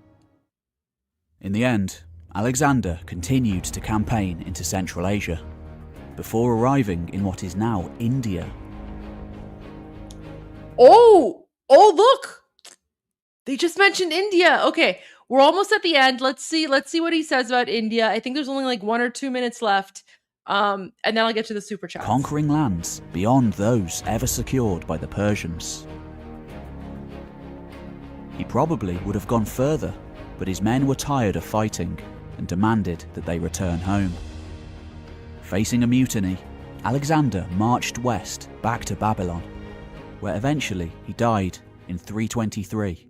In the end, Alexander continued to campaign into Central Asia, before arriving in what is now India. Oh, look! They just mentioned India. Okay, we're almost at the end. Let's see what he says about India. I think there's only like 1 or 2 minutes left. And then I'll get to the super chats. Conquering lands beyond those ever secured by the Persians. He probably would have gone further, but his men were tired of fighting and demanded that they return home. Facing a mutiny, Alexander marched west back to Babylon, where eventually he died in 323.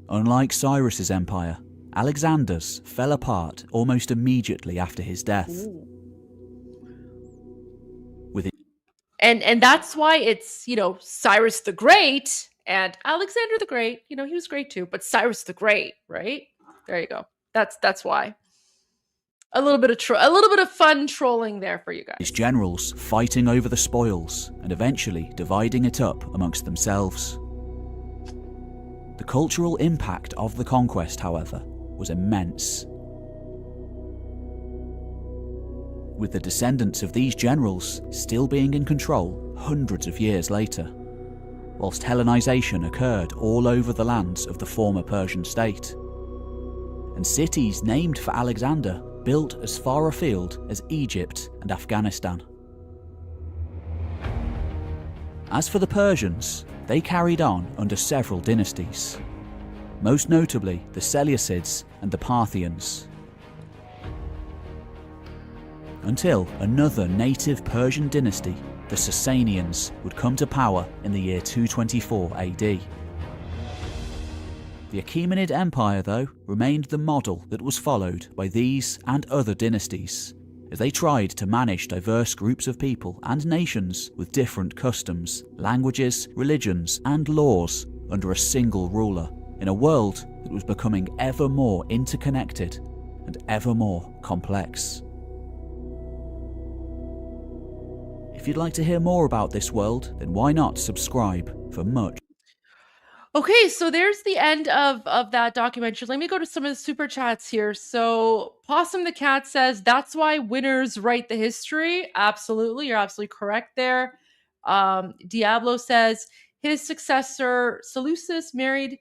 Unlike Cyrus's empire, Alexander's fell apart almost immediately after his death. With it, and that's why it's, Cyrus the Great and Alexander the Great. He was great too, but Cyrus the Great, right? There you go. That's why. A little bit of fun trolling there for you guys. his generals fighting over the spoils and eventually dividing it up amongst themselves. The cultural impact of the conquest, however, was immense. With the descendants of these generals still being in control hundreds of years later, whilst Hellenization occurred all over the lands of the former Persian state, and cities named for Alexander built as far afield as Egypt and Afghanistan. As for the Persians, they carried on under several dynasties, most notably the Seleucids and the Parthians, until another native Persian dynasty, the Sasanians, would come to power in the year 224 AD. The Achaemenid Empire, though, remained the model that was followed by these and other dynasties, as they tried to manage diverse groups of people and nations with different customs, languages, religions, and laws under a single ruler, in a world that was becoming ever more interconnected and ever more complex. If you'd like to hear more about this world, then why not subscribe for much. Okay, so there's the end of that documentary. Let me go to some of the super chats here. So Possum the Cat says, that's why winners write the history. Absolutely, you're absolutely correct there. Diablo says, his successor, Seleucus, married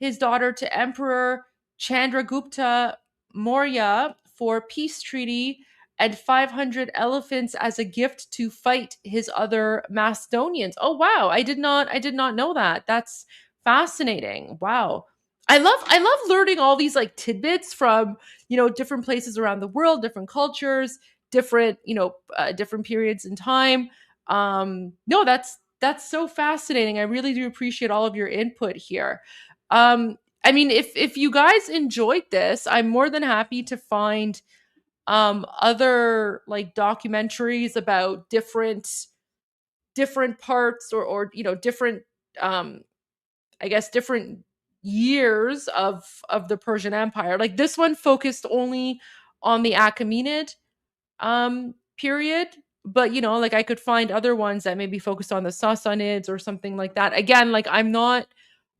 his daughter to Emperor Chandragupta Maurya for peace treaty and 500 elephants as a gift to fight his other Macedonians. Oh wow, I did not know that. That's fascinating. Wow. I love learning all these like tidbits from, different places around the world, different cultures, different, different periods in time. No, that's so fascinating. I really do appreciate all of your input here. I mean, if you guys enjoyed this, I'm more than happy to find other like documentaries about different parts or different I guess different years of the Persian Empire. Like this one focused only on the Achaemenid period, but like I could find other ones that maybe focused on the Sassanids or something like that. Again, like I'm not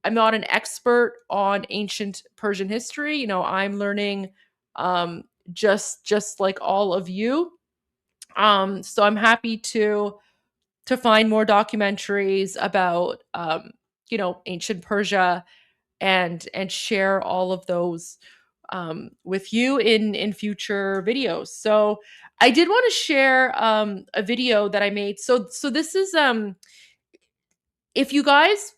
an expert on ancient Persian history. I'm learning just like all of you. So I'm happy to find more documentaries about ancient Persia and share all of those with you in future videos. So I did want to share a video that I made. So this is if you guys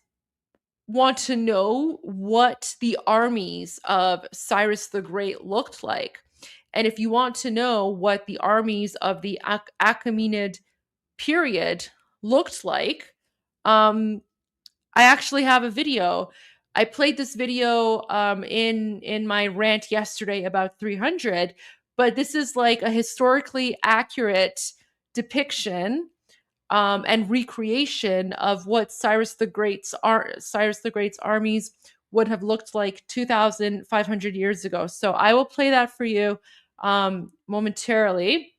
want to know what the armies of Cyrus the Great looked like, and if you want to know what the armies of the Achaemenid period looked like, I actually have a video. I played this video in my rant yesterday about 300, but this is like a historically accurate depiction and recreation of what Cyrus the Great's armies would have looked like 2,500 years ago. So I will play that for you momentarily.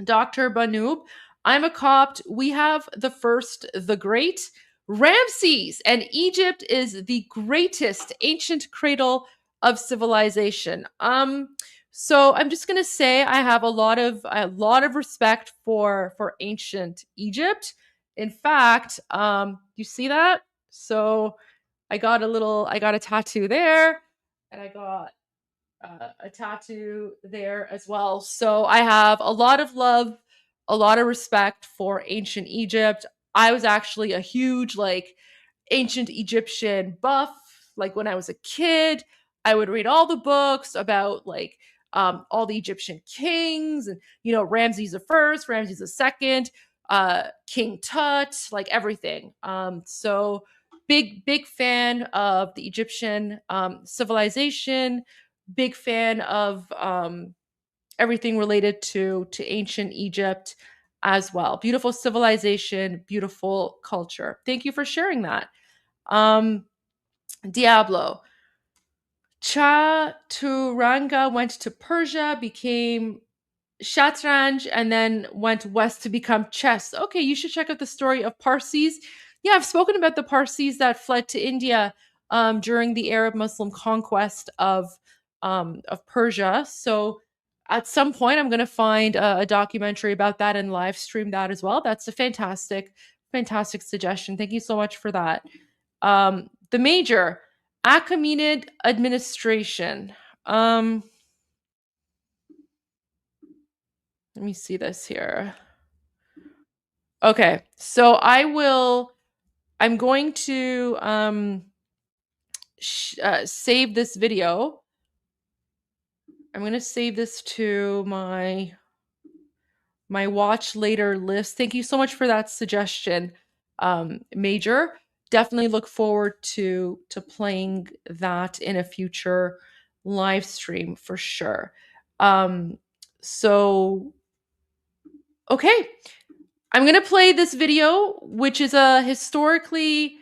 Dr. Banoob, I'm a Copt. We have the first, the great Ramses, and Egypt is the greatest ancient cradle of civilization. So I'm just gonna say I have a lot of respect for ancient Egypt. In fact, you see that? So I got a tattoo there, and I got a tattoo there as well. So I have a lot of love, a lot of respect for ancient Egypt. I was actually a huge ancient Egyptian buff. Like when I was a kid, I would read all the books about all the Egyptian kings and Ramses the First, Ramses the Second, King Tut, like everything. So big fan of the Egyptian civilization. Big fan of everything related to ancient Egypt as well. Beautiful civilization, beautiful culture. Thank you for sharing that. Diablo. Chaturanga went to Persia, became Shatranj, and then went west to become chess. Okay, you should check out the story of Parsis. Yeah, I've spoken about the Parsis that fled to India during the Arab Muslim conquest of Persia. So at some point, I'm going to find a documentary about that and live stream that as well. That's a fantastic suggestion. Thank you so much for that. The major Achaemenid administration. Let me see this here. Okay, so I'm going to save this video. I'm going to save this to my watch later list. Thank you so much for that suggestion, Major. Definitely look forward to playing that in a future live stream for sure. So okay, I'm going to play this video, which is a historically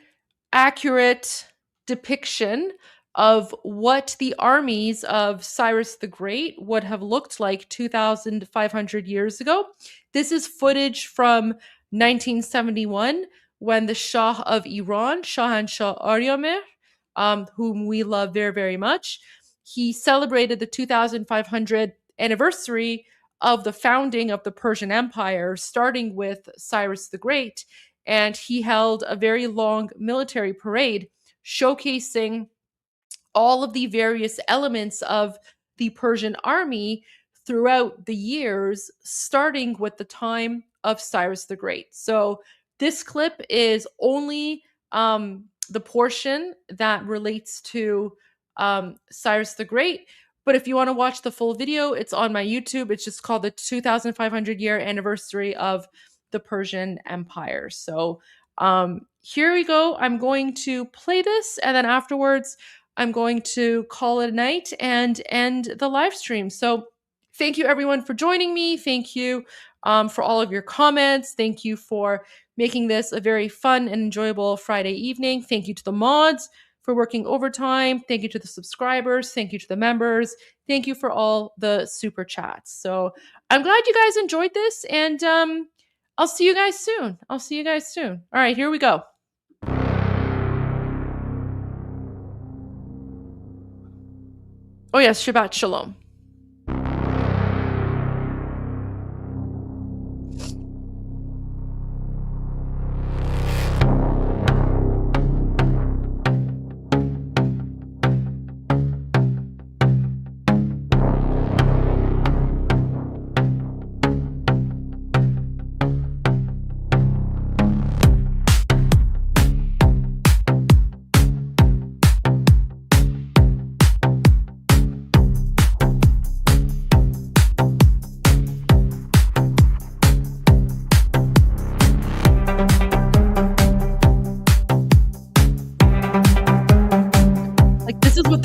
accurate depiction of what the armies of Cyrus the Great would have looked like 2,500 years ago. This is footage from 1971 when the Shah of Iran, Shahanshah Aryamir, whom we love very, very much, he celebrated the 2,500th anniversary of the founding of the Persian Empire, starting with Cyrus the Great. And he held a very long military parade showcasing all of the various elements of the Persian army throughout the years, starting with the time of Cyrus the Great. So this clip is only the portion that relates to Cyrus the Great. But if you want to watch the full video, it's on my YouTube. It's just called the 2,500 year anniversary of the Persian Empire. So here we go. I'm going to play this, and then afterwards, I'm going to call it a night and end the live stream. So thank you everyone for joining me. Thank you for all of your comments. Thank you for making this a very fun and enjoyable Friday evening. Thank you to the mods for working overtime. Thank you to the subscribers. Thank you to the members. Thank you for all the super chats. So I'm glad you guys enjoyed this, and I'll see you guys soon. All right, here we go. Oh yes, Shabbat Shalom.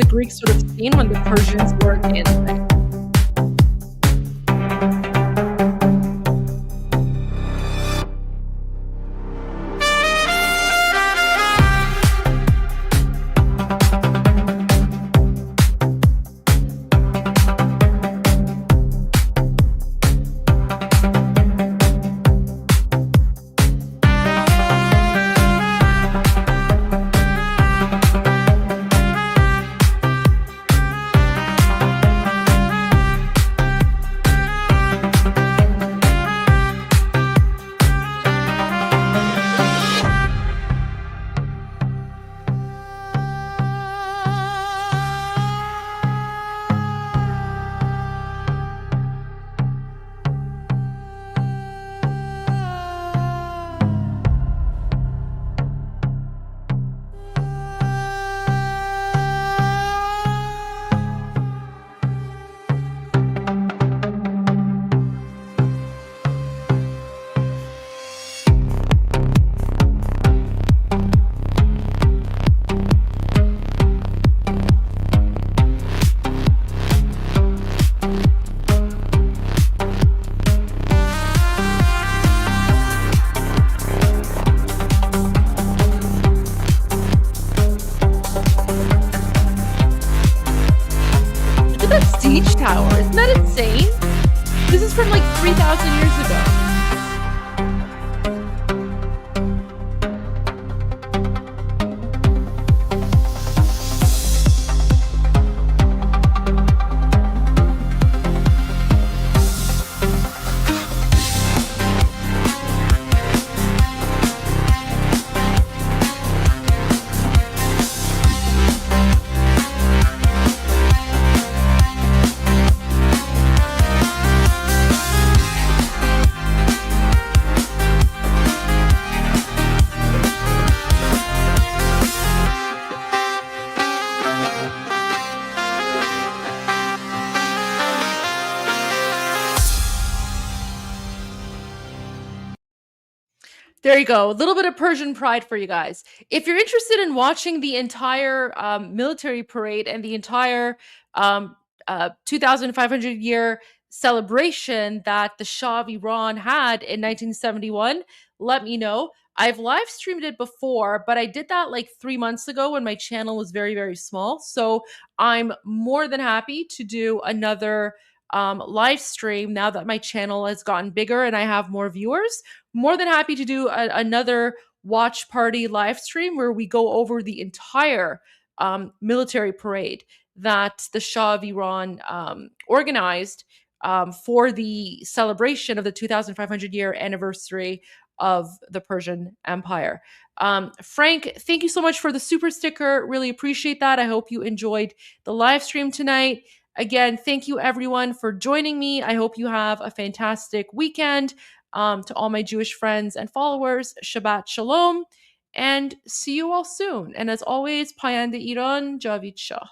Greeks would have seen when the Persians were in. 2,000 years ago. There you go. A little bit of Persian pride for you guys. If you're interested in watching the entire military parade and the entire 2,500 year celebration that the Shah of Iran had in 1971, let me know. I've live streamed it before, but I did that like 3 months ago when my channel was very, very small. So I'm more than happy to do another live stream now that my channel has gotten bigger and I have more viewers. More than happy to do another watch party live stream where we go over the entire military parade that the Shah of Iran organized for the celebration of the 2,500 year anniversary of the Persian Empire. Frank, thank you so much for the super sticker. Really appreciate that. I hope you enjoyed the live stream tonight. Again, thank you everyone for joining me. I hope you have a fantastic weekend. To all my Jewish friends and followers, Shabbat Shalom, and see you all soon. And as always, Payande Iran, Javid Shah.